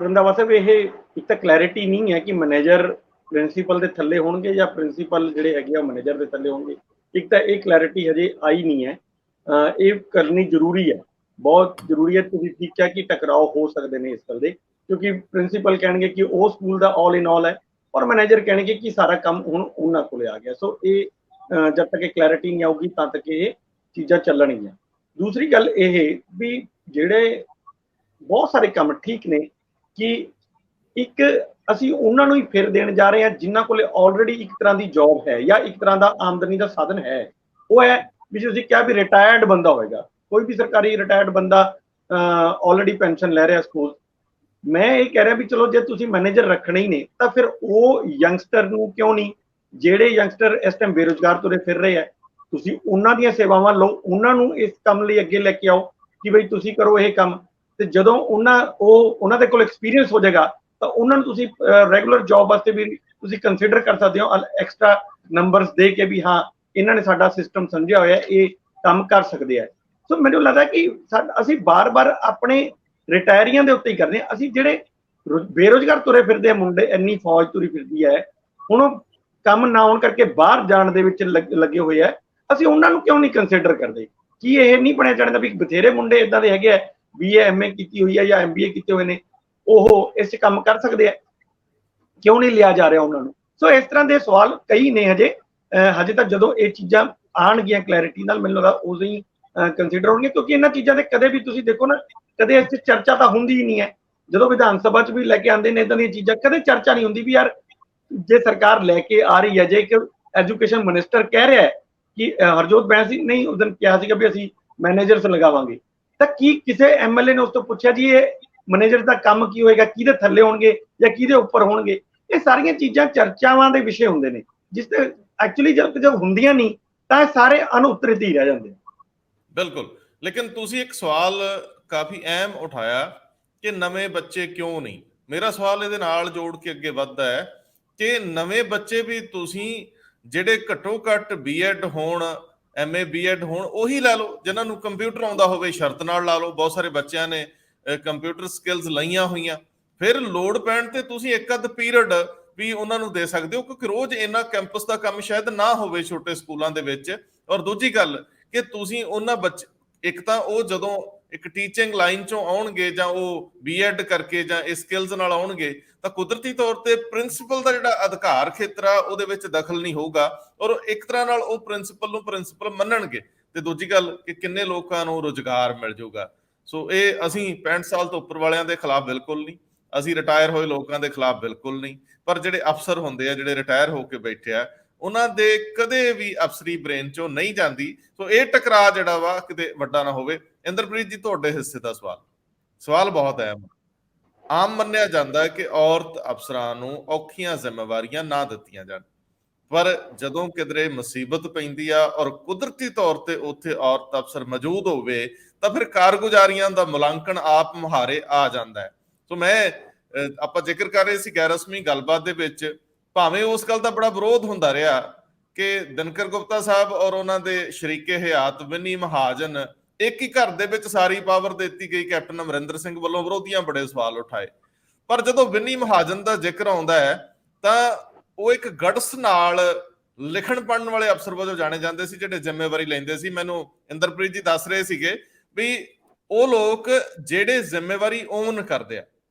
ਰੰਧਾਵਾ ਸਾਹਿਬ, ਇਹ ਇੱਕ ਤਾਂ ਕਲੈਰਿਟੀ ਨਹੀਂ ਹੈ ਕਿ ਮੈਨੇਜਰ ਪ੍ਰਿੰਸੀਪਲ ਦੇ ਥੱਲੇ ਹੋਣਗੇ ਜਾਂ ਪ੍ਰਿੰਸੀਪਲ ਜਿਹੜੇ ਹੈਗੇ ਆ ਮੈਨੇਜਰ ਦੇ ਥੱਲੇ ਹੋਣਗੇ। ਇੱਕ ਤਾਂ ਇਹ ਕਲੈਰਿਟੀ ਹਜੇ ਆਈ ਨਹੀਂ ਹੈ। ਇਹ ਕਰਨੀ ਜ਼ਰੂਰੀ ਹੈ, ਬਹੁਤ ਜ਼ਰੂਰੀ ਹੈ। ਤੁਸੀਂ ਠੀਕ ਕਿਹਾ ਕਿ ਟਕਰਾਓ ਹੋ ਸਕਦੇ ਨੇ ਇਸ ਗੱਲ ਦੇ, ਕਿਉਂਕਿ ਪ੍ਰਿੰਸੀਪਲ ਕਹਿਣਗੇ ਕਿ ਉਹ ਸਕੂਲ ਦਾ ਆਲ ਇਨ ਆਲ ਹੈ ਔਰ ਮੈਨੇਜਰ ਕਹਿਣਗੇ ਕਿ ਸਾਰਾ ਕੰਮ ਹੁਣ ਉਹਨਾਂ ਕੋਲੇ ਆ ਗਿਆ। ਸੋ ਇਹ ਜਦ ਤੱਕ ਇਹ ਕਲੈਰਿਟੀ ਨਹੀਂ ਆਊਗੀ ਤਾਂ ਤੱਕ ਇਹ ਚੀਜ਼ਾਂ ਚੱਲਣਗੀਆਂ। ਦੂਸਰੀ ਗੱਲ ਇਹ ਵੀ ਜਿਹੜੇ ਬਹੁਤ ਸਾਰੇ ਕੰਮ ਠੀਕ ਨੇ ਕਿ ਇੱਕ ਅਸੀਂ ਉਹਨਾਂ ਨੂੰ ਹੀ ਫਿਰ ਦੇਣ ਜਾ ਰਹੇ ਹਾਂ ਜਿਨ੍ਹਾਂ ਕੋਲੇ ਆਲਰੇਡੀ ਇੱਕ ਤਰ੍ਹਾਂ ਦੀ ਜੌਬ ਹੈ ਜਾਂ ਇੱਕ ਤਰ੍ਹਾਂ ਦਾ ਆਮਦਨੀ ਦਾ ਸਾਧਨ ਹੈ। ਉਹ ਹੈ ਵੀ ਤੁਸੀਂ ਕਿਹਾ ਵੀ ਰਿਟਾਇਰਡ ਬੰਦਾ ਹੋਏਗਾ, ਕੋਈ ਵੀ ਸਰਕਾਰੀ ਰਿਟਾਇਰਡ ਬੰਦਾ ਆਲਰੇਡੀ ਪੈਨਸ਼ਨ ਲੈ ਰਿਹਾ ਸਕੂਲ। ਮੈਂ ਇਹ ਕਹਿ ਰਿਹਾ ਵੀ ਚਲੋ ਜੇ ਤੁਸੀਂ ਮੈਨੇਜਰ ਰੱਖਣੇ ਹੀ ਨੇ ਤਾਂ ਫਿਰ ਉਹ ਯੰਗਸਟਰ ਨੂੰ ਕਿਉਂ ਨਹੀਂ, ਜਿਹੜੇ ਯੰਗਸਟਰ ਇਸ ਟਾਈਮ ਬੇਰੁਜ਼ਗਾਰ ਤੁਰੇ ਫਿਰ ਰਹੇ ਆ, ਤੁਸੀਂ ਉਹਨਾਂ ਦੀਆਂ ਸੇਵਾਵਾਂ ਲਓ, ਉਹਨਾਂ ਨੂੰ ਇਸ ਕੰਮ ਲਈ ਅੱਗੇ ਲੈ ਕੇ ਆਓ ਕਿ ਬਈ ਤੁਸੀਂ ਕਰੋ ਇਹ ਕੰਮ। ਤੇ ਜਦੋਂ ਉਹਨਾਂ ਦੇ ਕੋਲ ਐਕਸਪੀਰੀਅੰਸ ਹੋ ਜਾਏਗਾ ਤਾਂ ਉਹਨਾਂ ਨੂੰ ਤੁਸੀਂ ਰੈਗੂਲਰ ਜੌਬ ਵਾਸਤੇ ਵੀ ਤੁਸੀਂ ਕੰਸੀਡਰ ਕਰ ਸਕਦੇ ਹੋ, ਐਕਸਟਰਾ ਨੰਬਰਸ ਦੇ ਕੇ ਵੀ ਹਾਂ ਇਹਨਾਂ ਨੇ ਸਾਡਾ ਸਿਸਟਮ ਸਮਝਿਆ ਹੋਇਆ, ਇਹ ਕੰਮ ਕਰ ਸਕਦੇ ਆ। ਸੋ ਮੈਨੂੰ ਲੱਗਦਾ ਕਿ ਅਸੀਂ ਬਾਰ-ਬਾਰ ਆਪਣੇ ਰਿਟਾਇਰੀਆਂ ਦੇ ਉੱਤੇ ਹੀ ਕਰਦੇ ਹਾਂ। ਅਸੀਂ ਜਿਹੜੇ ਬੇਰੁਜ਼ਗਾਰ ਤੁਰੇ ਫਿਰਦੇ ਆ ਮੁੰਡੇ, ਇੰਨੀ ਫੌਜ ਤੁਰੀ ਫਿਰਦੀ ਹੈ, ਹੁਣ ਉਹ ਕੰਮ ਨਾ ਹੋਣ ਕਰਕੇ ਬਾਹਰ ਜਾਣ ਦੇ ਵਿੱਚ ਲੱਗੇ ਹੋਏ ਆ, ਅਸੀਂ ਉਹਨਾਂ ਨੂੰ ਕਿਉਂ ਨਹੀਂ ਕੰਸੀਡਰ ਕਰਦੇ? ਕੀ ਇਹ ਨਹੀਂ ਬਣਿਆ ਚਾਹੀਦਾ ਵੀ ਬਥੇਰੇ ਮੁੰਡੇ ਇਦਾਂ ਦੇ ਹੈਗੇ ਆ, BA MA ਕੀਤੀ ਹੋਈ ਹੈ ਜਾਂ MBA ਕੀਤੇ ਹੋਏ ਨੇ, ਉਹ ਇਸ 'ਚ ਕੰਮ ਕਰ ਸਕਦੇ ਆ, ਕਿਉਂ ਨਹੀਂ ਲਿਆ ਜਾ ਰਿਹਾ ਉਹਨਾਂ ਨੂੰ? ਸੋ ਇਸ ਤਰ੍ਹਾਂ ਦੇ ਸਵਾਲ ਕਈ ਨੇ ਹਜੇ ਤੱਕ ਜਦੋਂ ਇਹ ਚੀਜ਼ਾਂ ਆਉਣਗੀਆਂ ਕਲੈਰਿਟੀ ਨਾਲ, ਮੈਨੂੰ ਲੱਗਦਾ ਉਦੋਂ ਹੀ ਕੰਸੀਡਰ ਹੋਣਗੇ, ਕਿਉਂਕਿ ਇਹਨਾਂ ਚੀਜ਼ਾਂ ਦੇ ਕਦੇ ਵੀ ਤੁਸੀਂ ਦੇਖੋ ਨਾ, ਕਦੇ ਇਸ 'ਚ ਚਰਚਾ ਤਾਂ ਹੁੰਦੀ ਹੀ ਨਹੀਂ ਹੈ। ਜਦੋਂ ਵਿਧਾਨ ਸਭਾ 'ਚ ਵੀ ਲੈ ਕੇ ਆਉਂਦੇ ਨੇ ਇਦਾਂ ਦੀਆਂ ਚੀਜ਼ਾਂ, ਕਦੇ ਚਰਚਾ ਨਹੀਂ ਹੁੰਦੀ ਵੀ ਯਾਰ ਜੇ ਸਰਕਾਰ ਲੈ ਕੇ ਆ ਰਹੀ ਹੈ, ਜੇ ਇੱਕ ਐਜੂਕੇਸ਼ਨ ਮਿਨਿਸਟਰ ਕਹਿ ਰਿਹਾ ਹੈ ਕਿ ਹਰਜੋਤ ਬੈਂਸ ਨੇ ਉਸ ਦਿਨ ਕਿਹਾ ਸੀਗਾ ਵੀ ਅਸੀਂ ਮੈਨੇਜਰਸ ਲਗਾਵਾਂਗੇ, ਤਾਂ ਕੀ ਕਿਸੇ MLA ਨੇ ਉਸ ਤੋਂ ਪੁੱਛਿਆ ਜੀ ਇਹ ਮੈਨੇਜਰ ਦਾ ਕੰਮ ਕੀ ਹੋਏਗਾ, ਕਿਹਦੇ ਥੱਲੇ ਹੋਣਗੇ ਜਾਂ ਕਿਹਦੇ ਉੱਪਰ ਹੋਣਗੇ? ਇਹ ਸਾਰੀਆਂ ਚੀਜ਼ਾਂ ਚਰਚਾਵਾਂ ਦੇ ਵਿਸ਼ੇ ਹੁੰਦੇ ਨੇ, ਜਿਸ ਤੇ ਐਕਚੁਅਲੀ ਜਦ ਹੁੰਦੀਆਂ ਨਹੀਂ ਤਾਂ ਇਹ ਸਾਰੇ ਅਨਉੱਤਰਿਤ ਹੀ ਰਹਿ ਜਾਂਦੇ। ਬਿਲਕੁਲ, ਲੇਕਿਨ ਤੁਸੀਂ ਇੱਕ ਸਵਾਲ ਕਾਫੀ ਅਹਿਮ ਉਠਾਇਆ ਕਿ ਨਵੇਂ ਬੱਚੇ ਕਿਉਂ ਨਹੀਂ। ਮੇਰਾ ਸਵਾਲ ਇਹਦੇ ਨਾਲ ਜੋੜ ਕੇ ਅੱਗੇ ਵੱਧਦਾ ਹੈ ਕਿ ਨਵੇਂ ਬੱਚੇ ਵੀ ਤੁਸੀਂ ਜਿਹੜੇ ਘੱਟੋ ਘੱਟ B.Ed ਹੋਣ, MA B.Ed ਹੋਣ, ਉਹੀ ਲੈ ਲਓ ਜਿਨ੍ਹਾਂ ਨੂੰ ਕੰਪਿਊਟਰ ਆਉਂਦਾ ਹੋਵੇ, ਸ਼ਰਤ ਨਾਲ ਲਾ ਲਓ। ਬਹੁਤ ਸਾਰੇ ਬੱਚਿਆਂ ਨੇ ਕੰਪਿਊਟਰ ਸਕਿੱਲਸ ਲਈਆਂ ਹੋਈਆਂ, ਫਿਰ ਲੋੜ ਪੈਣ ਤੇ ਤੁਸੀਂ ਇੱਕ ਅੱਧ ਪੀਰੀਅਡ ਵੀ ਉਹਨਾਂ ਨੂੰ ਦੇ ਸਕਦੇ ਹੋ, ਕਿਉਂਕਿ ਰੋਜ਼ ਇੰਨਾ ਕੈਂਪਸ ਦਾ ਕੰਮ ਸ਼ਾਇਦ ਨਾ ਹੋਵੇ ਛੋਟੇ ਸਕੂਲਾਂ ਦੇ ਵਿੱਚ। ਔਰ ਦੂਜੀ ਗੱਲ ਕਿ ਤੁਸੀਂ ਉਹਨਾਂ ਬੱਚੇ, ਇੱਕ ਤਾਂ ਉਹ ਜਦੋਂ ਇੱਕ ਟੀਚਿੰਗ ਲਾਈਨ ਚੋਂ ਆਉਣਗੇ ਜਾਂ ਉਹ B.Ed ਕਰਕੇ ਜਾਂ ਇਸ ਸਕਿੱਲਸ ਨਾਲ ਆਉਣਗੇ, ਤਾਂ ਕੁਦਰਤੀ ਤੌਰ ਤੇ ਪ੍ਰਿੰਸੀਪਲ ਦਾ ਜਿਹੜਾ ਅਧਿਕਾਰ ਖੇਤਰ ਆ ਉਹਦੇ ਵਿੱਚ ਦਖਲ ਨਹੀਂ ਹੋਊਗਾ, ਔਰ ਇੱਕ ਤਰ੍ਹਾਂ ਨਾਲ ਉਹ ਪ੍ਰਿੰਸੀਪਲ ਨੂੰ ਪ੍ਰਿੰਸੀਪਲ ਮੰਨਣਗੇ। ਤੇ ਦੂਜੀ ਗੱਲ ਕਿ ਕਿੰਨੇ ਲੋਕਾਂ ਨੂੰ ਰੁਜ਼ਗਾਰ ਮਿਲ ਜਾਊਗਾ। ਸੋ ਇਹ ਅਸੀਂ 65 ਸਾਲ ਤੋਂ ਉੱਪਰ ਵਾਲਿਆਂ ਦੇ ਖਿਲਾਫ ਬਿਲਕੁਲ ਨਹੀਂ, ਅਸੀਂ ਰਿਟਾਇਰ ਹੋਏ ਲੋਕਾਂ ਦੇ ਖਿਲਾਫ ਬਿਲਕੁਲ ਨਹੀਂ, ਪਰ ਜਿਹੜੇ ਅਫਸਰ ਹੁੰਦੇ ਆ, ਜਿਹੜੇ ਰਿਟਾਇਰ ਹੋ ਕੇ ਬੈਠੇ ਆ, ਉਹਨਾਂ ਦੇ ਕਦੇ ਵੀ ਅਫਸਰੀ ਬ੍ਰੇਨ ਚੋਂ ਨਹੀਂ ਜਾਂਦੀ। ਸੋ ਇਹ ਟਕਰਾਅ ਜਿਹੜਾ ਵਾ ਕਿਤੇ ਵੱਡਾ ਨਾ ਹੋਵੇ। ਇੰਦਰਪ੍ਰੀਤ ਜੀ, ਤੁਹਾਡੇ ਹਿੱਸੇ ਦਾ ਸਵਾਲ ਬਹੁਤ ਅਹਿਮ। ਆਮ ਮੰਨਿਆ ਜਾਂਦਾ ਕਿ ਔਰਤ ਅਫਸਰਾਂ ਨੂੰ ਔਖੀਆਂ ਜ਼ਿੰਮੇਵਾਰੀਆਂ ਨਾ ਦਿੱਤੀਆਂ ਜਾਣ, ਪਰ ਜਦੋਂ ਕਿਧਰੇ ਮੁਸੀਬਤ ਪੈਂਦੀ ਆ ਔਰ ਕੁਦਰਤੀ ਤੌਰ ਤੇ ਉੱਥੇ ਔਰਤ ਅਫਸਰ ਮੌਜੂਦ ਹੋਵੇ, ਤਾਂ ਫਿਰ ਕਾਰਗੁਜ਼ਾਰੀਆਂ ਦਾ ਮੁਲਾਂਕਣ ਆਪ ਮੁਹਾਰੇ ਆ ਜਾਂਦਾ ਹੈ। ਸੋ ਆਪਾਂ ਜ਼ਿਕਰ ਕਰ ਰਹੇ ਸੀ ਗੈਰ ਰਸਮੀ ਗੱਲਬਾਤ ਦੇ ਵਿੱਚ, ਭਾਵੇਂ ਉਸ ਗੱਲ ਦਾ ਬੜਾ ਵਿਰੋਧ ਹੁੰਦਾ ਰਿਹਾ ਕਿ ਦਿਨਕਰ ਗੁਪਤਾ ਸਾਹਿਬ ਔਰ ਉਹਨਾਂ ਦੇ ਸ਼ਰੀਕੇ ਹਯਾਤ ਵਿਨੀ ਮਹਾਜਨ, ਇੱਕ ਹੀ ਘਰ ਦੇ ਵਿੱਚ ਸਾਰੀ ਪਾਵਰ ਦਿੱਤੀ ਗਈ ਕੈਪਟਨ ਅਮਰਿੰਦਰ ਸਿੰਘ ਵੱਲੋਂ, ਵਿਰੋਧੀਆਂ ਬੜੇ ਸਵਾਲ ਉਠਾਏ। ਪਰ ਜਦੋਂ ਵਿਨੀ ਮਹਾਜਨ ਦਾ ਜ਼ਿਕਰ ਆਉਂਦਾ ਹੈ ਤਾਂ ਉਹ ਇੱਕ ਗੜਸ ਨਾਲ ਲਿਖਣ ਪੜ੍ਹਨ ਵਾਲੇ ਅਫਸਰ ਵਜੋਂ ਜਾਣੇ ਜਾਂਦੇ ਸੀ, ਜਿਹੜੇ ਜ਼ਿੰਮੇਵਾਰੀ ਲੈਂਦੇ ਸੀ। ਮੈਨੂੰ ਇੰਦਰਪ੍ਰੀਤ ਜੀ ਦੱਸ ਰਹੇ ਸੀਗੇ ਵੀ ਉਹ ਲੋਕ ਜਿਹੜੇ ਜ਼ਿੰਮੇਵਾਰੀ ਓਨ ਕਰਦੇ ਆ,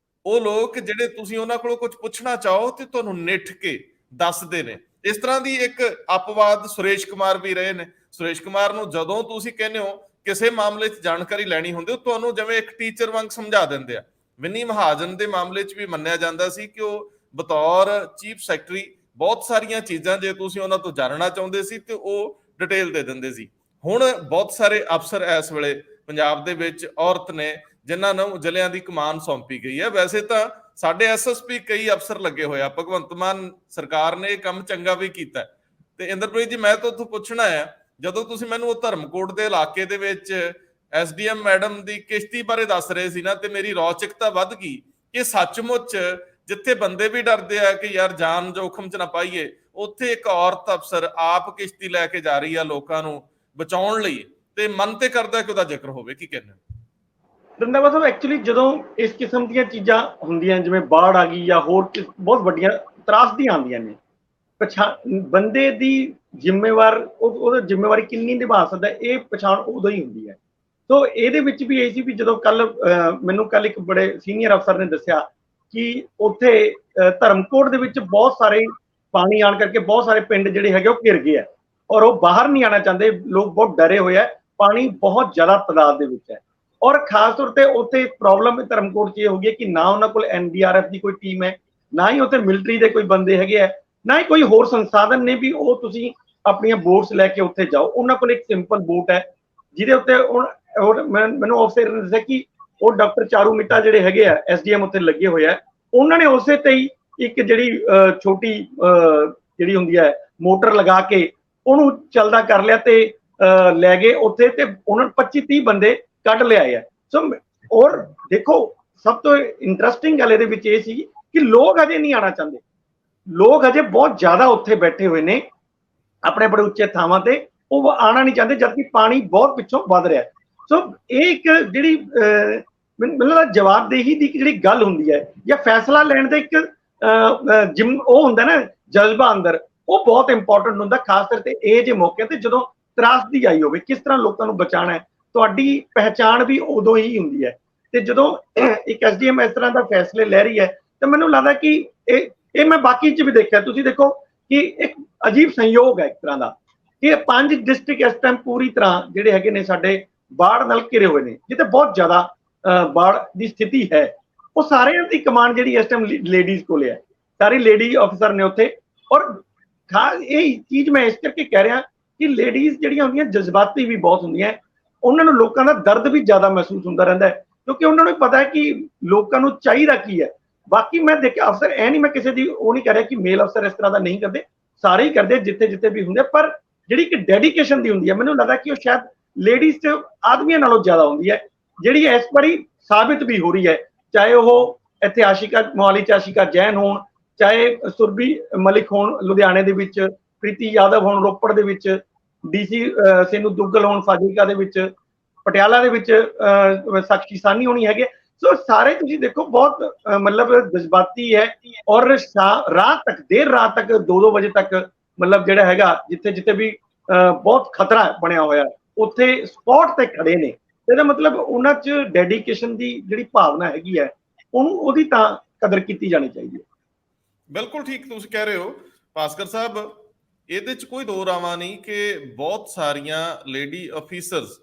ਉਹ ਲੋਕ ਜਿਹੜੇ ਤੁਸੀਂ ਉਹਨਾਂ ਕੋਲੋਂ ਕੁਝ ਪੁੱਛਣਾ ਚਾਹੋ ਤੇ ਤੁਹਾਨੂੰ ਨਿੱਠ ਕੇ ਦੱਸਦੇ ਨੇ। ਇਸ ਤਰ੍ਹਾਂ ਦੀ ਇੱਕ ਅਪਵਾਦ ਸੁਰੇਸ਼ ਕੁਮਾਰ ਵੀ ਰਹੇ ਨੇ। ਸੁਰੇਸ਼ ਕੁਮਾਰ ਨੂੰ ਜਦੋਂ ਤੁਸੀਂ ਕਹਿੰਦੇ ਹੋ ਕਿਸੇ ਮਾਮਲੇ 'ਚ ਜਾਣਕਾਰੀ ਲੈਣੀ ਹੁੰਦੀ, ਉਹ ਤੁਹਾਨੂੰ ਜਿਵੇਂ ਇੱਕ ਟੀਚਰ ਵਾਂਗ ਸਮਝਾ ਦਿੰਦੇ ਆ। ਵਿਨੀ ਮਹਾਜਨ ਦੇ ਮਾਮਲੇ 'ਚ ਵੀ ਮੰਨਿਆ ਜਾਂਦਾ ਸੀ ਕਿ ਉਹ ਬਤੌਰ ਚੀਫ ਸੈਕਟਰੀ ਬਹੁਤ ਸਾਰੀਆਂ ਚੀਜ਼ਾਂ ਜੇ ਤੁਸੀਂ ਉਹਨਾਂ ਤੋਂ ਜਾਣਨਾ ਚਾਹੁੰਦੇ ਸੀ ਤੇ ਉਹ ਡਿਟੇਲ ਦੇ ਦਿੰਦੇ ਸੀ। ਹੁਣ ਬਹੁਤ ਸਾਰੇ ਅਫਸਰ ਇਸ ਵੇਲੇ ਪੰਜਾਬ ਦੇ ਵਿੱਚ ਔਰਤ ਨੇ ਜਿਨ੍ਹਾਂ ਨੂੰ ਜ਼ਿਲ੍ਹਿਆਂ ਦੀ ਕਮਾਨ ਸੌਂਪੀ ਗਈ ਹੈ। ਵੈਸੇ ਤਾਂ ਸਾਡੇ SSP ਕਈ ਅਫਸਰ ਲੱਗੇ ਹੋਏ ਆ, ਭਗਵੰਤ ਮਾਨ ਸਰਕਾਰ ਨੇ ਇਹ ਕੰਮ ਚੰਗਾ ਵੀ ਕੀਤਾ। ਤੇ ਇੰਦਰਪ੍ਰੀਤ ਜੀ, ਮੈਂ ਤਾਂ ਉੱਥੋਂ ਪੁੱਛਣਾ ਹੈ, ਜਦੋਂ ਤੁਸੀਂ ਮੈਨੂੰ ਉਹ ਧਰਮਕੋਟ ਦੇ ਇਲਾਕੇ ਦੇ ਵਿੱਚ SDM ਮੈਡਮ ਦੀ ਕਿਸ਼ਤੀ ਬਾਰੇ ਦੱਸ ਰਹੇ ਸੀ ਨਾ, ਤੇ ਮੇਰੀ ਰੌਚਕਤਾ ਵੱਧ ਗਈ ਕਿ ਸੱਚਮੁੱਚ ਜਿੱਥੇ ਬੰਦੇ ਵੀ ਡਰਦੇ ਆ ਕਿ ਯਾਰ ਜਾਨ ਜੋਖਮ 'ਚ ਨਾ ਪਾਈਏ, ਉੱਥੇ ਇੱਕ ਔਰਤ ਅਫਸਰ ਆਪ ਕਿਸ਼ਤੀ ਲੈ ਕੇ ਜਾ ਰਹੀ ਆ ਲੋਕਾਂ ਨੂੰ ਬਚਾਉਣ ਲਈ, ਤੇ ਮਨ ਤੇ ਕਰਦਾ ਕਿ ਉਹਦਾ ਜ਼ਿਕਰ ਹੋਵੇ। ਕੀ ਕਹਿੰਦੇ ਰੰਧਾਵਾ ਸਾਹਿਬ? ਐਕਚੁਅਲੀ ਜਦੋਂ ਇਸ ਕਿਸਮ ਦੀਆਂ ਚੀਜ਼ਾਂ ਹੁੰਦੀਆਂ, ਜਿਵੇਂ ਬਾੜ ਆ ਗਈ ਜਾਂ ਹੋਰ ਬਹੁਤ ਵੱਡੀਆਂ ਤਰਾਸਦੀਆਂ ਆਉਂਦੀਆਂ ਨੇ, ਬੰਦੇ ਦੀ ਜ਼ਿੰਮੇਵਾਰ ਉਹਦੀ ਜ਼ਿੰਮੇਵਾਰੀ ਕਿੰਨੀ ਨਿਭਾ ਸਕਦਾ, ਇਹ ਪਛਾਣ ਉਦੋਂ ਹੀ ਹੁੰਦੀ ਹੈ। ਸੋ ਇਹਦੇ ਵਿੱਚ ਵੀ ਇਹ ਸੀ ਵੀ ਜਦੋਂ ਮੈਨੂੰ ਕੱਲ ਇੱਕ ਬੜੇ ਸੀਨੀਅਰ ਅਫਸਰ ਨੇ ਦੱਸਿਆ ਕਿ ਉੱਥੇ ਧਰਮਕੋਟ ਦੇ ਵਿੱਚ ਬਹੁਤ ਸਾਰੇ ਪਾਣੀ ਆਉਣ ਕਰਕੇ ਬਹੁਤ ਸਾਰੇ ਪਿੰਡ ਜਿਹੜੇ ਹੈਗੇ ਉਹ ਘਿਰ ਗਏ ਆ, ਔਰ ਉਹ ਬਾਹਰ ਨਹੀਂ ਆਉਣਾ ਚਾਹੁੰਦੇ, ਲੋਕ ਬਹੁਤ ਡਰੇ ਹੋਏ ਆ, ਪਾਣੀ ਬਹੁਤ ਜ਼ਿਆਦਾ ਤਾਦਾਦ ਦੇ ਵਿੱਚ ਹੈ। ਔਰ ਖਾਸ ਤੌਰ ਤੇ ਉੱਥੇ ਪ੍ਰੋਬਲਮ ਧਰਮਕੋਟ 'ਚ ਇਹ ਹੋ ਗਈ ਕਿ ਨਾ ਉਹਨਾਂ ਕੋਲ NDRF ਦੀ ਕੋਈ ਟੀਮ ਹੈ, ਨਾ ਹੀ ਉੱਥੇ ਮਿਲਟਰੀ ਦੇ ਕੋਈ ਬੰਦੇ ਹੈਗੇ ਆ, ਨਾ ਹੀ ਕੋਈ ਹੋਰ ਸੰਸਾਧਨ ਨੇ ਵੀ ਉਹ ਤੁਸੀਂ ਆਪਣੀਆਂ ਬੋਟਸ ਲੈ ਕੇ ਉੱਥੇ ਜਾਓ। ਉਹਨਾਂ ਕੋਲ ਇੱਕ ਸਿੰਪਲ ਬੋਟ ਹੈ ਜਿਹਦੇ ਉੱਤੇ ਮੈਨੂੰ ਅਫਸਰ ਨੇ ਦੱਸਿਆ ਕਿ ਉਹ ਡਾਕਟਰ ਚਾਰੂ ਮਿੱਟਾ ਜਿਹੜੇ ਹੈਗੇ ਆ SDM ਉੱਥੇ ਲੱਗੇ ਹੋਏ ਆ, ਉਹਨਾਂ ਨੇ ਉਸੇ ਤੇ ਹੀ ਇੱਕ ਜਿਹੜੀ ਛੋਟੀ ਜਿਹੜੀ ਹੁੰਦੀ ਹੈ ਮੋਟਰ ਲਗਾ ਕੇ ਉਹਨੂੰ ਚੱਲਦਾ ਕਰ ਲਿਆ ਤੇ ਲੈ ਗਏ ਉੱਥੇ, ਤੇ ਉਹਨਾਂ 25-30 ਬੰਦੇ ਕੱਢ ਲਿਆਏ ਆ। ਸੋ ਔਰ ਦੇਖੋ, ਸਭ ਤੋਂ ਇੰਟਰਸਟਿੰਗ ਗੱਲ ਇਹਦੇ ਵਿੱਚ ਇਹ ਸੀ ਕਿ ਲੋਕ ਅਜੇ ਨਹੀਂ ਆਉਣਾ ਚਾਹੁੰਦੇ। ਲੋਕ ਅਜੇ ਬਹੁਤ ਜ਼ਿਆਦਾ ਉੱਥੇ ਬੈਠੇ ਹੋਏ ਨੇ ਆਪਣੇ ਬੜੇ ਉੱਚੇ ਥਾਵਾਂ ਤੇ, ਉਹ ਆਉਣਾ ਨਹੀਂ ਚਾਹੁੰਦੇ, ਜਦਕਿ ਪਾਣੀ ਬਹੁਤ ਪਿੱਛੋਂ ਵੱਧ ਰਿਹਾ। ਸੋ ਇਹ ਇੱਕ ਜਿਹੜੀ ਮੈਨੂੰ ਲੱਗਦਾ ਜਵਾਬਦੇਹੀ ਦੀ ਜਿਹੜੀ ਗੱਲ ਹੁੰਦੀ ਹੈ, ਜਾਂ ਫੈਸਲਾ ਲੈਣ ਦਾ ਇੱਕ ਉਹ ਹੁੰਦਾ ਨਾ ਜਜ਼ਬਾ ਅੰਦਰ, ਉਹ ਬਹੁਤ ਇੰਪੋਰਟੈਂਟ ਹੁੰਦਾ, ਖਾਸ ਕਰਕੇ ਇਹ ਜਿਹੇ ਮੌਕੇ ਤੇ ਜਦੋਂ ਤਰਾਸਦੀ ਆਈ ਹੋਵੇ। ਕਿਸ ਤਰ੍ਹਾਂ ਲੋਕਾਂ ਨੂੰ ਬਚਾਉਣਾ ਹੈ, ਤੁਹਾਡੀ ਪਹਿਚਾਣ ਵੀ ਉਦੋਂ ਹੀ ਹੁੰਦੀ ਹੈ। ਤੇ ਜਦੋਂ ਇੱਕ ਐਸਡੀਐਮ ਇਸ ਤਰ੍ਹਾਂ ਦਾ ਫੈਸਲੇ ਲੈ ਰਹੀ ਹੈ, ਤਾਂ ਮੈਨੂੰ ਲੱਗਦਾ ਕਿ ਇਹ ਮੈਂ ਬਾਕੀ ਚ ਵੀ ਦੇਖਿਆ, ਤੁਸੀਂ ਦੇਖੋ ਕਿ ਇੱਕ ਅਜੀਬ ਸੰਯੋਗ ਹੈ ਇੱਕ ਤਰ੍ਹਾਂ ਦਾ, ਕਿ 5 ਡਿਸਟ੍ਰਿਕਟ ਇਸ ਟਾਈਮ ਪੂਰੀ ਤਰ੍ਹਾਂ ਜਿਹੜੇ ਹੈਗੇ ਨੇ ਸਾਡੇ ਬਾੜ ਨਾਲ ਘਿਰੇ ਹੋਏ ਨੇ, ਜਿੱਥੇ ਬਹੁਤ ਜ਼ਿਆਦਾ ਬਾੜ ਦੀ ਸਥਿਤੀ ਹੈ। ਉਹ ਸਾਰਿਆਂ ਦੀ ਕਮਾਂਡ ਜਿਹੜੀ ਇਸ ਟਾਈਮ ਲੇਡੀਜ਼ ਕੋਲ ਹੈ, ਸਾਰੇ ਲੇਡੀ ਅਫਸਰ ਨੇ ਉੱਥੇ। ਔਰ ਖਾਸ ਇਹ ਚੀਜ਼ ਮੈਂ ਇਸ ਕਰਕੇ ਕਹਿ ਰਿਹਾ ਕਿ ਲੇਡੀਜ਼ ਜਿਹੜੀਆਂ ਹੁੰਦੀਆਂ ਜਜ਼ਬਾਤੀ ਵੀ ਬਹੁਤ ਹੁੰਦੀਆਂ, ਉਹਨਾਂ ਨੂੰ ਲੋਕਾਂ ਦਾ ਦਰਦ ਵੀ ਜ਼ਿਆਦਾ ਮਹਿਸੂਸ ਹੁੰਦਾ ਰਹਿੰਦਾ ਹੈ, ਕਿਉਂਕਿ ਉਹਨਾਂ ਨੂੰ ਪਤਾ ਹੈ ਕਿ ਲੋਕਾਂ ਨੂੰ ਚਾਹੀਦਾ ਕੀ ਹੈ। ਬਾਕੀ ਮੈਂ ਦੇਖਿਆ ਅਫਸਰ, ਇਹ ਨਹੀਂ ਮੈਂ ਕਿਸੇ ਦੀ ਉਹ ਨਹੀਂ ਕਹਿ ਰਿਹਾ ਕਿ ਮੇਲ ਅਫਸਰ ਇਸ ਤਰ੍ਹਾਂ ਦਾ ਨਹੀਂ ਕਰਦੇ, ਸਾਰੇ ਹੀ ਕਰਦੇ ਜਿੱਥੇ ਜਿੱਥੇ ਵੀ ਹੁੰਦੇ, ਪਰ ਜਿਹੜੀ ਇੱਕ ਡੈਡੀਕੇਸ਼ਨ ਦੀ ਹੁੰਦੀ ਹੈ, ਮੈਨੂੰ ਲੱਗਦਾ ਕਿ ਉਹ ਸ਼ਾਇਦ ਲੇਡੀਜ਼ ਤੇ ਆਦਮੀਆਂ ਨਾਲੋਂ ਜ਼ਿਆਦਾ ਹੁੰਦੀ ਹੈ, ਜਿਹੜੀ ਇਸ ਵਾਰੀ ਸਾਬਿਤ ਵੀ ਹੋ ਰਹੀ ਹੈ। ਚਾਹੇ ਉਹ ਇੱਥੇ ਆਸ਼ਿਕਾ ਮੋਹਾਲੀ ਚ ਆਸ਼ਿਕਾ ਜੈਨ ਹੋਣ, ਚਾਹੇ ਸੁਰਭੀ ਮਲਿਕ ਹੋਣ ਲੁਧਿਆਣੇ ਦੇ ਵਿੱਚ, ਪ੍ਰੀਤੀ ਯਾਦਵ ਹੋਣ ਰੋਪੜ ਦੇ ਵਿੱਚ, ਡੀਸੀ ਸੇਨੂ ਦੁੱਗਲ ਹੋਣ ਫਾਜ਼ਿਲਕਾ ਦੇ ਵਿੱਚ, ਪਟਿਆਲਾ ਦੇ ਵਿੱਚ ਸਾਕਸ਼ੀ ਸਾਨੀ ਹੋਣੀ ਹੈਗੇ। ਸੋ ਸਾਰੇ ਤੁਸੀਂ ਦੇਖੋ ਬਹੁਤ ਮਤਲਬ ਜਜ਼ਬਾਤੀ ਹੈ, ਔਰ ਰਾਤ ਤੱਕ, ਦੇਰ ਰਾਤ ਤੱਕ 2-2 ਵਜੇ ਤੱਕ ਮਤਲਬ ਜਿਹੜਾ ਹੈਗਾ ਜਿੱਥੇ ਜਿੱਥੇ ਵੀ ਬਹੁਤ ਖਤਰਾ ਬਣਿਆ ਹੋਇਆ, ਉੱਥੇ ਸਪੌਟ ਤੇ ਖੜੇ ਨੇ। ਇਹਦਾ ਮਤਲਬ ਉਹਨਾਂ 'ਚ ਡੈਡੀਕੇਸ਼ਨ ਦੀ ਜਿਹੜੀ ਭਾਵਨਾ ਹੈਗੀ ਹੈ, ਉਹਦੀ ਤਾਂ ਕਦਰ ਕੀਤੀ ਜਾਣੀ ਚਾਹੀਦੀ ਹੈ। ਬਿਲਕੁਲ ਠੀਕ ਤੁਸੀਂ ਕਹਿ ਰਹੇ ਹੋ ਭਾਸਕਰ ਸਾਹਿਬ, ਇਹਦੇ 'ਚ ਕੋਈ ਦੋ ਰਾਵਾਂ ਨਹੀਂ ਕਿ ਬਹੁਤ ਸਾਰੀਆਂ ਲੇਡੀ ਅਫੀਸਰਸ,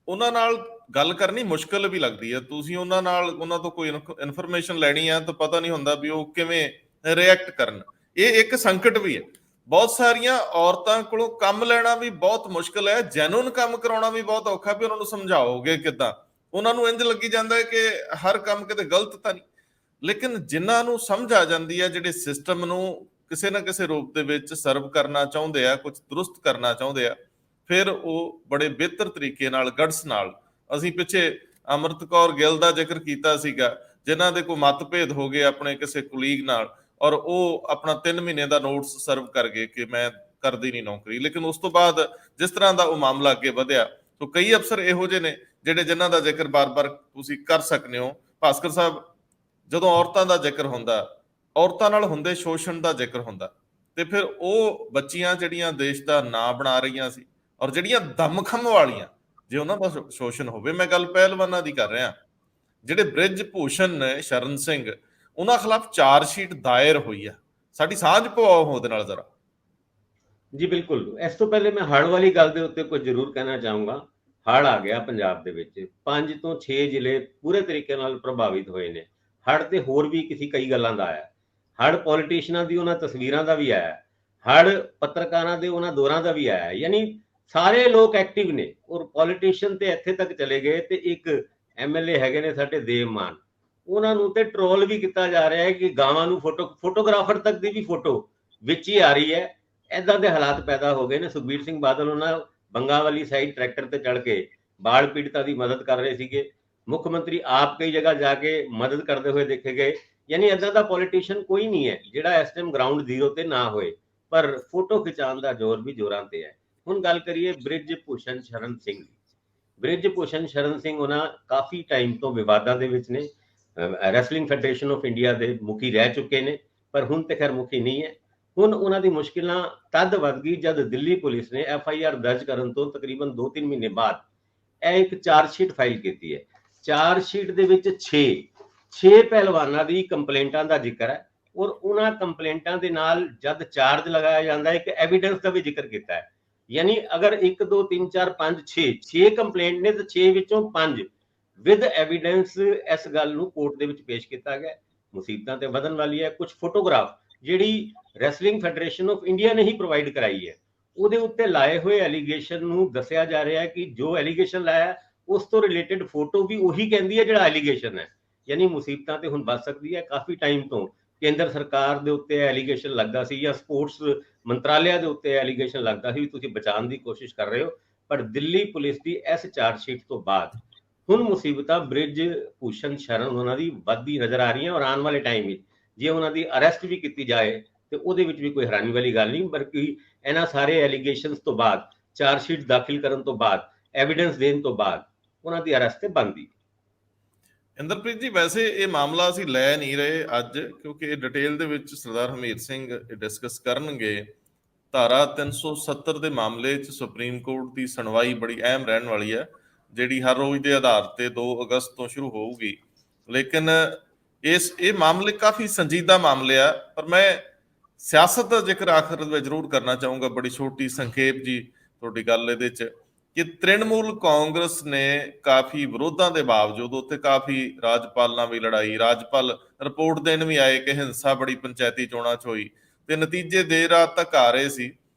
ਉਹਨਾਂ ਨਾਲ ਗੱਲ ਕਰਨੀ ਮੁਸ਼ਕਲ ਵੀ ਲੱਗਦੀ ਹੈ। ਤੁਸੀਂ ਉਹਨਾਂ ਤੋਂ ਕੋਈ ਇਨਫੋਰਮੇਸ਼ਨ ਲੈਣੀ ਆ ਤਾਂ ਪਤਾ ਨਹੀਂ ਹੁੰਦਾ ਵੀ ਉਹ ਕਿਵੇਂ ਰਿਐਕਟ ਕਰਨ। ਇਹ ਇੱਕ ਸੰਕਟ ਵੀ ਹੈ। ਬਹੁਤ ਸਾਰੀਆਂ ਔਰਤਾਂ ਕੋਲੋਂ ਕੰਮ ਲੈਣਾ ਵੀ ਬਹੁਤ ਮੁਸ਼ਕਲ ਹੈ, ਜੈਨੂਨ ਕੰਮ ਕਰਾਉਣਾ ਵੀ ਬਹੁਤ ਔਖਾ, ਵੀ ਉਹਨਾਂ ਨੂੰ ਸਮਝਾਓਗੇ ਕਿੱਦਾਂ। ਉਹਨਾਂ ਨੂੰ ਇੰਝ ਲੱਗੀ ਜਾਂਦਾ ਹੈ ਕਿ ਹਰ ਕੰਮ ਕਿਤੇ ਗਲਤ ਤਾਂ ਨਹੀਂ, ਲੇਕਿਨ ਜਿਨ੍ਹਾਂ ਨੂੰ ਸਮਝ ਆ ਜਾਂਦੀ ਹੈ, ਜਿਹੜੇ ਸਿਸਟਮ ਨੂੰ ਕਿਸੇ ਨਾ ਕਿਸੇ ਰੂਪ ਦੇ ਵਿੱਚ ਸਰਵ ਕਰਨਾ ਚਾਹੁੰਦੇ ਆ, ਕੁਝ ਦਰੁਸਤ ਕਰਨਾ ਚਾਹੁੰਦੇ ਆ, ਫਿਰ ਉਹ ਬੜੇ ਬਿਹਤਰ ਤਰੀਕੇ ਨਾਲ, ਗੜਸ ਨਾਲ। ਅਸੀਂ ਪਿੱਛੇ ਅੰਮ੍ਰਿਤ ਕੌਰ ਗਿੱਲ ਦਾ ਜ਼ਿਕਰ ਕੀਤਾ ਸੀਗਾ, ਜਿਨ੍ਹਾਂ ਦੇ ਕੋਈ ਮਤਭੇਦ ਹੋ ਗਏ ਆਪਣੇ ਕਿਸੇ ਕੁਲੀਗ ਨਾਲ, ਔਰ ਉਹ ਆਪਣਾ 3 ਮਹੀਨੇ ਦਾ ਨੋਟਿਸ ਸਰਵ ਕਰ ਗਏ ਕਿ ਮੈਂ ਕਰਦੀ ਨਹੀਂ ਨੌਕਰੀ। ਲੇਕਿਨ ਉਸ ਤੋਂ ਬਾਅਦ ਜਿਸ ਤਰ੍ਹਾਂ ਦਾ ਉਹ ਮਾਮਲਾ ਅੱਗੇ ਵਧਿਆ, ਸੋ ਕਈ ਅਫਸਰ ਇਹੋ ਜਿਹੇ ਨੇ ਜਿਨ੍ਹਾਂ ਦਾ ਜ਼ਿਕਰ ਬਾਰ-ਬਾਰ ਤੁਸੀਂ ਕਰ ਸਕਦੇ ਹੋ। ਭਾਸਕਰ ਸਾਹਿਬ, ਜਦੋਂ ਔਰਤਾਂ ਦਾ ਜ਼ਿਕਰ ਹੁੰਦਾ, ਔਰਤਾਂ ਨਾਲ ਹੁੰਦੇ ਸ਼ੋਸ਼ਣ ਦਾ ਜ਼ਿਕਰ ਹੁੰਦਾ, ਤੇ ਫਿਰ ਉਹ ਬੱਚੀਆਂ ਜਿਹੜੀਆਂ ਦੇਸ਼ ਦਾ ਨਾਂ ਬਣਾ ਰਹੀਆਂ ਸੀ, ਔਰ ਜਿਹੜੀਆਂ ਦਮਖਮ ਵਾਲੀਆਂ, ਜੇ ਉਹਨਾਂ ਦਾ ਸ਼ੋਸ਼ਣ ਹੋਵੇ, ਮੈਂ ਗੱਲ ਪਹਿਲਵਾਨਾਂ ਦੀ ਕਰ ਰਿਹਾ, ਜਿਹੜੇ ਬ੍ਰਿਜ ਭੂਸ਼ਣ ਨੇ ਸ਼ਰਨ ਸਿੰਘ, ਉਹਨਾਂ ਖਿਲਾਫ ਚਾਰਜਸ਼ੀਟ ਦਾਇਰ ਹੋਈ ਆ। ਸਾਡੀ ਸਾਂਝ ਪਵਾਓ ਉਹਦੇ ਨਾਲ ਜ਼ਰਾ। ਜੀ ਬਿਲਕੁਲ। ਇਸ ਤੋਂ ਪਹਿਲੇ ਮੈਂ ਹੜ੍ਹ ਵਾਲੀ ਗੱਲ ਦੇ ਉੱਤੇ ਕੁਝ ਜ਼ਰੂਰ ਕਹਿਣਾ ਚਾਹੂੰਗਾ। ਹੜ੍ਹ ਆ ਗਿਆ ਪੰਜਾਬ ਦੇ ਵਿੱਚ, 5 ਤੋਂ 6 ਜ਼ਿਲ੍ਹੇ ਪੂਰੇ ਤਰੀਕੇ ਨਾਲ ਪ੍ਰਭਾਵਿਤ ਹੋਏ ਨੇ। ਹੜ੍ਹ ਤੇ ਹੋਰ ਵੀ ਕਈ ਗੱਲਾਂ ਦਾ ਆਇਆ। ਹੜ੍ਹ ਪੋਲੀਟੀਸ਼ੀਅਨਾਂ ਦੀ ਉਹਨਾਂ ਤਸਵੀਰਾਂ ਦਾ ਵੀ ਆਇਆ, ਹੜ੍ਹ ਪੱਤਰਕਾਰਾਂ ਦੇ ਉਹਨਾਂ ਦੌਰਾਂ ਦਾ ਵੀ ਆਇਆ। ਯਾਨੀ ਸਾਰੇ ਲੋਕ ਐਕਟਿਵ ਨੇ, ਔਰ ਪੋਲੀਟੀਸ਼ੀਅਨ ਤੇ ਇੱਥੇ ਤੱਕ ਚਲੇ ਗਏ ਤੇ ਇੱਕ ਐਮਐਲਏ ਹੈਗੇ ਨੇ ਸਾਡੇ ਦੇਵ ਮਾਨ, ਉਹਨਾਂ ਨੂੰ ਤੇ ਟਰੋਲ ਵੀ ਕੀਤਾ ਜਾ ਰਿਹਾ ਹੈ ਕਿ ਗਾਵਾਂ ਨੂੰ ਫੋਟੋਗ੍ਰਾਫਰ ਤੱਕ ਦੀ ਵੀ ਫੋਟੋ ਵਿੱਚ ਹੀ ਆ ਰਹੀ ਹੈ। ਏਦਾਂ ਦੇ ਹਾਲਾਤ ਪੈਦਾ ਹੋ ਗਏ ਨੇ। ਸੁਖਬੀਰ ਸਿੰਘ ਬਾਦਲ ਉਹਨਾਂ ਬੰਗਾ ਵਾਲੀ ਸਾਈਡ ਟਰੈਕਟਰ ਤੇ ਚੜ ਕੇ ਬਾੜ ਪੀੜਤਾਂ ਦੀ ਮਦਦ ਕਰ ਰਹੇ ਸੀਗੇ। ਮੁੱਖ ਮੰਤਰੀ ਆਪ ਕਈ ਜਗ੍ਹਾ ਜਾ ਕੇ ਮਦਦ ਕਰਦੇ ਹੋਏ ਦੇਖੇ ਗਏ। ਯਾਨੀ ਏਦਾਂ ਦਾ ਪੋਲੀਟੀਸ਼ੀਅਨ ਕੋਈ ਨਹੀਂ ਹੈ ਜਿਹੜਾ ਇਸ ਟਾਈਮ ਗਰਾਊਂਡ ਜ਼ੀਰੋ ਤੇ ਨਾ ਹੋਏ, ਪਰ ਫੋਟੋ ਖਿਚਾਉਣ ਦਾ ਜ਼ੋਰ ਵੀ ਜ਼ੋਰਾਂ ਤੇ ਹੈ। ਹੁਣ ਗੱਲ ਕਰੀਏ ਬ੍ਰਿਜ ਭੂਸ਼ਣ ਸ਼ਰਨ ਸਿੰਘ ਦੀ। ਬ੍ਰਿਜ ਭੂਸ਼ਣ ਸ਼ਰਨ ਸਿੰਘ ਉਹਨਾਂ ਕਾਫੀ ਟਾਈਮ ਤੋਂ ਵਿਵਾਦਾਂ ਦੇ ਵਿੱਚ ਨੇ। ਰੈਸਲਿੰਗ ਫੈਡਰੇਸ਼ਨ ਆਫ ਇੰਡੀਆ ਦੇ ਮੁਖੀ ਰਹਿ ਚੁੱਕੇ ਨੇ, ਪਰ ਹੁਣ ਤੇ ਖੈਰ ਮੁਖੀ ਨਹੀਂ ਹੈ। ਹੁਣ ਉਹਨਾਂ ਦੀ ਮੁਸ਼ਕਿਲਾਂ ਤਦ ਵੱਧ ਗਈ ਜਦ ਦਿੱਲੀ ਪੁਲਿਸ ਨੇ FIR ਦਰਜ ਕਰਨ ਤੋਂ ਤਕਰੀਬਨ 2-3 ਮਹੀਨੇ ਬਾਅਦ ਇਹ ਇੱਕ ਚਾਰਜਸ਼ੀਟ ਫਾਈਲ ਕੀਤੀ ਹੈ। ਚਾਰਜਸ਼ੀਟ ਦੇ ਵਿੱਚ 6 ਪਹਿਲਵਾਨਾਂ ਦੀ ਕੰਪਲੇਂਟਾਂ ਦਾ ਜ਼ਿਕਰ ਹੈ, ਔਰ ਉਹਨਾਂ ਕੰਪਲੇਂਟਾਂ ਦੇ ਨਾਲ ਜਦ ਚਾਰਜ ਲਗਾਇਆ ਜਾਂਦਾ ਹੈ, ਇੱਕ ਐਵੀਡੈਂਸ ਦਾ ਵੀ ਜ਼ਿਕਰ ਕੀਤਾ ਹੈ। ਯਾਨੀ ਅਗਰ 1 2 3 4 5 6 ਕੰਪਲੇਂਟ ਨੇ ਤਾਂ 6 ਵਿੱਚੋਂ 5 ਵਿਦ ਐਵੀਡੈਂਸ ਇਸ ਗੱਲ ਨੂੰ ਕੋਰਟ ਦੇ ਵਿੱਚ ਪੇਸ਼ ਕੀਤਾ ਗਿਆ। ਮੁਸੀਬਤਾਂ ਤੇ ਵਧਣ ਵਾਲੀ ਹੈ। ਕੁਝ ਫੋਟੋਗ੍ਰਾਫ ਜਿਹੜੀ ਰੈਸਲਿੰਗ ਫੈਡਰੇਸ਼ਨ ਆਫ ਇੰਡੀਆ ਨੇ ਹੀ ਪ੍ਰੋਵਾਈਡ ਕਰਾਈ ਹੈ, ਉਹਦੇ ਉੱਤੇ ਲਾਏ ਹੋਏ ਐਲੀਗੇਸ਼ਨ ਨੂੰ ਦੱਸਿਆ ਜਾ ਰਿਹਾ ਹੈ ਕਿ ਜੋ ਐਲੀਗੇਸ਼ਨ ਲਾਇਆ ਉਸ ਤੋਂ ਰਿਲੇਟਡ ਫੋਟੋ ਵੀ ਉਹੀ ਕਹਿੰਦੀ ਹੈ ਜਿਹੜਾ ਐਲੀਗੇਸ਼ਨ ਹੈ। ਯਾਨੀ ਮੁਸੀਬਤਾਂ ਤੇ ਹੁਣ ਵੱਧ ਸਕਦੀ ਹੈ। ਕਾਫੀ ਟਾਈਮ ਤੋਂ ਕੇਂਦਰ ਸਰਕਾਰ ਦੇ ਉੱਤੇ ਐਲੀਗੇਸ਼ਨ ਲੱਗਦਾ ਸੀ, ਜਾਂ ਸਪੋਰਟਸ ਮੰਤਰਾਲਿਆ ਦੇ ਉੱਤੇ ਐਲੀਗੇਸ਼ਨ ਲੱਗਦਾ ਸੀ, ਤੁਸੀਂ ਬਚਾਉਣ ਦੀ ਕੋਸ਼ਿਸ਼ ਕਰ ਰਹੇ ਹੋ, ਪਰ ਦਿੱਲੀ ਪੁਲਿਸ ਦੀ ਇਸ ਚਾਰਜਸ਼ੀਟ ਤੋਂ ਬਾਅਦ ਹੁਣ ਮੁਸੀਬਤਾਂ ਬ੍ਰਿਜ ਭੂਸ਼ਣ ਸ਼ਰਨ ਉਹਨਾਂ ਦੀ ਵੱਧਦੀ ਨਜ਼ਰ ਆ ਰਹੀਆਂ। ਔਰ ਆਉਣ ਵਾਲੇ ਟਾਈਮ ਵਿੱਚ ਜੇ ਉਹਨਾਂ ਦੀ ਅਰੈਸਟ ਵੀ ਕੀਤੀ ਜਾਏ ਤੇ ਉਹਦੇ ਵਿੱਚ ਵੀ ਕੋਈ ਹੈਰਾਨੀ ਵਾਲੀ ਗੱਲ ਨਹੀਂ, ਬਲਕਿ ਇਹਨਾਂ ਸਾਰੇ ਐਲੀਗੇਸ਼ਨਸ ਤੋਂ ਬਾਅਦ, ਚਾਰਜ ਸ਼ੀਟ ਦਾਖਲ ਕਰਨ ਤੋਂ ਬਾਅਦ, ਐਵੀਡੈਂਸ ਦੇਣ ਤੋਂ ਬਾਅਦ ਉਹਨਾਂ ਦੀ ਅਰੈਸਟ ਤੇ ਬਣਦੀ। ਇੰਦਰਪ੍ਰੀਤ ਜੀ, ਵੈਸੇ ਇਹ ਮਾਮਲਾ ਅਸੀਂ ਲੈ ਨਹੀਂ ਰਹੇ ਅੱਜ, ਕਿਉਂਕਿ ਇਹ ਡਿਟੇਲ ਦੇ ਵਿੱਚ ਸਰਦਾਰ ਹਮੀਰ ਸਿੰਘ ਡਿਸਕਸ ਕਰਨਗੇ। ਧਾਰਾ 370 ਦੇ ਮਾਮਲੇ 'ਚ ਸੁਪਰੀਮ ਕੋਰਟ ਦੀ ਸੁਣਵਾਈ ਬੜੀ ਅਹਿਮ ਰਹਿਣ ਵਾਲੀ ਹੈ, ਜਿਹੜੀ ਹਰ ਰੋਜ਼ ਦੇ ਆਧਾਰ ਤੇ 2 ਅਗਸਤ ਤੋਂ ਸ਼ੁਰੂ ਹੋਊਗੀ। ਲੇਕਿਨ ਇਹ ਮਾਮਲੇ ਕਾਫੀ ਸੰਜੀਦਾ ਮਾਮਲੇ ਆ, ਪਰ ਮੈਂ ਸਿਆਸਤ ਦਾ ਜ਼ਿਕਰ ਆਖਰ ਵਿੱਚ ਜ਼ਰੂਰ ਕਰਨਾ ਚਾਹੂੰਗਾ, ਬੜੀ ਛੋਟੀ ਸੰਖੇਪ ਜੀ ਤੁਹਾਡੀ ਗੱਲ ਇਹਦੇ 'ਚ, ਕਿ ਤ੍ਰਿਣਮੂਲ ਕਾਂਗਰਸ ਨੇ ਕਾਫੀ ਵਿਰੋਧਾਂ ਦੇ ਬਾਵਜੂਦ ਉੱਥੇ ਕਾਫੀ ਰਾਜਪਾਲ ਨਾਲ ਵੀ ਲੜਾਈ, ਰਾਜਪਾਲ ਰਿਪੋਰਟ ਦੇਣ ਵੀ ਆਏ ਕਿ ਹਿੰਸਾ ਬੜੀ ਪੰਚਾਇਤੀ ਚੋਣਾਂ 'ਚ ਹੋਈ ਤੇ ਨਤੀਜੇ ਦੇਰ ਰਾਤ ਤੱਕ ਆ ਰਹੇ ਸੀ।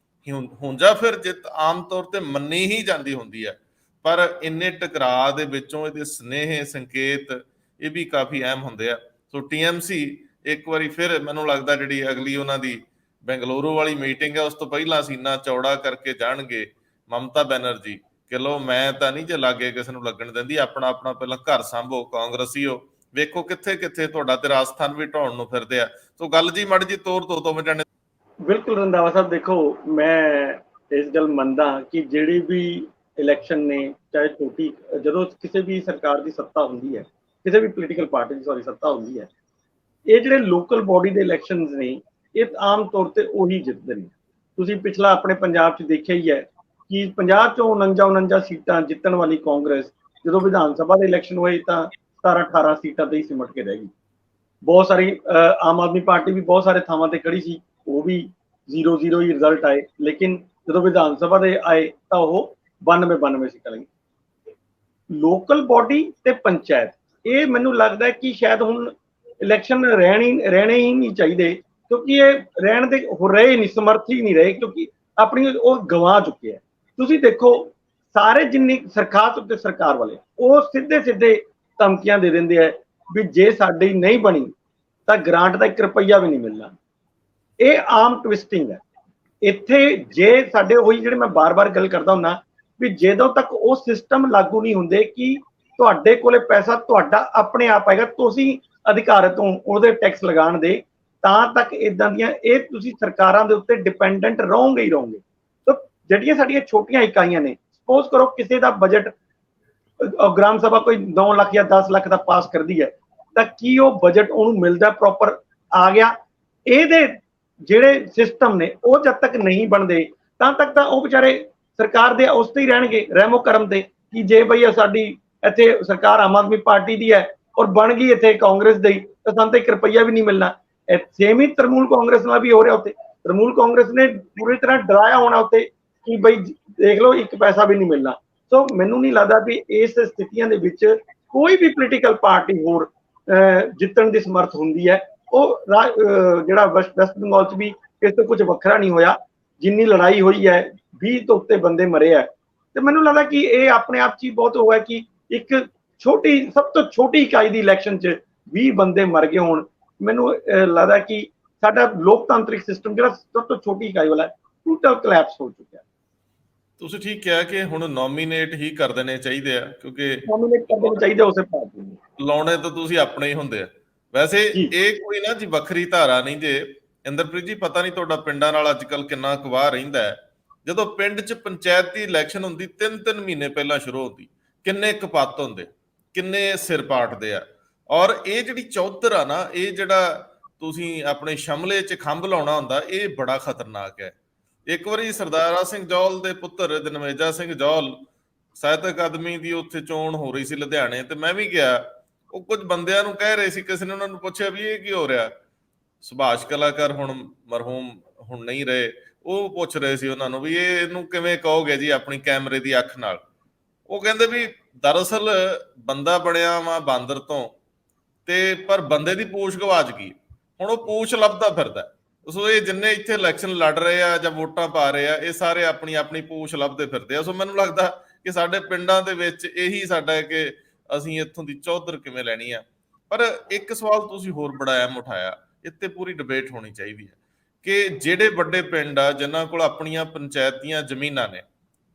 ਹੁਣ ਜਾਂ ਫਿਰ ਜਿੱਤ ਆਮ ਤੌਰ ਤੇ ਮੰਨੀ ਹੀ ਜਾਂਦੀ ਹੁੰਦੀ ਹੈ, ਪਰ ਇੰਨੇ ਟਕਰਾਅ ਦੇ ਵਿੱਚੋਂ ਇਹਦੇ ਸਨੇਹ ਸੰਕੇਤ ਇਹ ਵੀ ਕਾਫੀ ਅਹਿਮ ਹੁੰਦੇ ਆ। ਸੋ TMC ਇੱਕ ਵਾਰੀ ਫਿਰ ਮੈਨੂੰ ਲੱਗਦਾ ਜਿਹੜੀ ਅਗਲੀ ਉਹਨਾਂ ਦੀ ਬੈਂਗਲੁਰੂ ਵਾਲੀ ਮੀਟਿੰਗ ਹੈ ਉਸ ਤੋਂ ਪਹਿਲਾਂ ਸੀਨਾ ਚੌੜਾ ਕਰਕੇ ਜਾਣਗੇ ਮਮਤਾ ਬੈਨਰਜੀ ਕਿ ਲੋ ਮੈਂ ਤਾਂ ਨਹੀਂ ਜੇ ਲਾਗੇ ਕਿਸੇ ਨੂੰ ਲੱਗਣ ਦਿੰਦੀ, ਆਪਣਾ ਆਪਣਾ ਪਹਿਲਾਂ ਘਰ ਸੰਭੋ, ਕਾਂਗਰਸੀ ਹੋ, ਵੇਖੋ ਕਿੱਥੇ ਕਿੱਥੇ ਤੁਹਾਡਾ ਤੇ ਰਾਜਸਥਾਨ ਵੀ ਢਾਉਣ ਨੂੰ ਫਿਰਦੇ ਆ। ਸੋ ਗੱਲ ਜੀ ਮੜ ਜੀ ਤੋਰ ਤੋਂ ਵਜਾਣੇ। ਬਿਲਕੁਲ ਰੰਧਾਵਾ ਸਾਹਿਬ, ਦੇਖੋ ਮੈਂ ਇਸ ਗੱਲ ਮੰਨਦਾ ਕਿ ਜਿਹੜੀ ਵੀ ਇਲੈਕਸ਼ਨ ਨੇ, ਚਾਹੇ ਛੋਟੀ, ਜਦੋਂ ਕਿਸੇ ਵੀ ਸਰਕਾਰ ਦੀ ਸੱਤਾ ਹੁੰਦੀ ਹੈ, ਕਿਸੇ ਵੀ ਪੋਲੀਟੀਕਲ ਪਾਰਟੀ ਦੀ ਸੱਤਾ ਹੁੰਦੀ ਹੈ, ਇਹ ਜਿਹੜੇ ਲੋਕਲ ਬੋਡੀ ਦੇ ਇਲੈਕਸ਼ਨਸ ਨੇ ਇਹ ਆਮ ਤੌਰ ਤੇ ਉਹੀ ਜਿੱਤਦੇ ਨੇ। ਤੁਸੀਂ ਪਿਛਲਾ ਆਪਣੇ ਪੰਜਾਬ 'ਚ ਦੇਖਿਆ ਹੀ ਹੈ ਕਿ 50 ਚੋਂ 49 ਸੀਟਾਂ ਜਿੱਤਣ ਵਾਲੀ ਕਾਂਗਰਸ ਜਦੋਂ ਵਿਧਾਨ ਸਭਾ ਦੇ ਇਲੈਕਸ਼ਨ ਹੋਏ ਤਾਂ 17-18 ਸੀਟਾਂ ਤੇ ਹੀ ਸਿਮਟ ਕੇ ਰਹਿ ਗਈ। ਬਹੁਤ ਸਾਰੀ ਆਮ ਆਦਮੀ ਪਾਰਟੀ ਵੀ ਬਹੁਤ ਸਾਰੇ ਥਾਵਾਂ ਤੇ ਖੜੀ ਸੀ, ਉਹ ਵੀ 0-0 ਹੀ ਰਿਜ਼ਲਟ ਆਏ, ਲੇਕਿਨ ਜਦੋਂ ਵਿਧਾਨ ਸਭਾ ਦੇ ਆਏ ਤਾਂ ਉਹ 92 ਸੀਟਾਂ ਲਈ। ਲੋਕਲ ਬੋਡੀ ਤੇ ਪੰਚਾਇਤ, ਇਹ ਮੈਨੂੰ ਲੱਗਦਾ ਕਿ ਸ਼ਾਇਦ ਹੁਣ ਇਲੈਕਸ਼ਨ ਰਹਿਣੇ ਹੀ ਨਹੀਂ ਚਾਹੀਦੇ, ਕਿਉਂਕਿ ਇਹ ਰਹਿਣ ਦੇ ਹੋ ਰਹੇ ਨਹੀਂ, ਸਮਰਥ ਹੀ ਨਹੀਂ ਰਹੇ, ਕਿਉਂਕਿ ਆਪਣੀ ਉਹ ਗਵਾ ਚੁੱਕੇ ਆ। ਤੁਸੀਂ ਦੇਖੋ ਸਾਰੇ ਜਿੰਨੀ ਸਰਕਾਰ ਵਾਲੇ ਉਹ ਸਿੱਧੇ ਧਮਕੀਆਂ ਦੇ ਦਿੰਦੇ ਆ ਵੀ ਜੇ ਸਾਡੀ ਨਹੀਂ ਬਣੀ ਤਾਂ ਗ੍ਰਾਂਟ ਦਾ 1 ਰੁਪਈਆ ਵੀ ਨਹੀਂ ਮਿਲਣਾ। ਇਹ ਆਮ ਟਵਿਸਟਿੰਗ ਹੈ ਇੱਥੇ। ਜੇ ਸਾਡੇ ਉਹੀ ਜਿਹੜੇ ਮੈਂ ਬਾਰ-ਬਾਰ ਗੱਲ ਕਰਦਾ ਹੁੰਦਾ ਵੀ ਜਦੋਂ ਤੱਕ ਉਹ ਸਿਸਟਮ ਲਾਗੂ ਨਹੀਂ ਹੁੰਦੇ ਕਿ ਤੁਹਾਡੇ ਕੋਲੇ ਪੈਸਾ ਤੁਹਾਡਾ ਆਪਣੇ ਆਪ ਆਏਗਾ, ਤੁਸੀਂ ਅਧਿਕਾਰਤ ਹੋ ਉਹਦੇ ਟੈਕਸ ਲਗਾਉਣ ਦੇ, ਤਾਂ ਤੱਕ ਇਦਾਂ ਦੀਆਂ ਇਹ ਤੁਸੀਂ ਸਰਕਾਰਾਂ ਦੇ ਉੱਤੇ ਡਿਪੈਂਡੈਂਟ ਰਹੋਗੇ ਹੀ ਰਹੋਗੇ। ਤਾਂ ਜਿਹੜੀਆਂ ਸਾਡੀਆਂ ਛੋਟੀਆਂ ਇਕਾਈਆਂ ਨੇ, ਸਪੋਜ਼ ਕਰੋ ਕਿਸੇ ਦਾ ਬਜਟ ਗ੍ਰਾਮ ਸਭਾ ਕੋਈ 9 ਲੱਖ ਜਾਂ 10 ਲੱਖ ਦਾ ਪਾਸ ਕਰਦੀ ਹੈ, ਤਾਂ ਕੀ ਉਹ ਬਜਟ ਉਹਨੂੰ ਮਿਲਦਾ ਪ੍ਰੋਪਰ ਆ ਗਿਆ? ਇਹਦੇ ਜਿਹੜੇ ਸਿਸਟਮ ਨੇ ਉਹ ਜਦ ਤੱਕ ਨਹੀਂ ਬਣਦੇ ਤਾਂ ਤੱਕ ਤਾਂ ਉਹ ਵਿਚਾਰੇ ਸਰਕਾਰ ਦੇ ਉਸ ਤੇ ਹੀ ਰਹਿਣਗੇ, ਰਹਿਮੋ ਕਰਮ ਤੇ, ਕਿ ਜੇ ਬਈ ਸਾਡੀ ਇੱਥੇ ਸਰਕਾਰ ਆਮ ਆਦਮੀ ਪਾਰਟੀ ਦੀ ਹੈ ਔਰ ਬਣ ਗਈ ਇੱਥੇ ਕਾਂਗਰਸ ਦੀ, ਤਾਂ ਸਾਨੂੰ ਤਾਂ 1 ਰੁਪਈਆ ਵੀ ਨਹੀਂ ਮਿਲਣਾ। ਸੇਮ ਹੀ ਤ੍ਰਿਣਮੂਲ ਕਾਂਗਰਸ ਨਾਲ ਵੀ ਹੋ ਰਿਹਾ ਉੱਥੇ। ਤ੍ਰਿਣਮੂਲ ਕਾਂਗਰਸ ਨੇ ਪੂਰੀ ਤਰ੍ਹਾਂ ਡਰਾਇਆ ਹੋਣਾ ਉੱਥੇ ਕਿ ਬਈ ਦੇਖ ਲਓ 1 ਪੈਸਾ ਵੀ ਨਹੀਂ ਮਿਲਣਾ। ਸੋ ਮੈਨੂੰ ਨਹੀਂ ਲੱਗਦਾ ਵੀ ਇਸ ਸਥਿਤੀਆਂ ਦੇ ਵਿੱਚ ਕੋਈ ਵੀ ਪੋਲੀਟੀਕਲ ਪਾਰਟੀ ਹੋਰ ਜਿੱਤਣ ਦੀ ਸਮਰਥ ਹੁੰਦੀ ਹੈ। ਉਹ ਜਿਹੜਾ ਵੈਸਟ ਬੰਗਾਲ 'ਚ ਵੀ ਇਸ ਤੋਂ ਕੁਝ ਵੱਖਰਾ ਨਹੀਂ ਹੋਇਆ, ਜਿੰਨੀ ਲੜਾਈ ਹੋਈ ਹੈ, 20 ਤੋਂ ਉੱਤੇ ਬੰਦੇ ਮਰੇ ਹੈ। ਤੇ ਮੈਨੂੰ ਲੱਗਦਾ ਕਿ ਇਹ ਆਪਣੇ ਆਪ 'ਚ ਹੀ ਬਹੁਤ ਹੋਇਆ ਕਿ ਇੱਕ ਸਭ ਤੋਂ ਛੋਟੀ ਇਕਾਈ ਦੀ ਇਲੈਕਸ਼ਨ 'ਚ 20 ਬੰਦੇ ਮਰ ਗਏ ਹੋਣ। ਮੈਨੂੰ ਲੱਗਦਾ ਕਿ ਸਾਡਾ ਲੋਕਤਾਂਤਰਿਕ ਸਿਸਟਮ ਜਿਹੜਾ ਸਭ ਤੋਂ ਛੋਟੀ ਇਕਾਈ ਵਾਲਾ ਟੋਟਲ ਕਲੈਪਸ ਹੋ ਚੁੱਕਿਆ। ਤੁਸੀਂ ਠੀਕ ਕਿਹਾ ਕਿ ਹੁਣ ਨੋਮੀਨੇਟ ਹੀ ਕਰ ਦੇਣੇ ਚਾਹੀਦੇ ਆ, ਕਿਉਂਕਿ ਨੋਮੀਨੇਟ ਕਰ ਦੇਣੇ ਚਾਹੀਦੇ ਉਸੇ ਪਾਰਟੀ ਨੂੰ, ਲਾਉਣੇ ਤਾਂ ਤੁਸੀਂ ਆਪਣੇ ਹੀ ਹੁੰਦੇ ਆ। ਵੈਸੇ ਇਹ ਕੋਈ ਨਾ ਜੀ ਵੱਖਰੀ ਧਾਰਾ ਨਹੀਂ ਜੇ। ਇੰਦਰਪ੍ਰੀਤ ਜੀ, ਪਤਾ ਨਹੀਂ ਤੁਹਾਡਾ ਪਿੰਡਾਂ ਨਾਲ ਅੱਜ ਕੱਲ ਕਿੰਨਾ ਕੁਵਾਹ ਰਹਿੰਦਾ ਹੈ। ਜਦੋਂ ਪਿੰਡ 'ਚ ਪੰਚਾਇਤ ਦੀ ਇਲੈਕਸ਼ਨ ਹੁੰਦੀ 3-3 ਮਹੀਨੇ ਪਹਿਲਾਂ ਸ਼ੁਰੂ ਹੁੰਦੀ, ਕਿੰਨੇ ਕਪੱਤ ਹੁੰਦੇ, ਕਿੰਨੇ ਸਿਰ ਪਾਟਦੇ ਆ। ਔਰ ਇਹ ਜਿਹੜੀ ਚੌਧਰ ਆ ਨਾ, ਇਹ ਜਿਹੜਾ ਤੁਸੀਂ ਆਪਣੇ ਸ਼ਮਲੇ 'ਚ ਖੰਭ ਲਾਉਣਾ ਹੁੰਦਾ, ਇਹ ਬੜਾ ਖਤਰਨਾਕ ਹੈ। ਇੱਕ ਵਾਰੀ ਸਰਦਾਰਾ ਸਿੰਘ ਜੌਲ ਦੇ ਪੁੱਤਰ ਦਨਵੇਜਾ ਸਿੰਘ ਜੌਲ ਸਾਹਿਤ ਅਕਾਦਮੀ ਦੀ ਉੱਥੇ ਚੋਣ ਹੋ ਰਹੀ ਸੀ ਲੁਧਿਆਣੇ, ਤੇ ਮੈਂ ਵੀ ਗਿਆ। ਉਹ ਕੁਝ ਬੰਦਿਆਂ ਨੂੰ ਕਹਿ ਰਹੇ ਸੀ, ਕਿਸੇ ਨੇ ਉਹਨਾਂ ਨੂੰ ਪੁੱਛਿਆ ਵੀ ਇਹ ਕੀ ਹੋ ਰਿਹਾ। ਸੁਭਾਸ਼ ਕਲਾਕਾਰ ਹੁਣ ਮਰਹੂਮ ਹੁਣ ਨਹੀਂ ਰਹੇ, ਉਹ ਪੁੱਛ ਰਹੇ ਸੀ ਉਹਨਾਂ ਨੂੰ ਵੀ ਇਹਨੂੰ ਕਿਵੇਂ ਕਹੋਗੇ ਜੀ ਆਪਣੀ ਕੈਮਰੇ ਦੀ ਅੱਖ ਨਾਲ। ਉਹ ਕਹਿੰਦੇ ਵੀ ਦਰਅਸਲ ਬੰਦਾ ਬਣਿਆ ਵਾ ਬਾਂਦਰ ਤੋਂ, ਤੇ ਪਰ ਬੰਦੇ ਦੀ ਪੂਛ ਗਵਾਚ ਗਈ, ਹੁਣ ਉਹ ਪੂਛ ਲੱਭਦਾ ਫਿਰਦਾ। ਸੋ ਇਹ ਜਿੰਨੇ ਇੱਥੇ ਇਲੈਕਸ਼ਨ ਲੜ ਰਹੇ ਆ ਜਾਂ ਵੋਟਾਂ ਪਾ ਰਹੇ ਆ, ਇਹ ਸਾਰੇ ਆਪਣੀ ਆਪਣੀ ਪੂਛ ਲੱਭਦੇ ਫਿਰਦੇ ਆ। ਸੋ ਮੈਨੂੰ ਲੱਗਦਾ ਕਿ ਸਾਡੇ ਪਿੰਡਾਂ ਦੇ ਵਿੱਚ ਇਹੀ ਸਾਡਾ ਹੈ ਕਿ ਅਸੀਂ ਇੱਥੋਂ ਦੀ ਚੌਧਰ ਕਿਵੇਂ ਲੈਣੀ ਆ। ਪਰ ਇੱਕ ਸਵਾਲ ਤੁਸੀਂ ਹੋਰ ਬੜਾ ਅਹਿਮ ਉਠਾਇਆ, ਇੱਥੇ ਪੂਰੀ ਡਿਬੇਟ ਹੋਣੀ ਚਾਹੀਦੀ ਹੈ ਕਿ ਜਿਹੜੇ ਵੱਡੇ ਪਿੰਡ ਆ ਜਿਨ੍ਹਾਂ ਕੋਲ ਆਪਣੀਆਂ ਪੰਚਾਇਤ ਦੀਆਂ ਜ਼ਮੀਨਾਂ ਨੇ,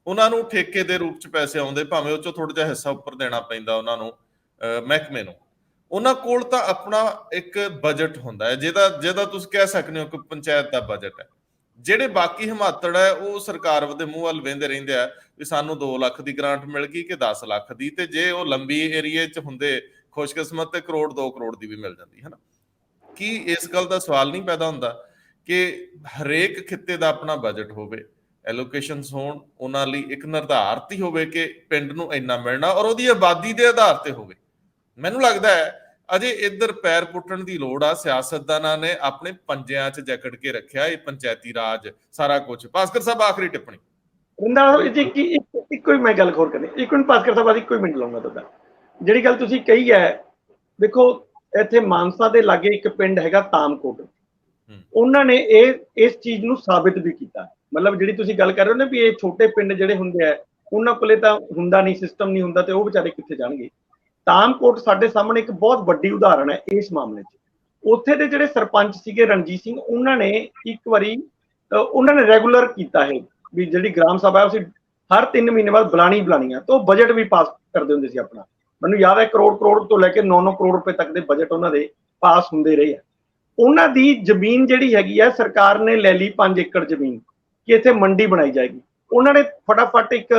ਉਹਨਾਂ ਨੂੰ ਠੇਕੇ ਦੇ ਰੂਪ 'ਚ ਪੈਸੇ ਆਉਂਦੇ, ਭਾਵੇਂ ਉਹ 'ਚੋਂ ਥੋੜਾ ਜਿਹਾ ਹਿੱਸਾ ਉੱਪਰ ਦੇਣਾ ਪੈਂਦਾ ਉਹਨਾਂ ਨੂੰ ਮਹਿਕਮੇ ਨੂੰ, ਉਹਨਾਂ ਕੋਲ ਤਾਂ ਆਪਣਾ ਇੱਕ ਬਜਟ ਹੁੰਦਾ ਹੈ, ਜਿਹਦਾ ਤੁਸੀਂ ਕਹਿ ਸਕਦੇ ਹੋ ਕਿ ਪੰਚਾਇਤ ਦਾ ਬਜਟ ਹੈ। ਜਿਹੜੇ ਬਾਕੀ ਹਿਮਾਤੜ ਹੈ ਉਹ ਸਰਕਾਰ ਦੇ ਮੂੰਹ ਵੱਲ ਵੇਂਦੇ ਰਹਿੰਦੇ ਆ ਵੀ ਸਾਨੂੰ 2 ਲੱਖ ਦੀ ਗ੍ਰਾਂਟ ਮਿਲ ਗਈ ਕਿ 10 ਲੱਖ ਦੀ, ਤੇ ਜੇ ਉਹ ਲੰਬੀ ਏਰੀਏ 'ਚ ਹੁੰਦੇ ਖੁਸ਼ਕਿਸਮਤ ਤੇ ਕਰੋੜ 2 ਕਰੋੜ ਦੀ ਵੀ ਮਿਲ ਜਾਂਦੀ ਹੈ ਨਾ। ਕੀ ਇਸ ਗੱਲ ਦਾ ਸਵਾਲ ਨਹੀਂ ਪੈਦਾ ਹੁੰਦਾ ਕਿ ਹਰੇਕ ਖਿੱਤੇ ਦਾ ਆਪਣਾ ਬਜਟ ਹੋਵੇ, ਐਲੋਕੇਸ਼ਨਸ ਹੋਣ, ਉਹਨਾਂ ਲਈ ਇੱਕ ਨਿਰਧਾਰਤ ਹੀ ਹੋਵੇ ਕਿ ਪਿੰਡ ਨੂੰ ਇੰਨਾ ਮਿਲਣਾ, ਔਰ ਉਹਦੀ ਆਬਾਦੀ ਦੇ ਆਧਾਰ ਤੇ ਹੋਵੇ। ਮੈਨੂੰ ਲੱਗਦਾ ਹੈ ਅਜੇ ਇੱਧਰ ਪੈਰ ਪੁੱਟਣ ਦੀ ਲੋੜ ਆ। ਸਿਆਸਤਦਾਨਾਂ ਨੇ ਆਪਣੇ ਪੰਜਿਆਂ 'ਚ ਜਕੜ ਕੇ ਰੱਖਿਆ ਇਹ ਪੰਚਾਇਤੀ ਰਾਜ ਸਾਰਾ ਕੁਝ। ਭਾਸਕਰ ਸਾਹਿਬ, ਆਖਰੀ ਟਿੱਪਣੀ। ਇੱਕੋ ਹੀ ਮੈਂ ਗੱਲ ਖੋਰ ਕਰਨੀ, ਇੱਕ ਮਿੰਟ ਭਾਸਕਰ ਸਾਹਿਬ, ਇੱਕੋ ਹੀ ਮਿੰਟ ਲਾਉਂਗਾ ਤੁਹਾਡਾ। ਜਿਹੜੀ ਗੱਲ ਤੁਸੀਂ ਕਹੀ ਹੈ, ਦੇਖੋ ਇੱਥੇ ਮਾਨਸਾ ਦੇ ਲਾਗੇ ਇੱਕ ਪਿੰਡ ਹੈਗਾ ਤਾਮਕੋਟ, ਉਹਨਾਂ ਨੇ ਇਸ ਚੀਜ਼ ਨੂੰ ਸਾਬਿਤ ਵੀ ਕੀਤਾ। ਮਤਲਬ ਜਿਹੜੀ ਤੁਸੀਂ ਗੱਲ ਕਰ ਰਹੇ ਹੋ ਨਾ ਵੀ ਇਹ ਛੋਟੇ ਪਿੰਡ ਜਿਹੜੇ ਹੁੰਦੇ ਆ ਉਹਨਾਂ ਕੋਲੇ ਤਾਂ ਹੁੰਦਾ ਨਹੀਂ, ਸਿਸਟਮ ਨਹੀਂ ਹੁੰਦਾ, ਤੇ ਉਹ ਵਿਚਾਰੇ ਕਿੱਥੇ ਜਾਣਗੇ। ਤਾਮਕੋਟ ਸਾਡੇ ਸਾਹਮਣੇ ਇੱਕ ਬਹੁਤ ਵੱਡੀ ਉਦਾਹਰਣ ਹੈ ਇਸ ਮਾਮਲੇ 'ਚ। ਉੱਥੇ ਦੇ ਜਿਹੜੇ ਸਰਪੰਚ ਸੀਗੇ ਰਣਜੀਤ ਸਿੰਘ, ਉਹਨਾਂ ਨੇ ਇੱਕ ਵਾਰੀ ਉਹਨਾਂ ਨੇ ਰੈਗੂਲਰ ਕੀਤਾ ਹੈ ਵੀ ਜਿਹੜੀ ਗ੍ਰਾਮ ਸਭਾ ਹੈ ਅਸੀਂ ਹਰ 3 ਮਹੀਨੇ ਬਾਅਦ ਬੁਲਾਣੀ ਆ, ਤਾਂ ਉਹ ਬਜਟ ਵੀ ਪਾਸ ਕਰਦੇ ਹੁੰਦੇ ਸੀ ਆਪਣਾ। ਮੈਨੂੰ ਯਾਦ ਹੈ ਕਰੋੜ ਤੋਂ ਲੈ ਕੇ 9 ਕਰੋੜ ਰੁਪਏ ਤੱਕ ਦੇ ਬਜਟ ਉਹਨਾਂ ਦੇ ਪਾਸ ਹੁੰਦੇ ਰਹੇ ਆ। ਉਹਨਾਂ ਦੀ ਜ਼ਮੀਨ ਜਿਹੜੀ ਹੈਗੀ ਹੈ ਸਰਕਾਰ ਨੇ ਲੈ ਲਈ 5 ਏਕੜ ਜ਼ਮੀਨ ਕਿ ਇੱਥੇ ਮੰਡੀ ਬਣਾਈ ਜਾਏਗੀ। ਉਹਨਾਂ ਨੇ ਫਟਾਫਟ ਇੱਕ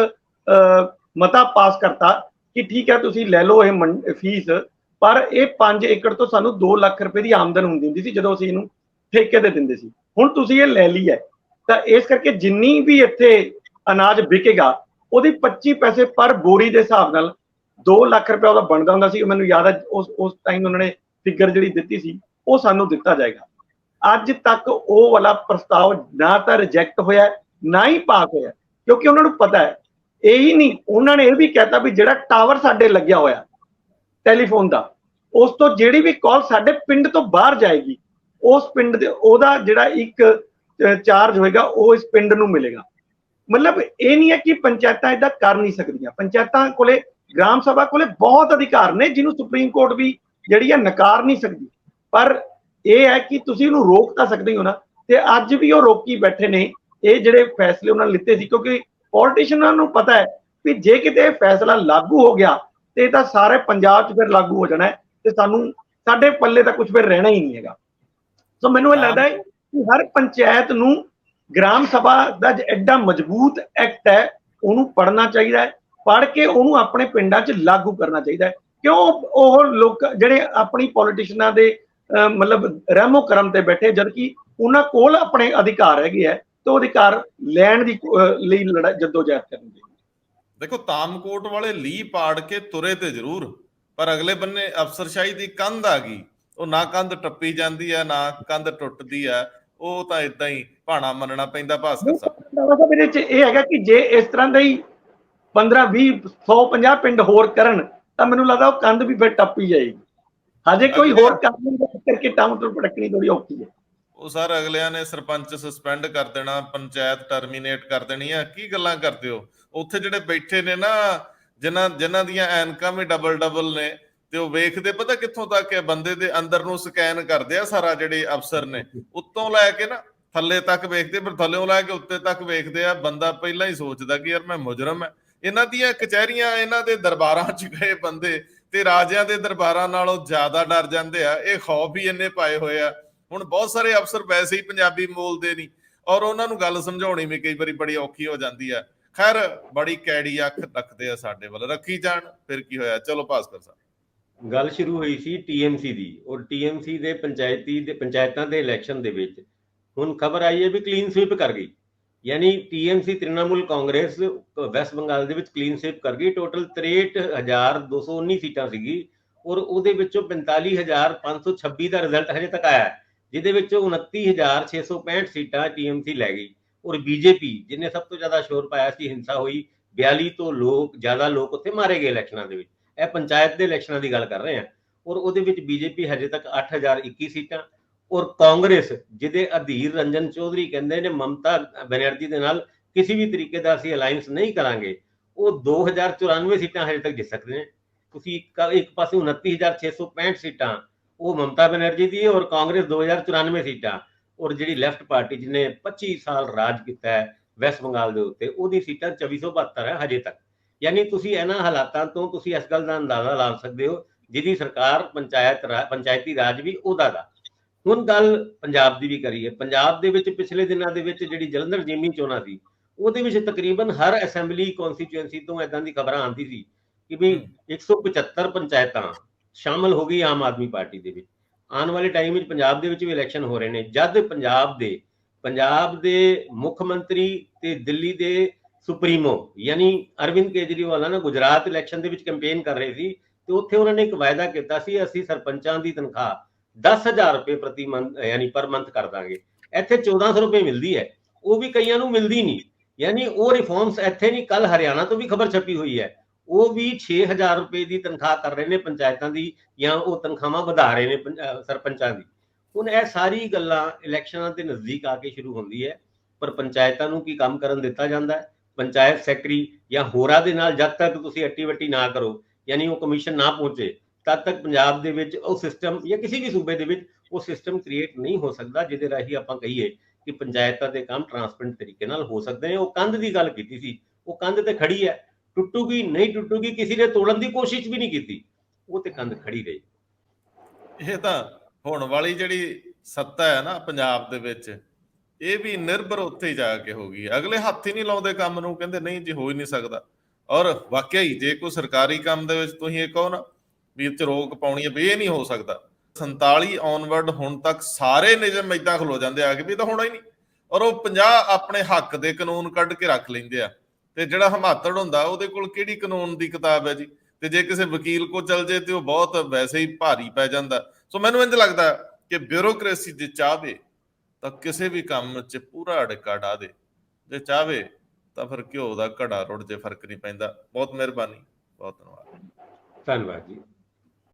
ਮਤਾ ਪਾਸ ਕਰਤਾ ਕਿ ਠੀਕ ਹੈ ਤੁਸੀਂ ਲੈ ਲਓ ਇਹ ਫੀਸ, ਪਰ ਇਹ 5 ਏਕੜ ਤੋਂ ਸਾਨੂੰ 2 ਲੱਖ ਰੁਪਏ ਦੀ ਆਮਦਨ ਹੁੰਦੀ ਸੀ ਜਦੋਂ ਅਸੀਂ ਇਹਨੂੰ ਠੇਕੇ ਤੇ ਦਿੰਦੇ ਸੀ। ਹੁਣ ਤੁਸੀਂ ਇਹ ਲੈ ਲਈ ਹੈ ਤਾਂ ਇਸ ਕਰਕੇ ਜਿੰਨੀ ਵੀ ਇੱਥੇ ਅਨਾਜ ਵਿਕੇਗਾ ਉਹਦੀ 25 ਪੈਸੇ ਪਰ ਬੋਰੀ ਦੇ ਹਿਸਾਬ ਨਾਲ 2 ਲੱਖ ਰੁਪਏ ਉਹਦਾ ਬਣਦਾ ਹੁੰਦਾ ਸੀ। ਮੈਨੂੰ ਯਾਦ ਹੈ ਉਸ ਟਾਈਮ ਉਹਨਾਂ ਨੇ ਫਿਗਰ ਜਿਹੜੀ ਦਿੱਤੀ ਸੀ ਉਹ ਸਾਨੂੰ ਦਿੱਤਾ ਜਾਏਗਾ। ਅੱਜ ਤੱਕ ਉਹ ਵਾਲਾ ਪ੍ਰਸਤਾਵ ਨਾ ਤਾਂ ਰਿਜੈਕਟ ਹੋਇਆ ਨਾ ਹੀ ਪਾਸ ਹੋਇਆ, ਕਿਉਂਕਿ ਉਹਨਾਂ ਨੂੰ ਪਤਾ ਹੈ। ਇਹੀ ਨਹੀਂ, ਉਹਨਾਂ ਨੇ ਇਹ ਵੀ ਕਹਿਤਾ ਵੀ ਜਿਹੜਾ ਟਾਵਰ ਸਾਡੇ ਲੱਗਿਆ ਹੋਇਆ ਟੈਲੀਫੋਨ ਦਾ, ਉਸ ਤੋਂ ਜਿਹੜੀ ਵੀ ਕਾਲ ਸਾਡੇ ਪਿੰਡ ਤੋਂ ਬਾਹਰ ਜਾਏਗੀ ਉਸ ਪਿੰਡ ਦੇ ਉਹਦਾ ਜਿਹੜਾ ਇੱਕ ਚਾਰਜ ਹੋਏਗਾ ਉਹ ਇਸ ਪਿੰਡ ਨੂੰ ਮਿਲੇਗਾ। ਮਤਲਬ ਇਹ ਨਹੀਂ ਹੈ ਕਿ ਪੰਚਾਇਤਾਂ ਏਦਾਂ ਕਰ ਨਹੀਂ ਸਕਦੀਆਂ। ਪੰਚਾਇਤਾਂ ਕੋਲੇ, ਗ੍ਰਾਮ ਸਭਾ ਕੋਲੇ ਬਹੁਤ ਅਧਿਕਾਰ ਨੇ ਜਿਹਨੂੰ ਸੁਪਰੀਮ ਕੋਰਟ ਵੀ ਜਿਹੜੀ ਹੈ ਨਕਾਰ ਨਹੀਂ ਸਕਦੀ। ਪਰ ਇਹ ਹੈ ਕਿ ਤੁਸੀਂ ਉਹਨੂੰ ਰੋਕ ਤਾਂ ਸਕਦੇ ਹੋ ਨਾ, ਤੇ ਅੱਜ ਵੀ ਉਹ ਰੋਕੀ ਬੈਠੇ ਨੇ ਇਹ ਜਿਹੜੇ ਫੈਸਲੇ ਉਹਨਾਂ ਨੇ ਲਿੱਤੇ ਸੀ, ਕਿਉਂਕਿ ਪੋਲੀਟੀਸ਼ੀਅਨਾਂ ਨੂੰ ਪਤਾ ਹੈ ਵੀ ਜੇ ਕਿਤੇ ਇਹ ਫੈਸਲਾ ਲਾਗੂ ਹੋ ਗਿਆ ਤੇ ਇਹ ਤਾਂ ਸਾਰੇ ਪੰਜਾਬ 'ਚ ਫਿਰ ਲਾਗੂ ਹੋ ਜਾਣਾ ਹੈ ਤੇ ਸਾਡੇ ਪੱਲੇ ਤਾਂ ਕੁਝ ਫਿਰ ਰਹਿਣਾ ਹੀ ਨਹੀਂ ਹੈਗਾ। ਸੋ ਮੈਨੂੰ ਇਹ ਲੱਗਦਾ ਹੈ ਕਿ ਹਰ ਪੰਚਾਇਤ ਨੂੰ ਗ੍ਰਾਮ ਸਭਾ ਦਾ ਐਡਾ ਮਜ਼ਬੂਤ ਐਕਟ ਹੈ ਉਹਨੂੰ ਪੜ੍ਹਨਾ ਚਾਹੀਦਾ ਹੈ, ਪੜ੍ਹ ਕੇ ਉਹਨੂੰ ਆਪਣੇ ਪਿੰਡਾਂ 'ਚ ਲਾਗੂ ਕਰਨਾ ਚਾਹੀਦਾ ਹੈ। ਕਿਉਂ ਉਹ ਲੋਕ ਜਿਹੜੇ ਆਪਣੀ ਪੋਲੀਟੀਸ਼ੀਅਨਾਂ ਦੇ ਮਤਲਬ ਰਹਿਮੋ ਕਰਮ ਤੇ ਬੈਠੇ, ਜਦਕਿ ਉਹਨਾਂ ਕੋਲ ਆਪਣੇ ਅਧਿਕਾਰ ਹੈਗੇ ਹੈ ਤੇ ਉਹ ਅਧਿਕਾਰ ਲੈਣ ਦੀ ਲਈ ਜਦੋਜਹਿਦ ਕਰਨਗੇ। ਦੇਖੋ ਤਾਮਕੋਟ ਵਾਲੇ ਲੀਹ ਪਾੜ ਕੇ ਤੁਰੇ ਤੇ ਜ਼ਰੂਰ, ਪਰ ਅਗਲੇ ਬੰਨੇ ਅਫਸਰਸ਼ਾਹੀ ਦੀ ਕੰਧ ਆ ਗਈ। ਉਹ ਨਾ ਕੰਧ ਟੱਪੀ ਜਾਂਦੀ ਹੈ ਨਾ ਕੰਧ ਟੁੱਟਦੀ ਹੈ, ਉਹ ਤਾਂ ਇਦਾਂ ਹੀ ਭਾਣਾ ਮੰਨਣਾ ਪੈਂਦਾ। ਭਾਸਕਰ ਸਾਹਿਬ, ਇਹਦੇ ਚ ਇਹ ਹੈਗਾ ਕਿ ਜੇ ਇਸ ਤਰ੍ਹਾਂ ਦਾ ਹੀ 15 20 150 ਪਿੰਡ ਹੋਰ ਕਰਨ ਤਾਂ ਮੈਨੂੰ ਲੱਗਦਾ ਉਹ ਕੰਧ ਵੀ ਫਿਰ ਟੱਪੀ ਜਾਏਗੀ। ਹਜੇ ਕੋਈ ਹੋਰ ਕੰਮ ਕਰਕੇ ਟਾਊਨ ਪਟਕਣੀ ਥੋੜੀ ਔਖੀ ਹੈ। ਉਹ ਸਰ ਅਗਲਿਆਂ ਨੇ ਸਰਪੰਚ ਸਸਪੈਂਡ ਕਰ ਦੇਣਾ, ਪੰਚਾਇਤ ਟਰਮੀਨੇਟ ਕਰ ਦੇਣੀ ਆ, ਕੀ ਗੱਲਾਂ ਕਰਦੇ ਹੋ? ਉੱਥੇ ਜਿਹੜੇ ਬੈਠੇ ਨੇ ਨਾ ਜਿਨ੍ਹਾਂ ਦੀਆਂ ਐਨਕਾਂ ਵੀ ਡਬਲ ਨੇ, ਤੇ ਉਹ ਵੇਖਦੇ ਪਤਾ ਕਿੱਥੋਂ ਤੱਕ ਹੈ, ਬੰਦੇ ਦੇ ਅੰਦਰ ਨੂੰ ਸਕੈਨ ਕਰਦੇ ਆ ਸਾਰਾ। ਜਿਹੜੇ ਅਫਸਰ ਨੇ ਉੱਤੋਂ ਲੈ ਕੇ ਨਾ ਥੱਲੇ ਤੱਕ ਵੇਖਦੇ, ਫਿਰ ਥੱਲੇੋਂ ਲੈ ਕੇ ਉੱਤੇ ਤੱਕ ਵੇਖਦੇ ਆ। ਬੰਦਾ ਪਹਿਲਾਂ ਹੀ ਸੋਚਦਾ ਕਿ ਯਾਰ ਮੈਂ ਮੁਜਰਮ ਹੈ। ਇਹਨਾਂ ਦੀਆਂ ਕਚਹਿਰੀਆਂ, ਇਹਨਾਂ ਦੇ ਦਰਬਾਰਾਂ 'ਚ ਗਏ ਬੰਦੇ ਤੇ ਰਾਜਿਆਂ ਦੇ ਦਰਬਾਰਾਂ ਨਾਲੋਂ ਜ਼ਿਆਦਾ ਡਰ ਜਾਂਦੇ ਆ। ਇਹ ਖੌਫ ਹੀ ਇੰਨੇ ਪਾਏ ਹੋਏ ਆ। ਹੁਣ ਬਹੁਤ ਸਾਰੇ ਅਫਸਰ ਵੈਸੇ ਹੀ ਪੰਜਾਬੀ ਬੋਲਦੇ ਨਹੀਂ, ਔਰ ਉਹਨਾਂ ਨੂੰ ਗੱਲ ਸਮਝਾਉਣੀ ਵੀ ਕਈ ਵਾਰੀ ਬੜੀ ਔਖੀ ਹੋ ਜਾਂਦੀ ਹੈ। ਖੈਰ ਬੜੀ ਕੈੜੀ ਅੱਖ ਰੱਖਦੇ ਆ ਸਾਡੇ ਵੱਲ, ਰੱਖੀ ਜਾਣ, ਫਿਰ ਕੀ ਹੋਇਆ। ਚਲੋ ਭਾਸਕਰ ਸਾਹਿਬ, ਗੱਲ ਸ਼ੁਰੂ ਹੋਈ ਸੀ TMC ਦੀ, ਔਰ TMC ਦੇ ਪੰਚਾਇਤਾਂ ਦੇ ਇਲੈਕਸ਼ਨ ਦੇ ਵਿੱਚ ਹੁਣ ਖਬਰ ਆਈ ਹੈ ਵੀ ਕਲੀਨ ਸਵੀਪ ਕਰ ਗਈ। ਯਾਨੀ TMC ਤ੍ਰਿਣਮੂਲ ਕਾਂਗਰਸ ਵੈਸਟ ਬੰਗਾਲ ਦੇ ਵਿੱਚ ਕਲੀਨ ਸਵੀਪ ਕਰ ਗਈ। ਟੋਟਲ 63,219 ਸੀਟਾਂ ਸੀਗੀ, ਔਰ ਉਹਦੇ ਵਿੱਚੋਂ 45,526 ਦਾ ਰਿਜ਼ਲਟ ਹਜੇ ਤੱਕ ਆਇਆ, ਜਿਹਦੇ ਵਿੱਚੋਂ 29,665 ਸੀਟਾਂ TMC ਲੈ ਗਈ। ਔਰ BJP ਜਿਹਨੇ ਸਭ ਤੋਂ ਜ਼ਿਆਦਾ ਸ਼ੋਰ ਪਾਇਆ ਸੀ, ਹਿੰਸਾ ਹੋਈ, 42 ਤੋਂ ਜ਼ਿਆਦਾ ਲੋਕ ਉੱਥੇ ਮਾਰੇ ਗਏ ਇਲੈਕਸ਼ਨਾਂ ਦੇ ਵਿੱਚ। ਇਹ ਪੰਚਾਇਤ ਦੇ ਇਲੈਕਸ਼ਨਾਂ ਦੀ ਗੱਲ ਕਰ ਰਹੇ ਹਾਂ। ਔਰ ਉਹਦੇ ਵਿੱਚ BJP ਹਜੇ ਤੱਕ 8,021 ਸੀਟਾਂ, ਔਰ ਕਾਂਗਰਸ ਜਿਹਦੇ ਅਧੀਰ ਰੰਜਨ ਚੌਧਰੀ ਕਹਿੰਦੇ ਨੇ ਮਮਤਾ ਬੈਨਰਜੀ ਦੇ ਨਾਲ ਕਿਸੇ ਵੀ ਤਰੀਕੇ ਦਾ ਅਸੀਂ ਅਲਾਈਅੰਸ ਨਹੀਂ ਕਰਾਂਗੇ, ਉਹ 2,094 ਸੀਟਾਂ ਹਜੇ ਤੱਕ ਜਿੱਤ ਸਕਦੇ ਨੇ। ਤੁਸੀਂ ਇੱਕ ਪਾਸੇ 29,665 ਸੀਟਾਂ ਉਹ ਮਮਤਾ ਬੈਨਰਜੀ ਦੀ, ਔਰ ਕਾਂਗਰਸ 2,094 ਸੀਟਾਂ, ਔਰ ਜਿਹੜੀ ਲੈਫਟ ਪਾਰਟੀ ਜਿਹਨੇ 25 ਸਾਲ ਰਾਜ ਕੀਤਾ ਹੈ ਵੈਸਟ ਬੰਗਾਲ ਦੇ ਉੱਤੇ, ਉਹਦੀ ਸੀਟਾਂ 2472 ਹੈ ਹਜੇ ਤੱਕ। ਯਾਨੀ ਤੁਸੀਂ ਇਹਨਾਂ ਹਾਲਾਤਾਂ ਤੋਂ ਤੁਸੀਂ ਇਸ ਗੱਲ ਦਾ ਅੰਦਾਜ਼ਾ ਲਾ ਸਕਦੇ ਹੋ ਜਿਹਦੀ ਸਰਕਾਰ ਪੰਚਾਇਤੀ ਰਾਜ ਵੀ ਉਹਦਾ ਦਾ। ਹੁਣ ਗੱਲ ਪੰਜਾਬ ਦੀ ਵੀ ਕਰੀਏ। ਪੰਜਾਬ ਦੇ ਵਿੱਚ ਪਿਛਲੇ ਦਿਨਾਂ ਦੇ ਵਿੱਚ ਜਿਹੜੀ ਜਲੰਧਰ ਜ਼ਿਮਨੀ ਚੋਣਾਂ ਸੀ, ਉਹਦੇ ਵਿੱਚ ਤਕਰੀਬਨ ਹਰ ਅਸੈਂਬਲੀ ਕੌਂਸਟੀਚੁਐਂਸੀ ਤੋਂ ਇਦਾਂ ਦੀ ਖਬਰਾਂ ਆਉਂਦੀ ਸੀ ਕਿ ਵੀ 175 ਪੰਚਾਇਤਾਂ ਸ਼ਾਮਲ ਹੋ ਗਈ ਆਮ ਆਦਮੀ ਪਾਰਟੀ ਦੇ ਵਿੱਚ। ਆਉਣ ਵਾਲੇ ਟਾਈਮ ਵਿੱਚ ਪੰਜਾਬ ਦੇ ਵਿੱਚ ਵੀ ਇਲੈਕਸ਼ਨ ਹੋ ਰਹੇ ਨੇ, ਜਦ ਪੰਜਾਬ ਦੇ ਮੁੱਖ ਮੰਤਰੀ ਤੇ ਦਿੱਲੀ ਦੇ ਸੁਪਰੀਮੋ ਯਾਨੀ ਅਰਵਿੰਦ ਕੇਜਰੀਵਾਲ ਨਾ ਗੁਜਰਾਤ ਇਲੈਕਸ਼ਨ ਦੇ ਵਿੱਚ ਕੈਂਪੇਨ ਕਰ ਰਹੇ ਸੀ, ਤੇ ਉੱਥੇ ਉਹਨਾਂ ਨੇ ਇੱਕ ਵਾਅਦਾ ਕੀਤਾ ਸੀ ਅਸੀਂ ਸਰਪੰਚਾਂ ਦੀ ਤਨਖਾਹ 10,000 ਰੁਪਏ ਪ੍ਰਤੀ ਮੰਥ ਯਾਨੀ ਪਰ ਮੰਥ ਕਰ ਦਾਂਗੇ। ਇੱਥੇ 1400 ਰੁਪਏ ਮਿਲਦੀ ਹੈ, ਉਹ ਵੀ ਕਈਆਂ ਨੂੰ ਮਿਲਦੀ ਨਹੀਂ। ਯਾਨੀ ਉਹ ਰਿਫਾਰਮਸ ਇੱਥੇ ਨਹੀਂ, ਕੱਲ ਹਰਿਆਣਾ ਤੋਂ ਵੀ ਖਬਰ ਛਪੀ ਹੋਈ ਹੈ, ਉਹ ਵੀ 6000 ਰੁਪਏ ਦੀ ਤਨਖਾਹ ਕਰ ਰਹੇ ਨੇ ਪੰਚਾਇਤਾਂ ਦੀ, ਜਾਂ ਉਹ ਤਨਖਾਹਾਂ ਵਧਾ ਰਹੇ ਨੇ ਸਰਪੰਚਾਂ ਦੀ। ਹੁਣ ਇਹ ਸਾਰੀ ਗੱਲਾਂ ਇਲੈਕਸ਼ਨਾਂ ਦੇ ਨਜ਼ਦੀਕ ਆ ਕੇ ਸ਼ੁਰੂ ਹੁੰਦੀ ਹੈ, ਪਰ ਪੰਚਾਇਤਾਂ ਨੂੰ ਕੀ ਕੰਮ ਕਰਨ ਦਿੱਤਾ ਜਾਂਦਾ ਹੈ? ਪੰਚਾਇਤ ਸੈਕਟਰੀ ਜਾਂ ਹੋਰਾਂ ਦੇ ਨਾਲ ਜਦ ਤੱਕ ਤੁਸੀਂ ਅੱਟੀ ਵੱਟੀ ਨਾ ਕਰੋ, ਯਾਨੀ ਉਹ ਕਮਿਸ਼ਨ ਨਾ ਪਹੁੰਚੇ, ਤਦ ਤੱਕ ਪੰਜਾਬ ਦੇ ਵਿੱਚ ਉਹ ਸਿਸਟਮ ਜਾਂ ਕਿਸੇ ਵੀ ਸੂਬੇ ਦੇ ਵਿੱਚ ਉਹ ਸਿਸਟਮ ਕ੍ਰੀਏਟ ਨਹੀਂ ਹੋ ਸਕਦਾ ਜਿਹਦੇ ਰਾਹੀਂ ਆਪਾਂ ਕਹੀਏ ਕਿ ਪੰਚਾਇਤਾਂ ਦੇ ਕੰਮ ਟਰਾਂਸਪੇਰੈਂਟ ਤਰੀਕੇ ਨਾਲ ਹੋ ਸਕਦੇ ਨੇ। ਉਹ ਕੰਧ ਦੀ ਗੱਲ ਕੀਤੀ ਸੀ, ਉਹ ਕੰਧ ਤੇ ਖੜੀ ਹੈ, ਟੁੱਟੂਗੀ ਨਹੀਂ ਟੁੱਟੂਗੀ, ਕਿਸੇ ਨੇ ਤੋੜਨ ਦੀ ਕੋਸ਼ਿਸ਼ ਵੀ ਨਹੀਂ ਕੀਤੀ, ਉਹ ਤੇ ਕੰਧ ਖੜੀ ਰਹੀ। ਇਹ ਤਾਂ ਹੁਣ ਵਾਲੀ ਜਿਹੜੀ ਸੱਤਾ ਹੈ ਨਾ ਪੰਜਾਬ ਦੇ ਵਿੱਚ, ਇਹ ਵੀ ਨਿਰਭਰ ਉੱਥੇ ਹੀ ਜਾ ਕੇ ਹੋ ਗਈ। ਅਗਲੇ ਹੱਥ ਹੀ ਨਹੀਂ ਲਾਉਂਦੇ ਕੰਮ ਨੂੰ, ਕਹਿੰਦੇ ਨਹੀਂ ਜੀ ਹੋ ਹੀ ਨਹੀਂ ਸਕਦਾ। ਔਰ ਵਾਕਿਆ ਹੀ ਜੇ ਕੋਈ ਸਰਕਾਰੀ ਕੰਮ ਦੇ ਵਿੱਚ ਤੁਸੀਂ ਇਹ ਕਹੋ ਨਾ ਵੀ ਇਹ 'ਚ ਰੋਕ ਪਾਉਣੀ ਹੈ ਵੀ ਇਹ ਨਹੀਂ ਹੋ ਸਕਦਾ, 47 ਔਨਵਰਡ ਹੁਣ ਤੱਕ ਸਾਰੇ ਨਿਯਮ ਏਦਾਂ ਖਲੋ ਜਾਂਦੇ ਆ ਕੇ ਵੀ ਇਹ ਤਾਂ ਹੋਣਾ ਹੀ ਨਹੀਂ। ਔਰ ਉਹ 50 ਆਪਣੇ ਹੱਕ ਦੇ ਕਾਨੂੰਨ ਕੱਢ ਕੇ ਰੱਖ ਲੈਂਦੇ ਆ, ਤੇ ਜਿਹੜਾ ਹਿਮਾਤੜ ਹੁੰਦਾ ਉਹਦੇ ਕੋਲ ਕਿਹੜੀ ਕਾਨੂੰਨ ਦੀ ਕਿਤਾਬ ਹੈ ਜੀ, ਤੇ ਜੇ ਕਿਸੇ ਵਕੀਲ ਕੋਲ ਚੱਲ ਜੇ ਤੇ ਉਹ ਬਹੁਤ ਵੈਸੇ ਹੀ ਭਾਰੀ ਪੈ ਜਾਂਦਾ। ਸੋ ਮੈਨੂੰ ਇੰਝ ਲੱਗਦਾ ਕਿ ਬਿਊਰੋਕ੍ਰੇਸੀ ਜੇ ਚਾਹਵੇ ਤਾਂ ਕਿਸੇ ਵੀ ਕੰਮ 'ਚ ਪੂਰਾ ਅੜਿੱਕਾ ਢਾ ਦੇ, ਜੇ ਚਾਹਵੇ ਤਾਂ ਫਿਰ ਘਿਓ ਦਾ ਘੜਾ ਰੁੜ ਜੇ, ਫਰਕ ਨਹੀਂ ਪੈਂਦਾ। ਬਹੁਤ ਮਿਹਰਬਾਨੀ, ਬਹੁਤ ਧੰਨਵਾਦ। ਧੰਨਵਾਦ ਜੀ।